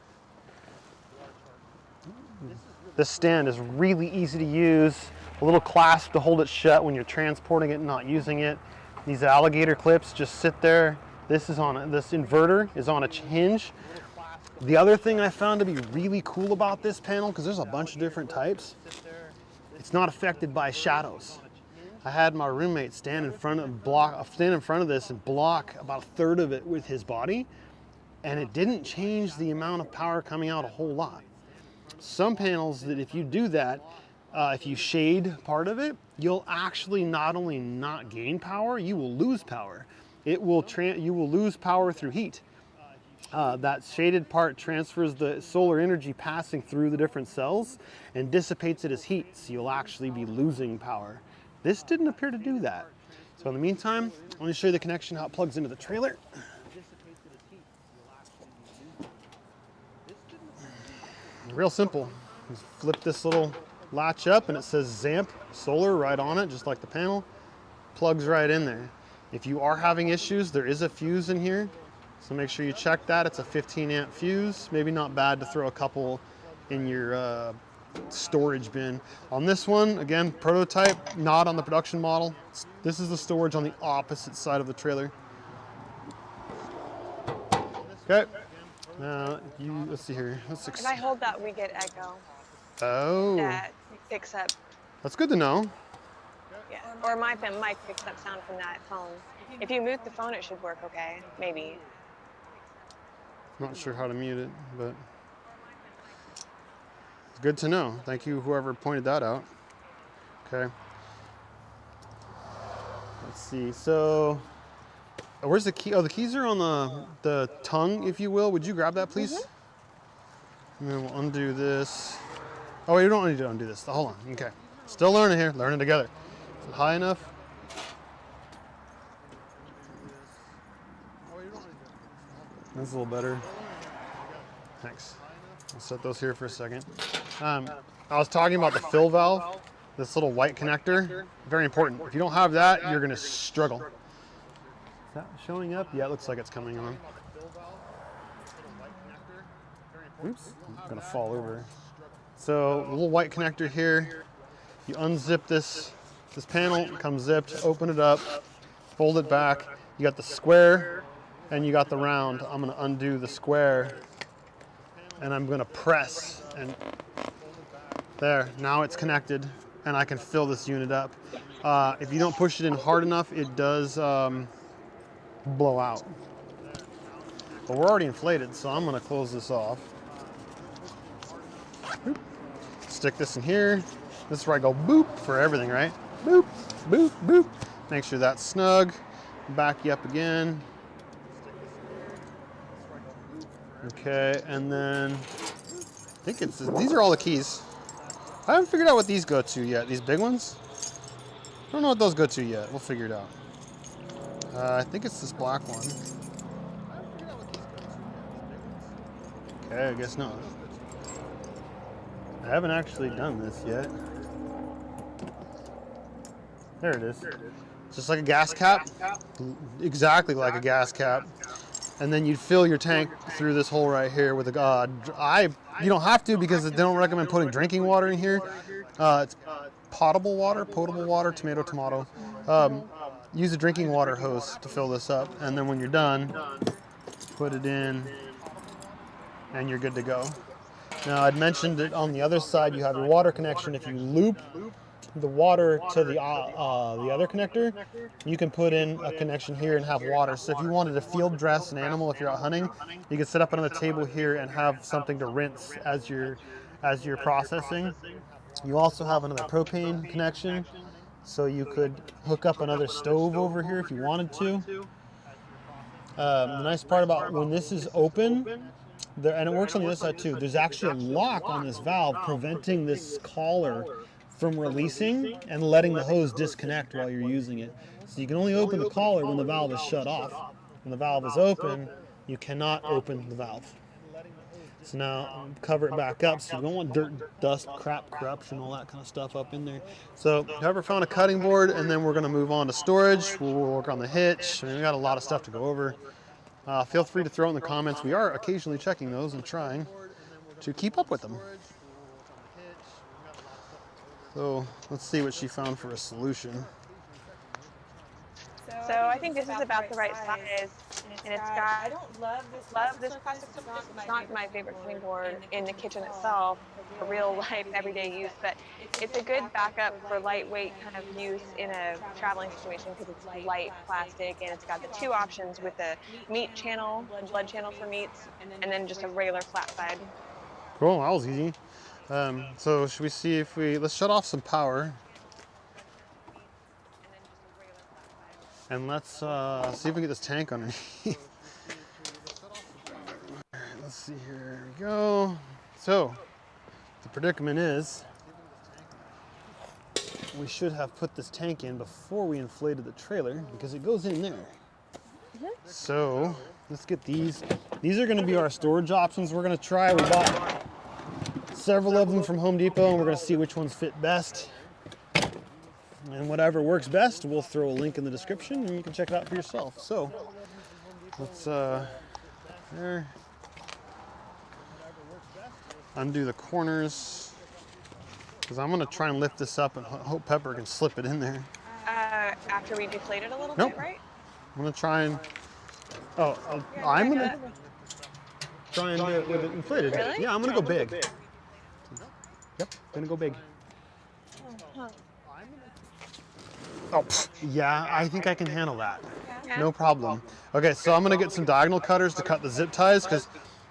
This stand is really easy to use. A little clasp to hold it shut when you're transporting it and not using it. These alligator clips just sit there. This inverter is on a hinge. The other thing I found to be really cool about this panel, because there's a bunch of different types, it's not affected by shadows. I had my roommate stand in front of this and block about a third of it with his body, and it didn't change the amount of power coming out a whole lot. Some panels that if you do that, if you shade part of it, you'll actually not only not gain power, you will lose power. You will lose power through heat. That shaded part transfers the solar energy passing through the different cells and dissipates it as heat, so you'll actually be losing power. This didn't appear to do that. So in the meantime, let me show you the connection, how it plugs into the trailer. Real simple. Just flip this little latch up and it says Zamp Solar right on it, just like the panel. Plugs right in there. If you are having issues, there is a fuse in here. So make sure you check that. It's a 15 amp fuse. Maybe not bad to throw a couple in your storage bin. On this one, again, prototype, not on the production model. This is the storage on the opposite side of the trailer. Okay. Now, let's see here. If I hold that, we get echo. Oh. That picks up, That's good to know. yeah. Or my mic picks up sound from that phone. If you mute the phone, it should work okay. Maybe. Not sure how to mute it, but it's good to know. Thank you, whoever pointed that out. Okay. Let's see. So, where's the key? Oh, the keys are on the tongue, if you will. Would you grab that, please? And then we'll undo this. Oh, you don't need to undo this. Hold on. Okay. Still learning here. Learning together. Is it high enough? That's a little better. Thanks. I'll set those here for a second. I was talking about the fill valve, this little white connector. Very important. If you don't have that, you're going to struggle. Is that showing up? Yeah, it looks like it's coming on. Oops, I'm going to fall over. So, a little white connector here. You unzip this panel, it comes zipped, open it up, fold it back. You got the square and you got the round. I'm going to undo the square and I'm going to press, and there, now it's connected and I can fill this unit up. If you don't push it in hard enough, it does blow out. But we're already inflated, so I'm going to close this off. Boop. Stick this in here. This is where I go boop for everything, right? Boop, boop, boop. Make sure that's snug. Back you up again. Okay, and then I think these are all the keys. I haven't figured out what these go to yet. These big ones? I don't know what those go to yet. We'll figure it out. I think it's this black one. Okay, I guess not. I haven't actually done this yet. There it is. It's just like a gas cap. Exactly like a gas cap. And then you'd fill your tank through this hole right here with a, you don't have to because they don't recommend putting drinking water in here. It's potable water, tomato. Use a drinking water hose to fill this up. And then when you're done, put it in and you're good to go. Now I'd mentioned that on the other side you have your water connection. If you loop the water to the other connector, you can put in a connection here and have water. So if you wanted to field dress an animal, if you're out hunting, you can set up another table here and have something to rinse as you're processing. You also have another propane connection, so you could hook up another stove over here if you wanted to. The nice part about when this is open, and it works on the other side too, there's actually a lock on this valve preventing this collar from releasing and letting the hose disconnect while you're using it. So you can only open the collar when the valve is shut off. When the valve is open, you cannot open the valve. So now cover it back up, so you don't want dirt, dust, crap, corruption, all that kind of stuff up in there. So whoever found a cutting board, and then we're going to move on to storage. We'll work on the hitch. I mean, we got a lot of stuff to go over. Feel free to throw in the comments. We are occasionally checking those and trying to keep up with them. So let's see what she found for a solution. So I think this is about the right size, and it's got, I don't love this plastic surface. It's not my favorite cutting board in the kitchen itself for real life everyday use, but it's a good backup for lightweight kind of use in a traveling situation because it's light plastic, and it's got the two options with the meat channel, blood channel for meats, and then just a regular flat side. Cool, that was easy. So should we see if let's shut off some power. And let's see if we can get this tank underneath. Let's see, here we go. So, the predicament is, we should have put this tank in before we inflated the trailer because it goes in there. So, let's get these. These are gonna be our storage options we're gonna try. We bought several of them from Home Depot and we're gonna see which ones fit best. And whatever works best, we'll throw a link in the description and you can check it out for yourself. So, let's, there. Undo the corners. Because I'm gonna try and lift this up and hope Pepper can slip it in there. After we deflate it a little Nope. bit, right? I'm gonna try and, I'm gonna try and do it with it inflated. Really? Yeah, I'm gonna go big. Yep, gonna go big. Oh, yeah, I think I can handle that. Yeah. No problem. Okay, so I'm gonna get some diagonal cutters to cut the zip ties because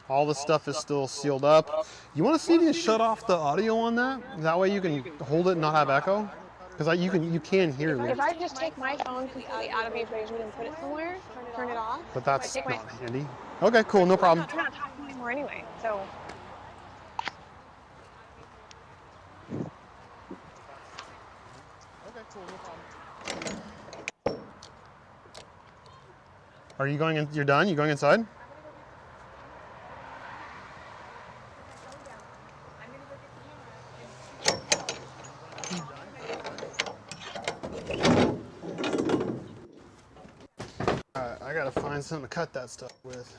all this stuff is still sealed up. You wanna see if you can shut off the audio on that? That way you can hold it and not have echo? Because you can hear me. If I just take my phone completely out of the equation and put it somewhere, turn it off. But that's take my- not handy. Okay, cool, no problem. I'm not talking anymore anyway, so. Are you going in? You're done? You going inside? Alright, I gotta find something to cut that stuff with.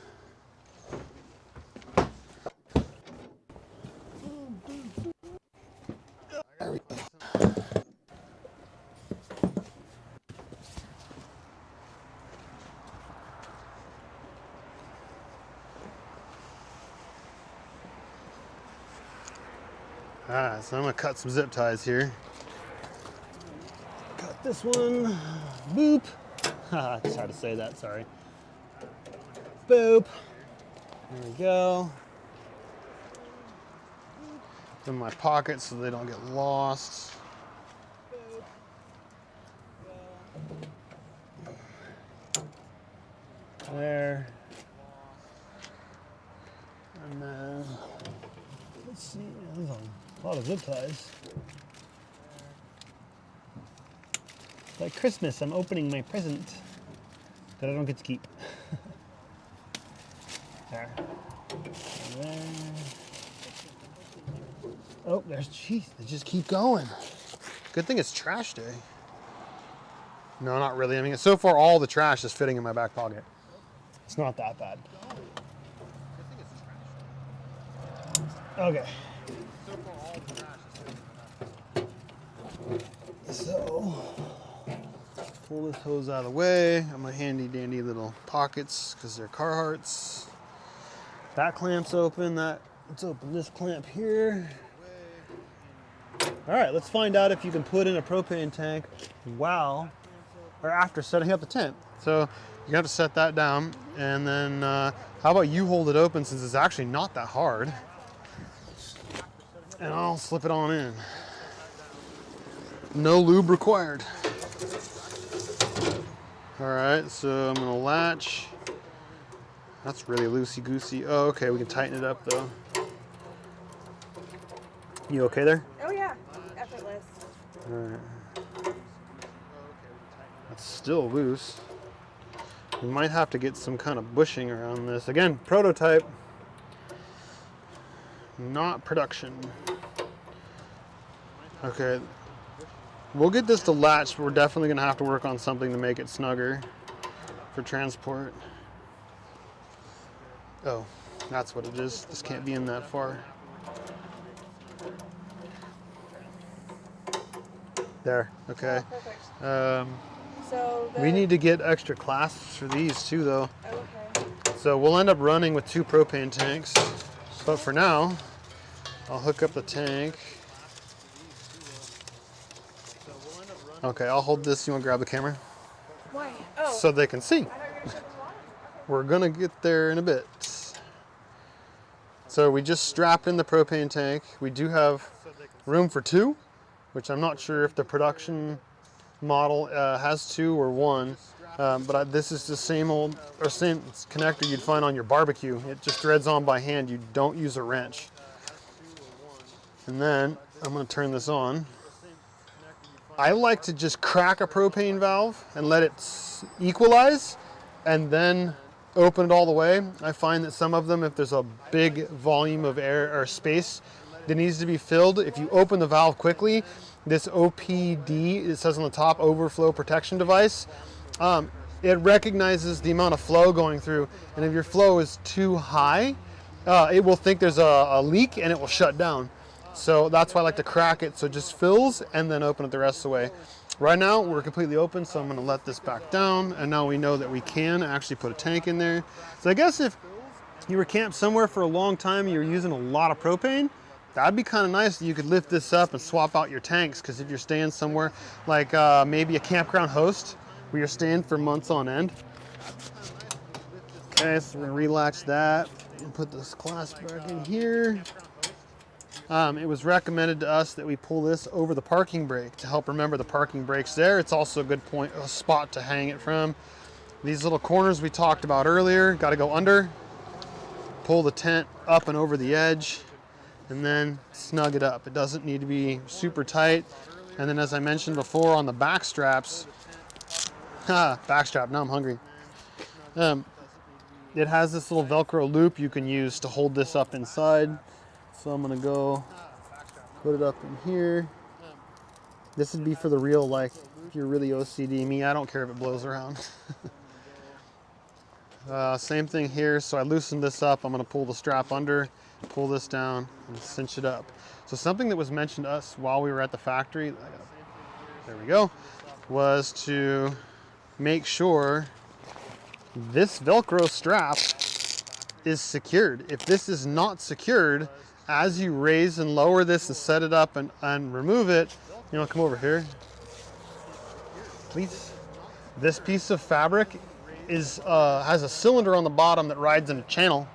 There we go. Alright, so I'm gonna cut some zip ties here. Cut this one. Boop. Haha, just had to say that, sorry. Boop. There we go. In my pocket so they don't get lost. There. And then, let's see, there's a lot of zip ties. It's like Christmas, I'm opening my present that I don't get to keep. There. And there. Oh, there's, jeez, they just keep going. Good thing it's trash day. No, not really. I mean, so far all the trash is fitting in my back pocket. It's not that bad. Okay. So, pull this hose out of the way. Got my handy dandy little pockets because they're Carhartts. That clamp's open. Let's open this clamp here. All right, let's find out if you can put in a propane tank while or after setting up the tent. So you have to set that down, and then how about you hold it open since it's actually not that hard, and I'll slip it on in. No lube required. All right, so I'm gonna latch. That's really loosey-goosey. Oh, okay, we can tighten it up though. You okay there? Oh yeah, effortless. All right. That's still loose. We might have to get some kind of bushing around this. Again, prototype, not production. Okay, we'll get this to latch, but we're definitely gonna have to work on something to make it snugger for transport. Oh, that's what it is. This can't be in that far. There, okay. So We need to get extra clasps for these too though. Okay. So we'll end up running with 2 propane tanks. But for now, I'll hook up the tank. Okay, I'll hold this. You want to grab the camera? Why? Oh. So they can see. I thought you were gonna shut this water. We're gonna get there in a bit. So we just strapped in the propane tank. We do have room for 2, which I'm not sure if the production model has 2 or 1. But this is the same connector you'd find on your barbecue. It just threads on by hand. You don't use a wrench. And then I'm gonna turn this on. I like to just crack a propane valve and let it equalize and then open it all the way. I find that some of them, if there's a big volume of air or space that needs to be filled, if you open the valve quickly, this OPD, it says on the top, overflow protection device, it recognizes the amount of flow going through, and if your flow is too high, it will think there's a leak and it will shut down. So that's why I like to crack it so it just fills and then open it the rest of the way. Right now we're completely open, so I'm gonna let this back down, and now we know that we can actually put a tank in there. So I guess if you were camped somewhere for a long time and you're using a lot of propane, that'd be kind of nice that you could lift this up and swap out your tanks, because if you're staying somewhere like maybe a campground host where you're staying for months on end. Okay, so we're gonna relax that and put this clasp back in here. It was recommended to us that we pull this over the parking brake to help remember the parking brake's there. It's also a good spot to hang it from. These little corners we talked about earlier, got to go under, pull the tent up and over the edge, and then snug it up. It doesn't need to be super tight. And then as I mentioned before on the back straps, backstrap, now I'm hungry. It has this little Velcro loop you can use to hold this up inside. So I'm gonna go put it up in here. This would be for the real, like, if you're really OCD. Me, I don't care if it blows around. Same thing here. So I loosened this up. I'm gonna pull the strap under, pull this down, and cinch it up. So something that was mentioned to us while we were at the factory, there we go, was to make sure this Velcro strap is secured. If this is not secured, as you raise and lower this and set it up and remove it, you know, come over here, please. This piece of fabric is has a cylinder on the bottom that rides in a channel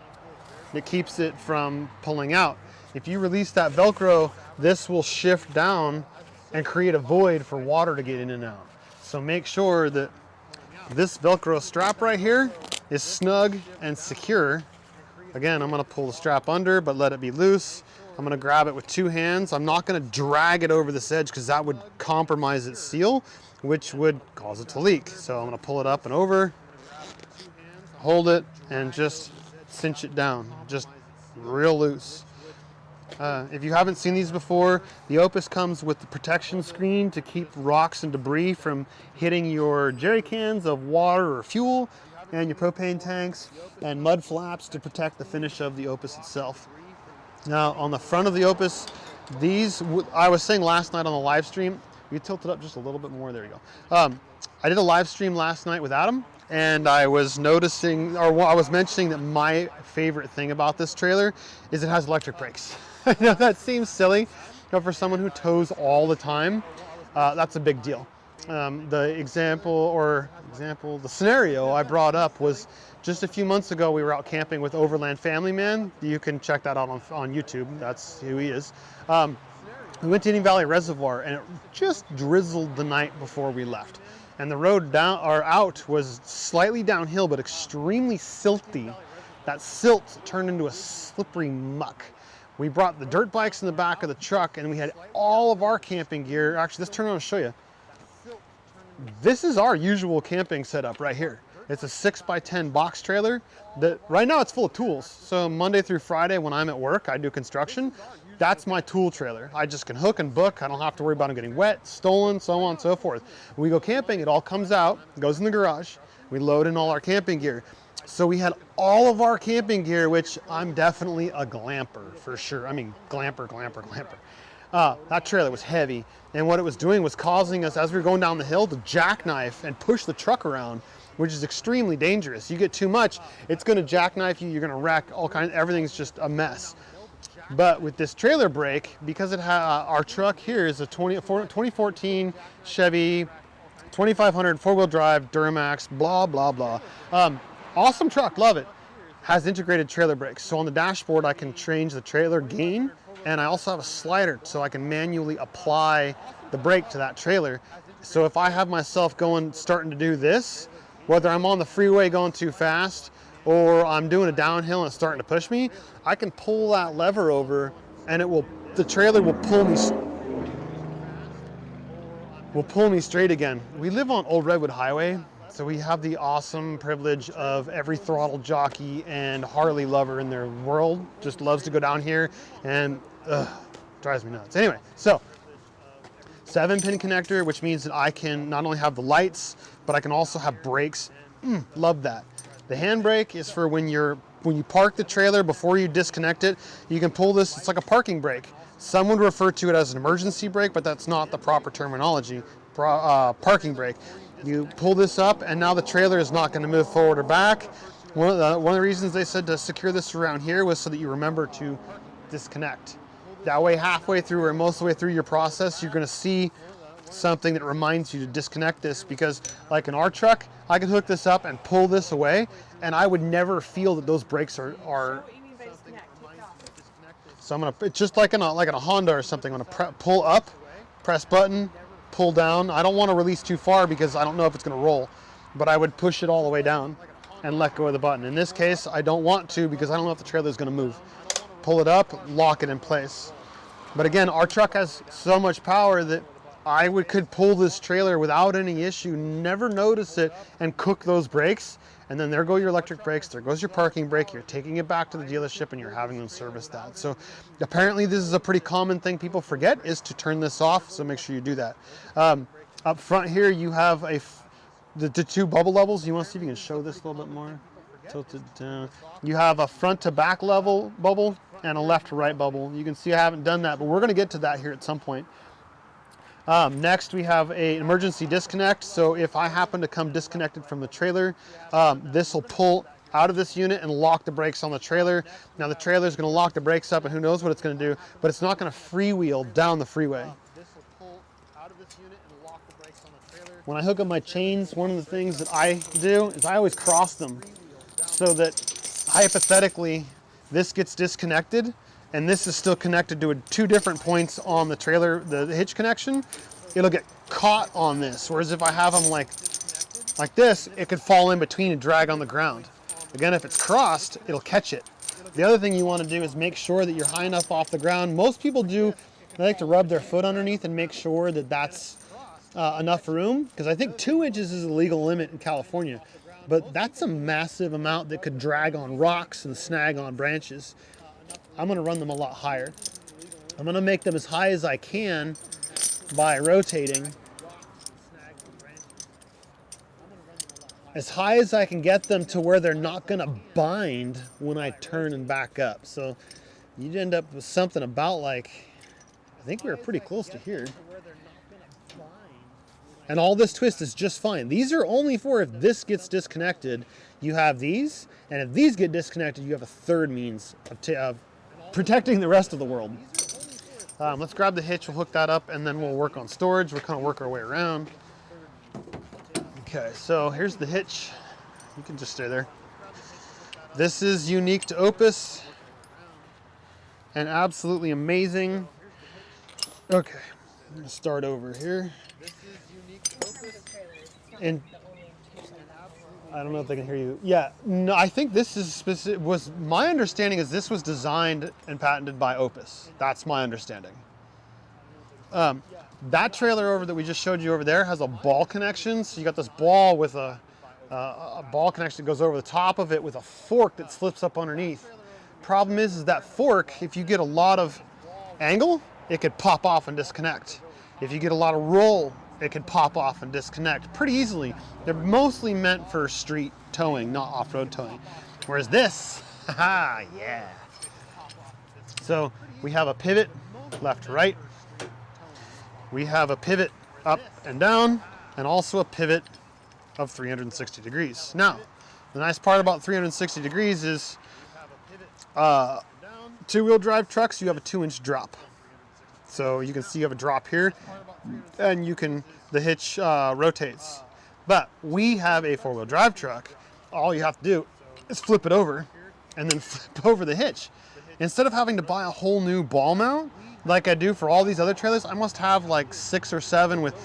that keeps it from pulling out. If you release that Velcro, this will shift down and create a void for water to get in and out. So make sure that this Velcro strap right here is snug and secure. Again, I'm gonna pull the strap under, but let it be loose. I'm gonna grab it with two hands. I'm not gonna drag it over this edge because that would compromise its seal, which would cause it to leak. So I'm gonna pull it up and over, hold it, and just cinch it down, just real loose. If you haven't seen these before, the Opus comes with the protection screen to keep rocks and debris from hitting your jerry cans of water or fuel, and your propane tanks, and mud flaps to protect the finish of the Opus itself. Now on the front of the Opus, these, I was saying last night on the live stream, you tilt it up just a little bit more, there you go. I did a live stream last night with Adam, and I was noticing, or I was mentioning that my favorite thing about this trailer is it has electric brakes. I know that seems silly, but for someone who tows all the time, that's a big deal. The scenario I brought up was just a few months ago. We were out camping with Overland Family Man. You can check that out on YouTube. That's who he is. We went to Indian Valley Reservoir, and it just drizzled the night before we left. And the road down or out was slightly downhill, but extremely silty. That silt turned into a slippery muck. We brought the dirt bikes in the back of the truck, and we had all of our camping gear. Actually, let's turn around and show you. This is our usual camping setup right here. It's a 6x10 box trailer that right now it's full of tools. So Monday through Friday when I'm at work, I do construction. That's my tool trailer. I just can hook and book. I don't have to worry about them getting wet, stolen, so on and so forth. When we go camping, it all comes out, goes in the garage. We load in all our camping gear. So we had all of our camping gear, which I'm definitely a glamper for sure. I mean, glamper. That trailer was heavy, and what it was doing was causing us, as we were going down the hill, to jackknife and push the truck around, which is extremely dangerous. You get too much, it's going to jackknife you, you're going to wreck all kinds, everything's just a mess. But with this trailer brake, because it our truck here is a 2014 Chevy 2500 four-wheel drive Duramax, blah, blah, blah. Awesome truck, love it. Has integrated trailer brakes. So on the dashboard, I can change the trailer gain, and I also have a slider so I can manually apply the brake to that trailer. So if I have myself starting to do this, whether I'm on the freeway going too fast or I'm doing a downhill and it's starting to push me, I can pull that lever over and the trailer will pull me straight again. We live on Old Redwood Highway, so we have the awesome privilege of every throttle jockey and Harley lover in their world just loves to go down here, and drives me nuts. Anyway, so 7-pin connector, which means that I can not only have the lights, but I can also have brakes. Love that. The handbrake is for when you're when you park the trailer, before you disconnect it, you can pull this. It's like a parking brake. Some would refer to it as an emergency brake, but that's not the proper terminology. Parking brake. You pull this up, and now the trailer is not going to move forward or back. One of the reasons they said to secure this around here was so that you remember to disconnect. That way, halfway through or most of the way through your process, you're going to see something that reminds you to disconnect this, because like in our truck, I can hook this up and pull this away, and I would never feel that those brakes are so I'm gonna, it's just like in a Honda or something. I'm gonna pull up, press button, pull down. I don't want to release too far because I don't know if it's gonna roll, but I would push it all the way down and let go of the button. In this case, I don't want to because I don't know if the trailer is gonna move. Pull it up, lock it in place. But again, our truck has so much power that I could pull this trailer without any issue, never notice it, and cook those brakes. And then there go your electric brakes, there goes your parking brake, you're taking it back to the dealership and you're having them service that. So apparently this is a pretty common thing people forget, is to turn this off, so make sure you do that. Up front here you have the two bubble levels. You want to see if you can show this a little bit more? Tilted down. You have a front to back level bubble and a left to right bubble. You can see I haven't done that, but we're going to get to that here at some point. Next, we have an emergency disconnect. So if I happen to come disconnected from the trailer, this will pull out of this unit and lock the brakes on the trailer. Now the trailer is going to lock the brakes up, and who knows what it's going to do, but it's not going to freewheel down the freeway. When I hook up my chains, one of the things that I do is I always cross them so that hypothetically this gets disconnected and this is still connected to two different points on the trailer, the hitch connection. It'll get caught on this, whereas if I have them like this, it could fall in between and drag on the ground. Again, if it's crossed, it'll catch it. The other thing you want to do is make sure that you're high enough off the ground. Most people do, they like to rub their foot underneath and make sure that that's enough room, because I think 2 inches is the legal limit in California, but that's a massive amount that could drag on rocks and snag on branches. I'm going to run them a lot higher. I'm going to make them as high as I can by rotating. As high as I can get them to where they're not going to bind when I turn and back up. So you'd end up with something about like, I think we were pretty close to here. And all this twist is just fine. These are only for if this gets disconnected, you have these. And if these get disconnected, you have a third means of protecting the rest of the world. Let's grab the hitch, we'll hook that up, and then we'll work on storage. We'll kind of work our way around. Okay, so here's the hitch. You can just stay there. This is unique to Opus and absolutely amazing. Okay, I'm gonna start over here. And I don't know if they can hear you. Yeah, no, I think this is specific. My understanding is this was designed and patented by Opus. That's my understanding. That trailer over that we just showed you over there has a ball connection. So you got this ball with a ball connection that goes over the top of it with a fork that slips up underneath. Problem is that fork, if you get a lot of angle, it could pop off and disconnect. If you get a lot of roll, it could pop off and disconnect pretty easily. They're mostly meant for street towing, not off-road towing. Whereas this, haha, yeah. So we have a pivot left to right. We have a pivot up and down, and also a pivot of 360 degrees. Now, the nice part about 360 degrees is two-wheel drive trucks, you have a 2-inch drop. So you can see you have a drop here, and the hitch rotates. But we have a 4-wheel drive truck. All you have to do is flip it over and then flip over the hitch. Instead of having to buy a whole new ball mount, like I do for all these other trailers, I must have like 6 or 7 with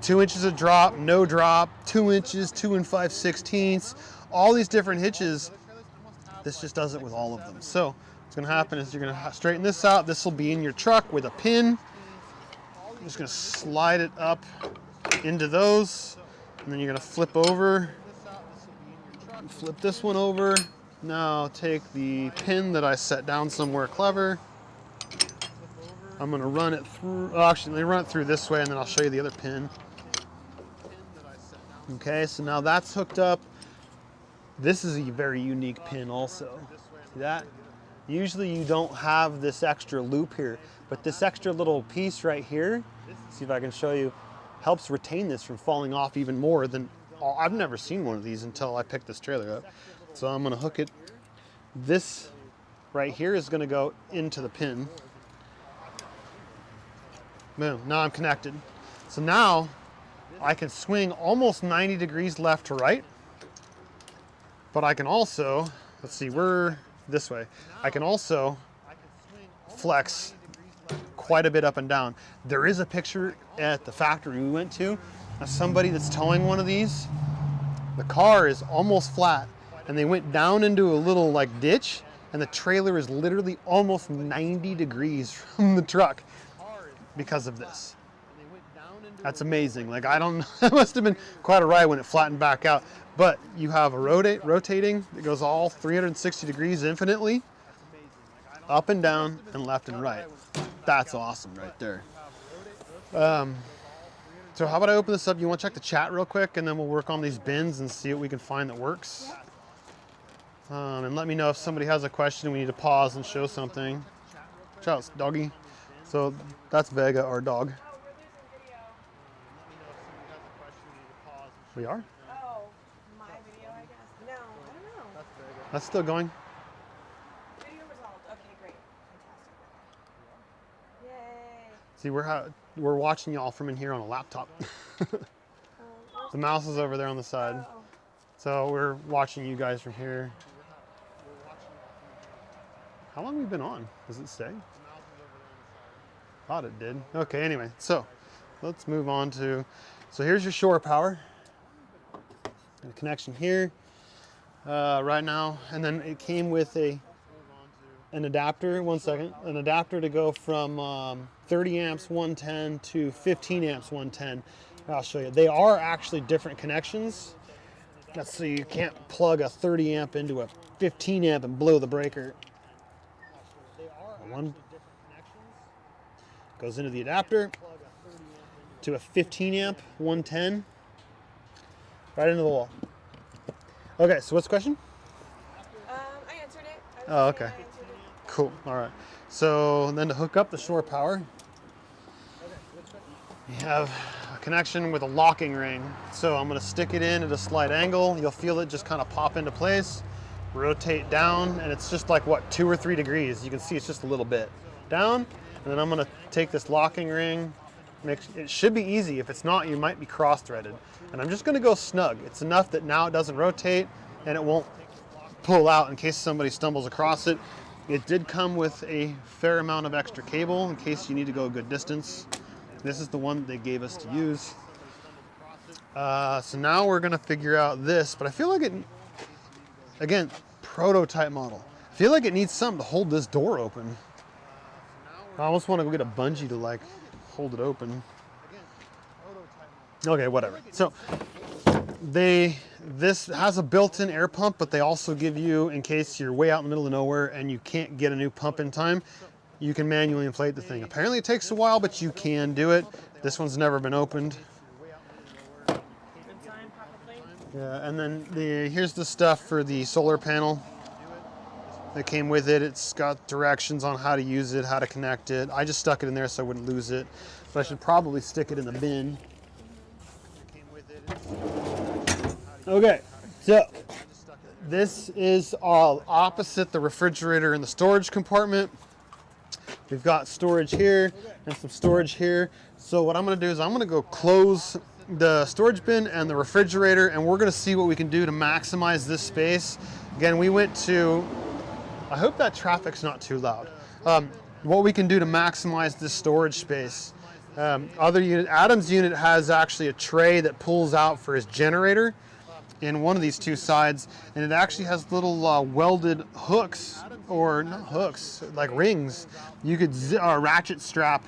2 inches of drop, no drop, 2 inches, 2 5/16, all these different hitches. This just does it with all of them. So what's gonna happen is you're gonna straighten this out. This will be in your truck with a pin. I'm just gonna slide it up into those, and then you're gonna flip over, flip this one over. Now take the pin that I set down somewhere clever. I'm gonna run it through, actually let me run it through this way and then I'll show you the other pin. Okay, so now that's hooked up. This is a very unique pin also. See that? Usually you don't have this extra loop here, but this extra little piece right here, see if I can show you, helps retain this from falling off even more than, I've never seen one of these until I picked this trailer up. So I'm gonna hook it. This right here is gonna go into the pin. Boom, now I'm connected. So now I can swing almost 90 degrees left to right, but I can also, let's see, we're this way. I can also flex quite a bit up and down. There is a picture at the factory we went to of somebody that's towing one of these. The car is almost flat and they went down into a little like ditch and the trailer is literally almost 90 degrees from the truck because of this. That's amazing. Like, I don't know, it must have been quite a ride when it flattened back out. But you have a rotating that goes all 360 degrees infinitely, up and down and left and right. That's awesome right there. So how about I open this up? You want to check the chat real quick and then we'll work on these bins and see what we can find that works. And let me know if somebody has a question and we need to pause and show something. Ciao, doggy. So that's Vega, our dog. We are? Oh, my video, I guess. No, I don't know. That's still going. Video resolved. Okay, great. Fantastic. Yay. See, we're watching y'all from in here on a laptop. The mouse is over there on the side. So we're watching you guys from here. How long have we been on? Does it say? Thought it did. Okay, anyway, so let's move on to, so here's your shore power. The connection here right now, and then it came with an adapter, an adapter to go from 30 amps 110 to 15 amps 110. I'll show you. They are actually different connections. So you can't plug a 30 amp into a 15 amp and blow the breaker. One goes into the adapter to a 15 amp 110. Right into the wall. Okay, so what's the question? I answered it. Oh, okay. Cool, all right. So then to hook up the shore power, you have a connection with a locking ring. So I'm gonna stick it in at a slight angle. You'll feel it just kind of pop into place, rotate down, and it's just like, what, 2 or 3 degrees. You can see it's just a little bit down, and then I'm gonna take this locking ring. It should be easy. If it's not, you might be cross-threaded. And I'm just gonna go snug. It's enough that now it doesn't rotate and it won't pull out in case somebody stumbles across it. It did come with a fair amount of extra cable in case you need to go a good distance. This is the one they gave us to use. So now we're gonna figure out this, but I feel like it, again, prototype model. I feel like it needs something to hold this door open. I almost wanna go get a bungee to like hold it open. Okay, whatever. So this has a built-in air pump, but they also give you, in case you're way out in the middle of nowhere and you can't get a new pump in time, you can manually inflate the thing. Apparently it takes a while, but you can do it. This one's never been opened. Yeah, and then here's the stuff for the solar panel that came with it. It's got directions on how to use it, how to connect it. I just stuck it in there so I wouldn't lose it, but I should probably stick it in the bin. Okay, so this is all opposite the refrigerator and the storage compartment. We've got storage here and some storage here. So what I'm gonna do is I'm gonna go close the storage bin and the refrigerator, and we're gonna see what we can do to maximize this space. Again, we went to, I hope that traffic's not too loud. What we can do to maximize this storage space. Adam's unit has actually a tray that pulls out for his generator in one of these two sides, and it actually has little welded hooks, or not hooks, like rings. You could ratchet strap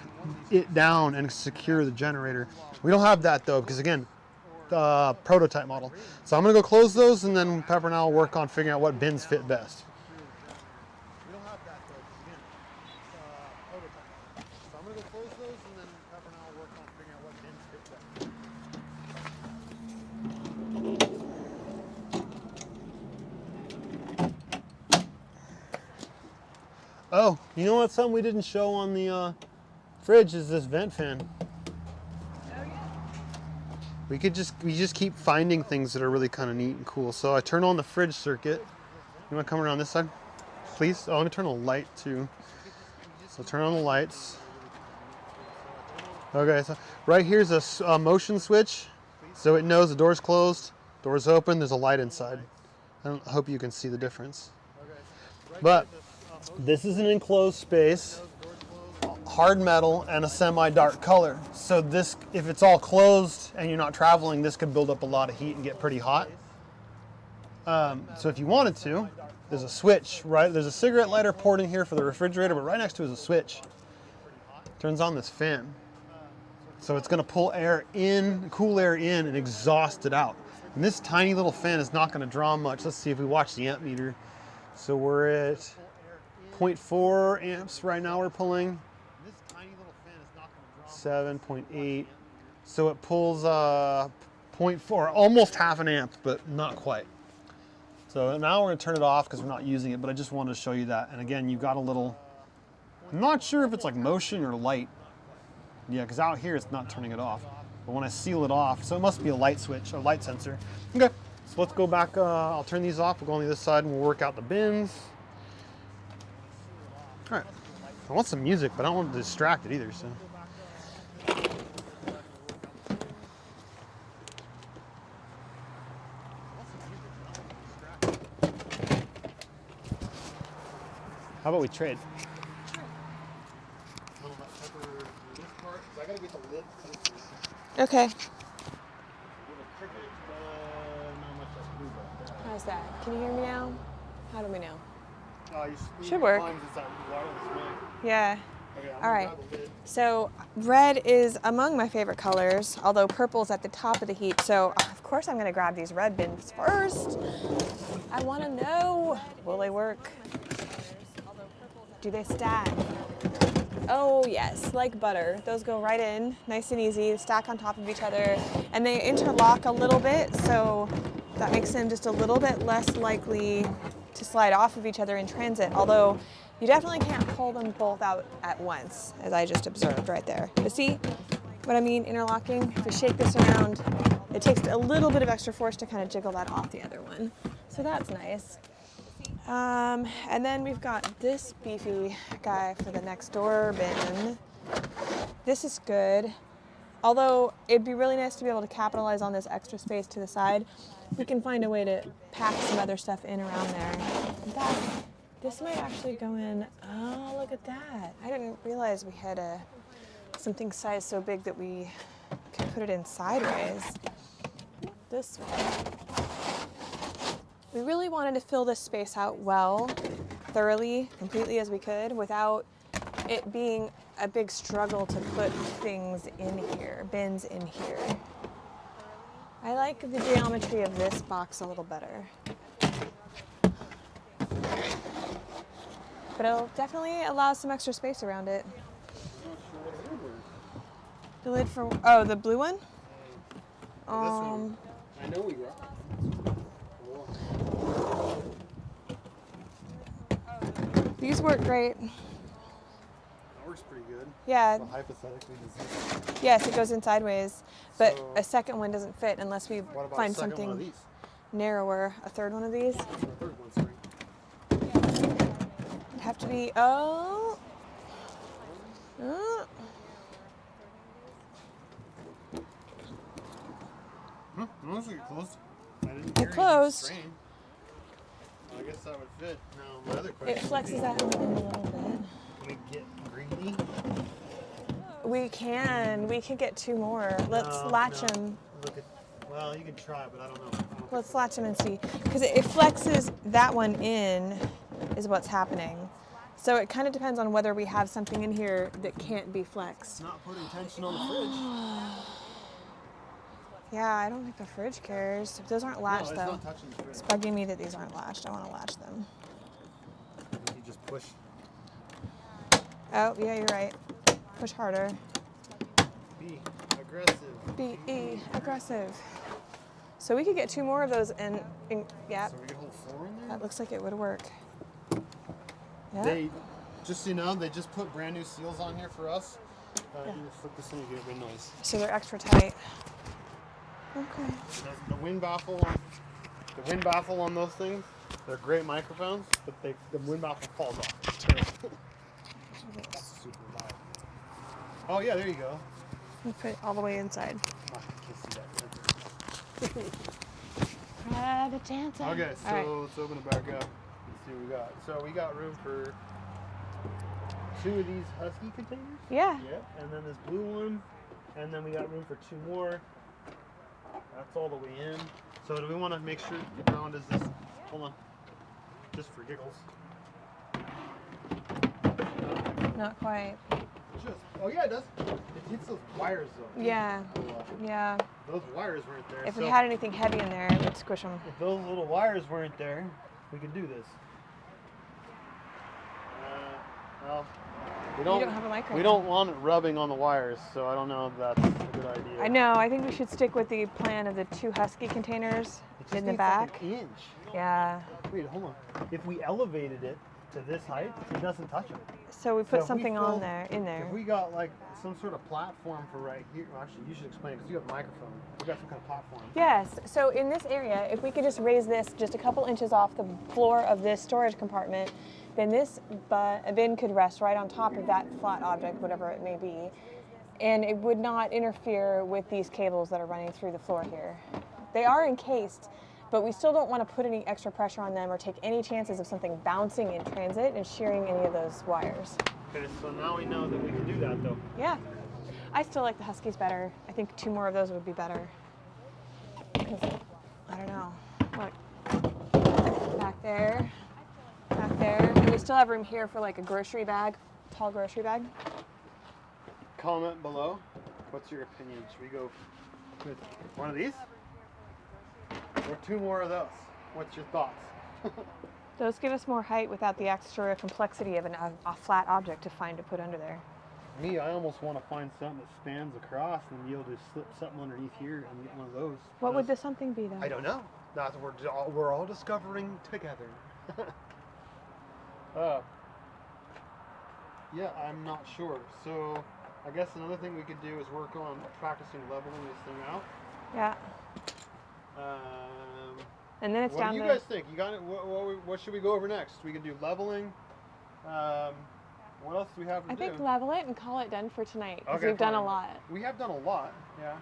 it down and secure the generator. We don't have that though, because again, prototype model. So I'm gonna go close those, and then Pepper and I will work on figuring out what bins fit best. Oh, you know what? Something we didn't show on the fridge is this vent fan. We just keep finding things that are really kind of neat and cool. So I turn on the fridge circuit. You want to come around this side, please? Oh, let me turn on the light too. So turn on the lights. Okay, so right here's a motion switch, so it knows the door's closed, door's open. There's a light inside. I hope you can see the difference. But this is an enclosed space, hard metal and a semi-dark color. So this, if it's all closed and you're not traveling, this could build up a lot of heat and get pretty hot. So if you wanted to, there's a switch, right? There's a cigarette lighter port in here for the refrigerator, but right next to it is a switch. Turns on this fan. So it's gonna pull air in, cool air in and exhaust it out. And this tiny little fan is not gonna draw much. Let's see if we watch the amp meter. So we're at 0.4 amps right now we're pulling. 7.8. So it pulls 0.4, almost half an amp, but not quite. So now we're gonna turn it off because we're not using it, but I just wanted to show you that. And again, you've got a little, I'm not sure if it's like motion or light. Yeah, because out here it's not turning it off. But when I seal it off, so it must be a light switch, a light sensor. Okay, so let's go back, I'll turn these off, we'll go on the other side and we'll work out the bins. All right, I want some music, but I don't want to distract it either, so. How about we trade? Okay. How's that? Can you hear me now? How do we know? Should work. Yeah. All right. So red is among my favorite colors, although purple's at the top of the heap. So of course I'm going to grab these red bins first. I want to know, will they work? Do they stack? Oh yes, like butter. Those go right in, nice and easy, stack on top of each other, and they interlock a little bit, so that makes them just a little bit less likely to slide off of each other in transit, although you definitely can't pull them both out at once, as I just observed right there. But see what I mean, interlocking? If we shake this around, it takes a little bit of extra force to kind of jiggle that off the other one. So that's nice. And then we've got this beefy guy for the next door bin. This is good. Although it'd be really nice to be able to capitalize on this extra space to the side. We can find a way to pack some other stuff in around there. In fact, this might actually go in. Oh, look at that. I didn't realize we had something sized so big that we could put it in sideways. This way. We really wanted to fill this space out well, thoroughly, completely as we could, without it being a big struggle to put things in here, bins in here. I like the geometry of this box a little better. But it'll definitely allow some extra space around it. The lid for, oh, the blue one? I know we rock. These work great. That works pretty good. Yeah. Well, hypothetically, does this... Yes, it goes in sideways, but So- a second one doesn't fit unless we What about find a second one of something these? narrower. A third one of these? The third one's three. It'd have to be, oh. Those are closed. I didn't They're hear closed. strain. I guess that would fit. Now, my other question It flexes that one in a little bit. Can we get greedy? We can get two more. Let's latch them. Look at, well, you can try, but I don't know. Let's latch them and see. Because it flexes that one in is what's happening. So it kind of depends on whether we have something in here that can't be flexed. It's not putting tension on the fridge. Yeah, I don't think the fridge cares. If those aren't latched, it's though. not touching the fridge. It's bugging me that these aren't latched. I want to latch them. You just push. Oh, yeah, you're right. Push harder. Be aggressive. Be aggressive. So we could get two more of those and yeah, So we can hold 4 in there? that looks like it would work. Yeah. They Just so you know, they just put brand new seals on here for us. You just flip this in, you get a good noise. So they're extra tight. Okay. The wind baffle on those things, they're great microphones, but the wind baffle falls off. It's terrible. That's super loud. Oh yeah, there you go. You put it all the way inside. Oh, I can't see that. Private dancer. Okay, so All right. let's open it back up. Let's see what we got. So we got room for 2 of these Husky containers. Yeah. Yep. And then this blue one, and then we got room for 2 more. That's all the way in. So do we want to make sure the ground is this? Hold on. Just for giggles. Not quite. Just. Oh yeah, it does. It hits those wires though. Yeah. Yeah. Those wires weren't there. If so we had anything heavy in there, it would squish them. if those little wires weren't there, we could do this. Well, we don't have a mic right we now. don't want it rubbing on the wires, so I don't know if that's a good idea. I know. I think we should stick with the plan of the 2 Husky containers It just in the needs back. like an inch. Yeah. Wait, hold on. If we elevated it to this height, it doesn't touch them. So we So put if we something on fill- there, in there. If we got like some sort of platform for right here, well, actually you should explain because you have a microphone. We got some kind of platform. Yes. So in this area, if we could just raise this just a couple inches off the floor of this storage compartment, then this bin could rest right on top of that flat object, whatever it may be, and it would not interfere with these cables that are running through the floor here. They are encased, but we still don't want to put any extra pressure on them or take any chances of something bouncing in transit and shearing any of those wires. Okay, so now we know that we can do that though. Yeah. I still like the Huskies better. I think 2 more of those would be better. 'Cause, I don't know. Look. Back there. Back there. And we still have room here for like a grocery bag, tall grocery bag. Comment below. What's your opinion? Should we go with one of these? Or 2 more of those? What's your thoughts? Those give us more height without the extra complexity of a flat object to find to put under there. Me, I almost want to find something that spans across and be able to slip something underneath here and get one of those. What would the something be though? I don't know. That's what we're all discovering together. Yeah, I'm not sure. So I guess another thing we could do is work on practicing leveling this thing out. Yeah. And then it's What down do you the... guys think? You got it? What should we go over next? We can do leveling. What else do we have to I do? think level it and call it done for tonight. Because Okay, we've done a fine. lot. We have done a lot, yeah.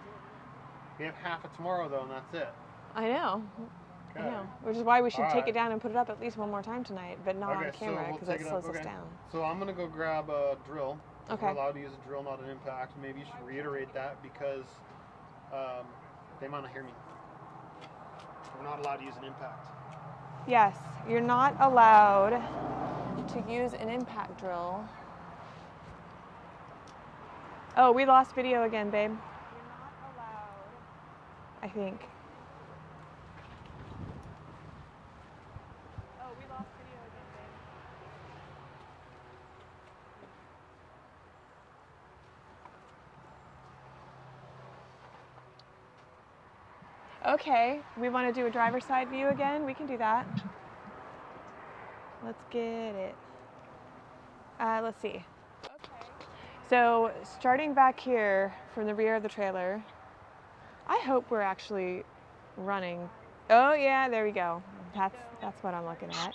We have half of tomorrow though, and that's it. I know. I Okay. know. Which is why we should take Alright. it down and put it up at least one more time tonight, but not on camera we'll because take that it up. slows us Okay. down. So I'm gonna go grab a drill. Okay. We're allowed to use a drill, not an impact. Maybe you should reiterate that because they might not hear me. We're not allowed to use an impact. Yes, you're not allowed to use an impact drill. Oh, we lost video again, babe. You're not allowed. I think. Oh, we lost video again, babe. Okay, we want to do a driver's side view again. We can do that. Let's get it. Let's see. Okay. So starting back here from the rear of the trailer, I hope we're actually running. Oh yeah, there we go. That's what I'm looking at.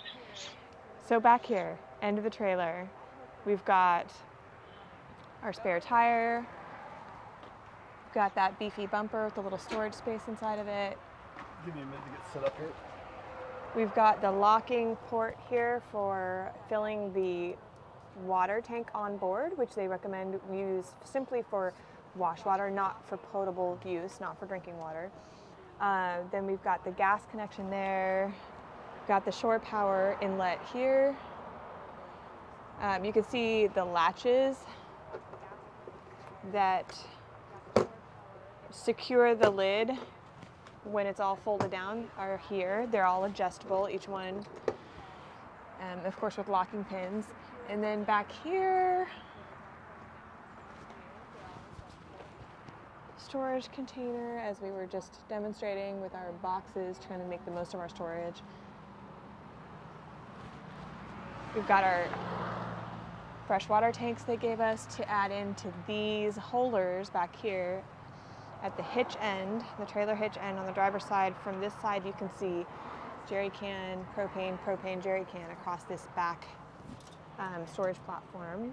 So back here, end of the trailer, we've got our spare tire. We've got that beefy bumper with a little storage space inside of it. Give me a minute to get set up here. We've got the locking port here for filling the water tank on board, which they recommend we use simply for wash water, not for potable use, not for drinking water. Then we've got the gas connection there. We've got the shore power inlet here. You can see the latches that secure the lid when it's all folded down are here. They're all adjustable, each one, of course, with locking pins. And then back here, storage container, as we were just demonstrating with our boxes, trying to make the most of our storage. We've got our freshwater tanks they gave us to add into these holders back here at the hitch end, the trailer hitch end on the driver's side. From this side you can see jerry can, propane jerry can across this back storage platform.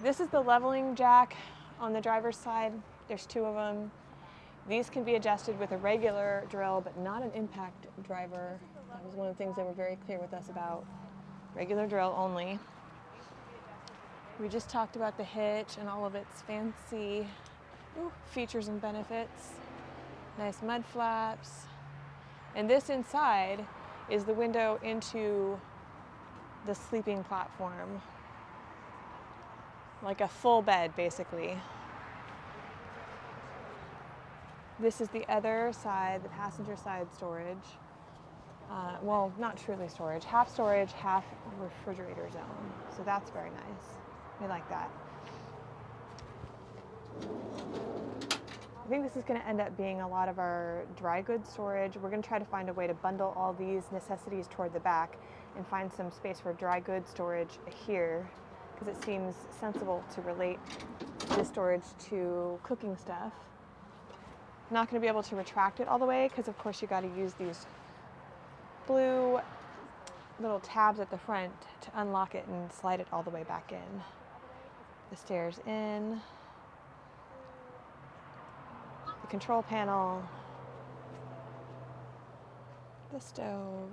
This is the leveling jack on the driver's side. There's 2 of them. These can be adjusted with a regular drill, but not an impact driver. That was one of the things they were very clear with us about. Regular drill only. We just talked about the hitch and all of its fancy features and benefits. Nice mud flaps. And this inside is the window into the sleeping platform. Like a full bed, basically. This is the other side, the passenger side storage. Well, not truly storage, half refrigerator zone. So that's very nice. We like that. I think this is going to end up being a lot of our dry goods storage. We're going to try to find a way to bundle all these necessities toward the back and find some space for dry goods storage here, because it seems sensible to relate this storage to cooking stuff. Not going to be able to retract it all the way because of course you got to use these blue little tabs at the front to unlock it and slide it all the way back in. The stairs in, the control panel, the stove,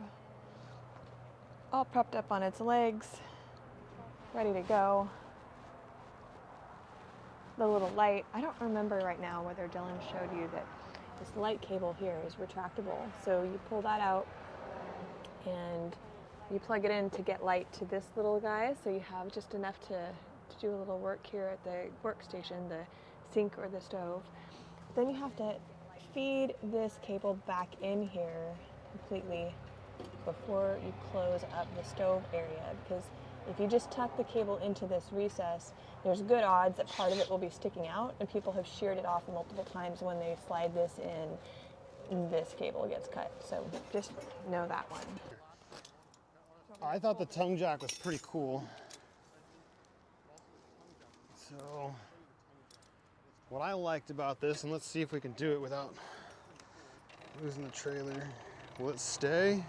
all propped up on its legs, ready to go. The little light, I don't remember right now whether Dylan showed you that this light cable here is retractable. So you pull that out and you plug it in to get light to this little guy. So you have just enough to do a little work here at the workstation, the sink or the stove. Then you have to feed this cable back in here completely before you close up the stove area, because if you just tuck the cable into this recess, there's good odds that part of it will be sticking out, and people have sheared it off multiple times when they slide this in, this cable gets cut. So just know that one. I thought the tongue jack was pretty cool. So what I liked about this, and let's see if we can do it without losing the trailer. Will it stay?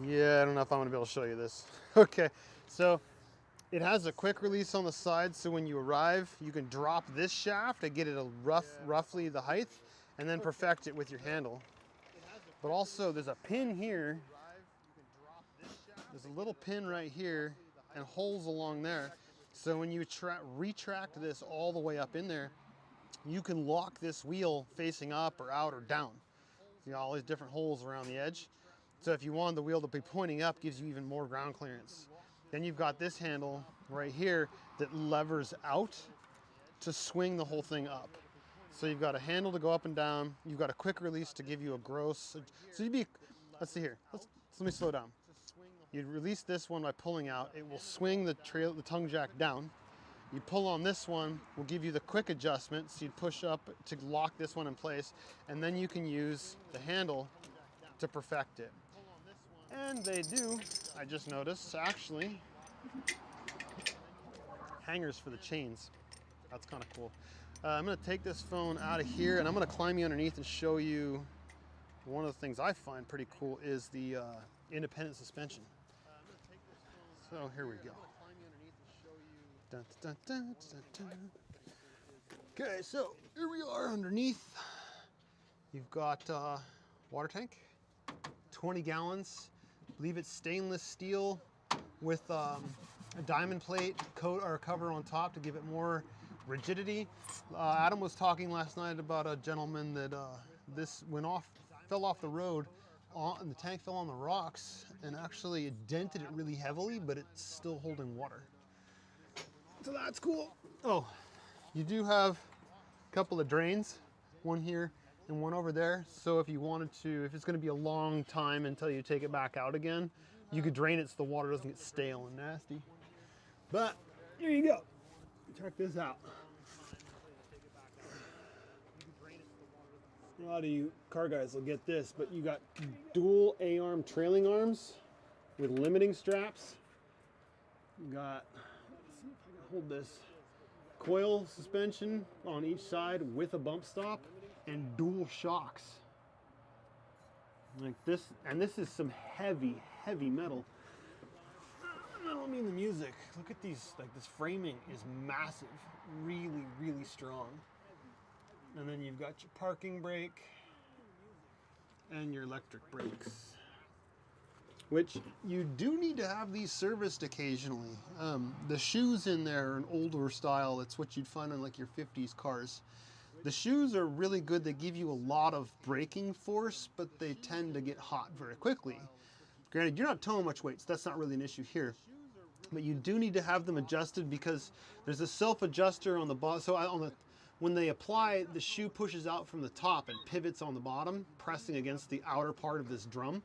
Yeah, I don't know if I'm gonna be able to show you this. Okay, so it has a quick release on the side, so when you arrive, you can drop this shaft and get it roughly the height, and then perfect it with your handle. But also, there's a pin here. There's a little pin right here and holes along there. So when you retract this all the way up in there, you can lock this wheel facing up or out or down. You know, all these different holes around the edge. So if you want the wheel to be pointing up, gives you even more ground clearance. Then you've got this handle right here that levers out to swing the whole thing up. So you've got a handle to go up and down. You've got a quick release to give you a gross. So you'd be, let's see here. Let me slow down. You'd release this one by pulling out. It will swing the tongue jack down. You pull on this one, will give you the quick adjustment. So you'd push up to lock this one in place, and then you can use the handle to perfect it. And they do, I just noticed, actually, hangers for the chains. That's kind of cool. I'm gonna take this phone out of here and I'm gonna climb you underneath and show you one of the things I find pretty cool is the independent suspension. So here we go. Dun, dun, dun, dun, dun. Okay, so here we are underneath. You've got water tank, 20 gallons. I believe it's stainless steel with a diamond plate coat or cover on top to give it more rigidity. Adam was talking last night about a gentleman that this fell off the road, and the tank fell on the rocks and actually it dented it really heavily, but it's still holding water. So that's cool. Oh, you do have a couple of drains, one here and one over there. So if you wanted to, if it's going to be a long time until you take it back out again, you could drain it so the water doesn't get stale and nasty. But here you go. Check this out. A lot of you car guys will get this, but you got dual A-arm trailing arms with limiting straps. You got, let's see if I can hold this, coil suspension on each side with a bump stop and dual shocks. Like this, and this is some heavy, heavy metal. I don't mean the music. Look at these, like this framing is massive, really, really strong. And then you've got your parking brake and your electric brakes, which you do need to have these serviced occasionally. The shoes in there are an older style. It's what you'd find on like your 50s cars. The shoes are really good. They give you a lot of braking force, but they tend to get hot very quickly. Granted, you're not towing much weight, so that's not really an issue here. But you do need to have them adjusted because there's a self-adjuster on the bottom. So when they apply, the shoe pushes out from the top and pivots on the bottom, pressing against the outer part of this drum.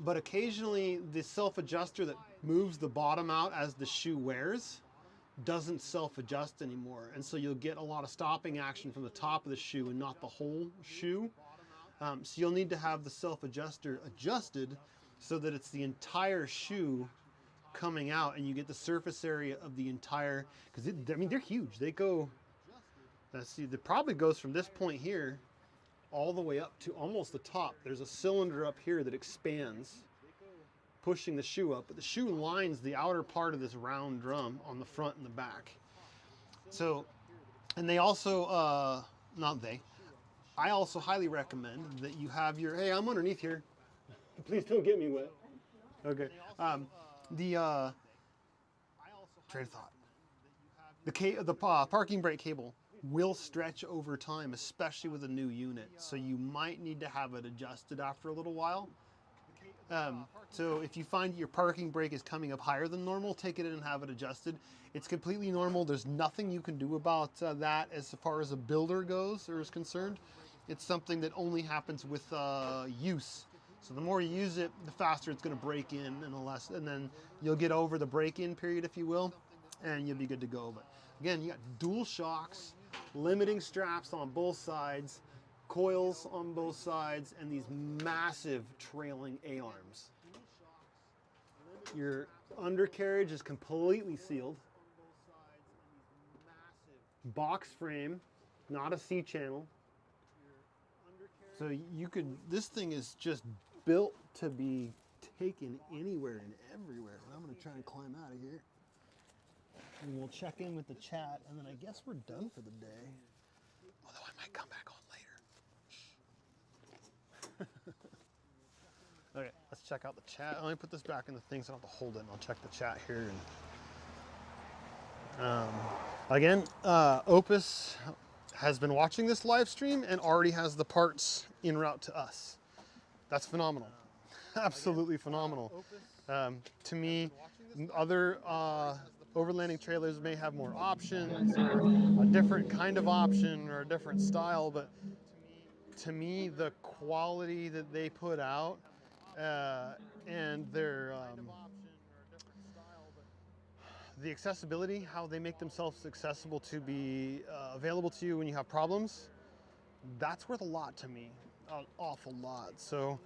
But occasionally, the self-adjuster that moves the bottom out as the shoe wears doesn't self-adjust anymore, and so you'll get a lot of stopping action from the top of the shoe and not the whole shoe. So you'll need to have the self-adjuster adjusted so that it's the entire shoe coming out and you get the surface area of the entire, because I mean, they're huge. They go, let's see, it probably goes from this point here all the way up to almost the top. There's a cylinder up here that expands, pushing the shoe up, but the shoe lines the outer part of this round drum on the front and the back. So, and they also, I also highly recommend that you have your, hey, I'm underneath here. Please don't get me wet. Okay. Train of thought. The parking brake cable will stretch over time, especially with a new unit. So you might need to have it adjusted after a little while. So if you find your parking brake is coming up higher than normal, take it in and have it adjusted. It's completely normal. There's nothing you can do about that as far as a builder goes or is concerned. It's something that only happens with use. So the more you use it, the faster it's going to break in, and then you'll get over the break-in period, if you will, and you'll be good to go. But again, you got dual shocks, limiting straps on both sides, coils on both sides, and these massive trailing A-arms. Your undercarriage is completely sealed. Box frame, not a C-channel. So you could, this thing is just built to be taken anywhere and everywhere. And I'm going to try and climb out of here. And we'll check in with the chat, and then I guess we're done for the day. Although I might come back on later. Okay, let's check out the chat. Let me put this back in the thing so I don't have to hold it, and I'll check the chat here. And, again, Opus has been watching this live stream and already has the parts en route to us. That's phenomenal. Absolutely phenomenal. To me, other overlanding trailers may have more options or a different kind of option or a different style, but to me, the quality that they put out and their the accessibility, how they make themselves accessible to be available to you when you have problems, that's worth a lot to me, an awful lot. So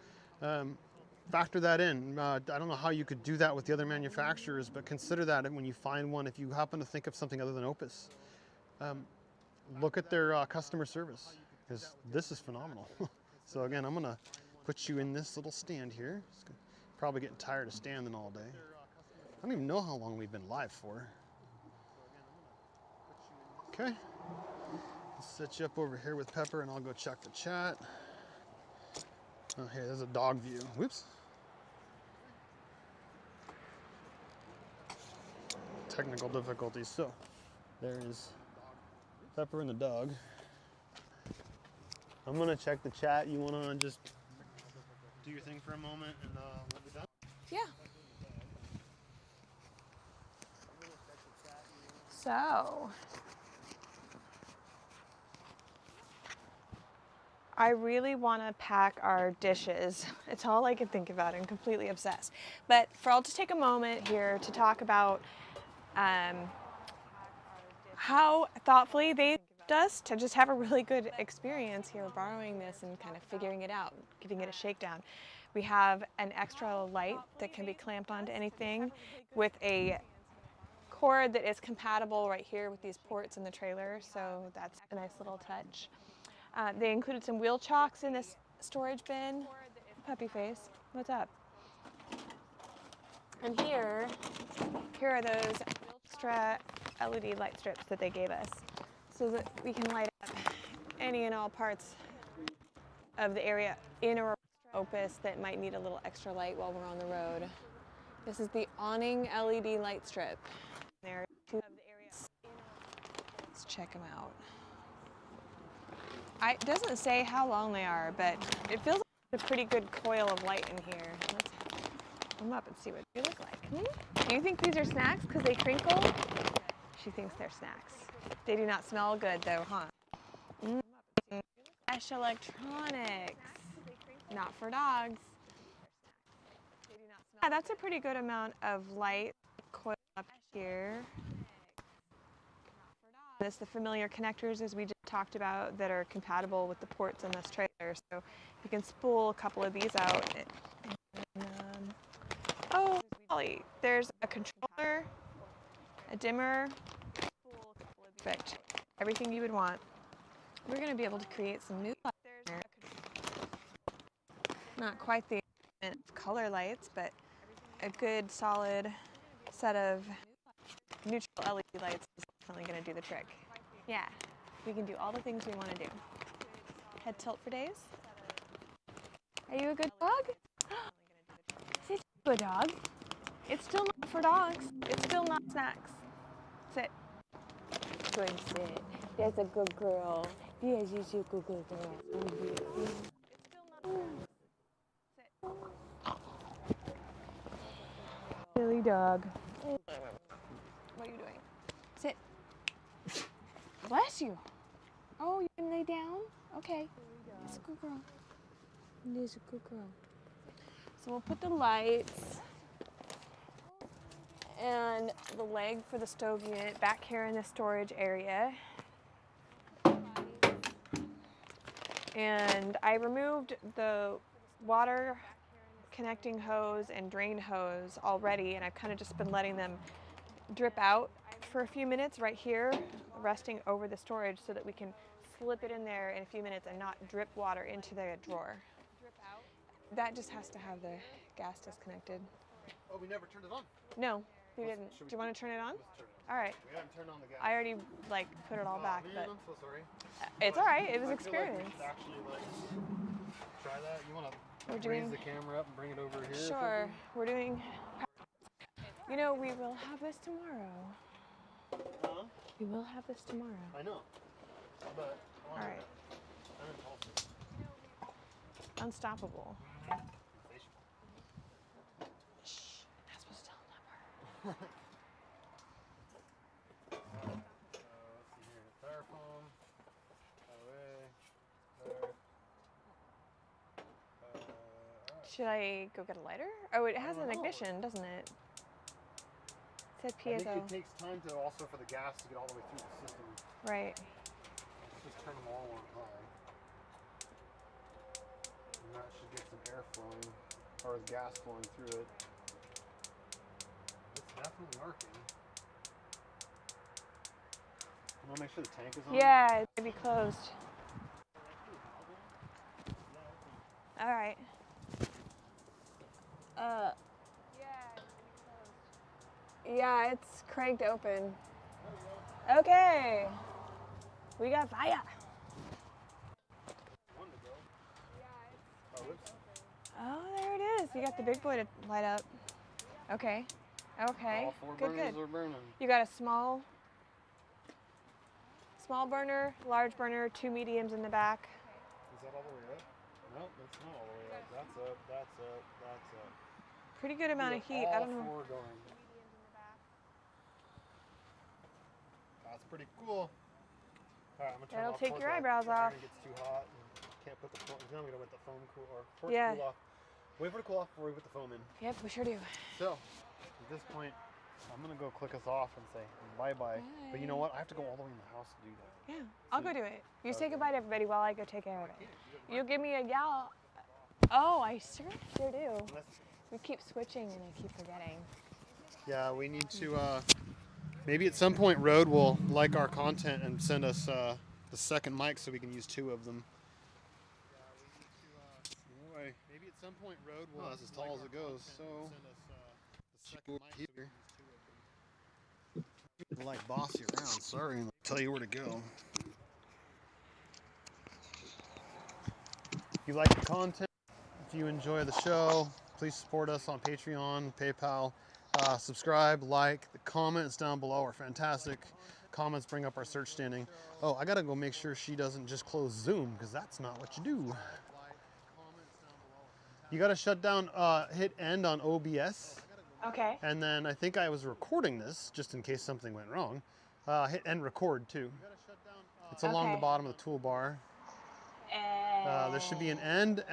factor that in. I don't know how you could do that with the other manufacturers, but consider that when you find one, if you happen to think of something other than Opus. Look at their customer service, because this is phenomenal. So again, I'm gonna put you in this little stand here. Probably getting tired of standing all day. I don't even know how long we've been live for. Okay. Let's set you up over here with Pepper and I'll go check the chat. Oh, hey, there's a dog view. Whoops. Technical difficulties. So, there is Pepper and the dog. I'm gonna check the chat. You wanna just do your thing for a moment and we'll be done? Yeah. So, I really want to pack our dishes. It's all I can think about. I'm completely obsessed. But I'll just take a moment here to talk about how thoughtfully they helped us to just have a really good experience here borrowing this and kind of figuring it out, giving it a shakedown. We have an extra light that can be clamped onto anything with a cord that is compatible right here with these ports in the trailer, so that's a nice little touch. They included some wheel chocks in this storage bin. Puppy face, what's up? And here are those extra LED light strips that they gave us so that we can light up any and all parts of the area in or Opus that might need a little extra light while we're on the road. This is the awning LED light strip. There are two of the areas. Let's check them out. It doesn't say how long they are, but it feels like a pretty good coil of light in here. Let's come up and see what they look like. Do you think these are snacks because they crinkle? She thinks they're snacks. They do not smell good though, huh? Fresh electronics. Not for dogs. Yeah, that's a pretty good amount of light coiled up here. It's the familiar connectors, as we just talked about, that are compatible with the ports in this trailer. So you can spool a couple of these out. And, oh, golly, there's a controller, a dimmer, perfect. Everything you would want. We're going to be able to create some new lights there. Not quite the color lights, but a good solid set of neutral LED lights is definitely going to do the trick. Yeah, we can do all the things we want to do. Head tilt for days. Are you a good dog? Sit, good dog. It's still not for dogs. It's still not snacks. Sit. Good sit. That's a good girl. Yes, you're a good girl. Silly dog. What are you doing? Sit. Bless you. Oh, you can lay down? Okay. That's a good girl. That's a good girl. So we'll put the lights and the leg for the stove unit back here in the storage area. And I removed the water connecting hose and drain hose already, and I've kind of just been letting them drip out for a few minutes right here, resting over the storage so that we can slip it in there in a few minutes and not drip water into the drawer. That just has to have the gas disconnected. Oh, we never turned it on. No, we didn't. Do you want to turn it on? All right. We haven't turned on the gas. I already put it all back, Man, but I'm so sorry. it's all right. It was I feel like we experience. should actually try that. You want We're to doing. raise the camera up and bring it over here? or Sure. something? We're doing. You know, we will have this tomorrow. Huh? We will have this tomorrow. I know. But All right. I'm impulsive. Unstoppable. Shh. Not supposed to tell them. Let's see here. Styrofoam. Away. There. Alright. Should I go get a lighter? Oh, it has don't an know. ignition, doesn't it? It said I think piezo. it takes time to also for the gas to get all the way through the system. Right. Let's just turn them all on high. And that should get some air flowing, or gas flowing through it. It's definitely working. You want to make sure the tank is on? Yeah, it may be closed. All right. Yeah, it's cranked open. Okay. We got fire. Oh, oops. Oh, there it is. You got the big boy to light up. Okay. Okay. All four Good, burners good. are burning. You got a small burner, large burner, 2 mediums in the back. Is that all the way up? No, that's not all the way up. That's up, that's up, that's up. Pretty good amount of heat. I don't know. All four going. That's pretty cool. All right, I'm gonna turn That'll off take towards your that eyebrows iron off. It gets too hot and can't put the foam. Then I'm gonna let the foam cool or for it Yeah. to cool off. Wait for it to cool off before we put the foam in. Yep, we sure do. So at this point, I'm gonna go click us off and say bye-bye. But you know what? I have to go all the way in the house to do that. Yeah, I'll go do it. You say Okay. goodbye to everybody while I go take care of it. You'll give me a yell. Oh, I sure do. We keep switching and I keep forgetting. Yeah, we need to, maybe at some point Rode will like our content and send us the second mic so we can use 2 of them. Anyway, maybe at some point Rode will. That's as tall as it goes. So, here. Like bossy around. Sorry, I'll tell you where to go. If you like the content, if you enjoy the show, please support us on Patreon, PayPal. Subscribe, like. The comments down below are fantastic. Comments bring up our search standing. Oh, I gotta go make sure she doesn't just close Zoom, because that's not what you do. You gotta shut down, hit end on OBS. Okay. And then I think I was recording this, just in case something went wrong. Hit end record too. It's along the Okay. bottom of the toolbar. There should be an end and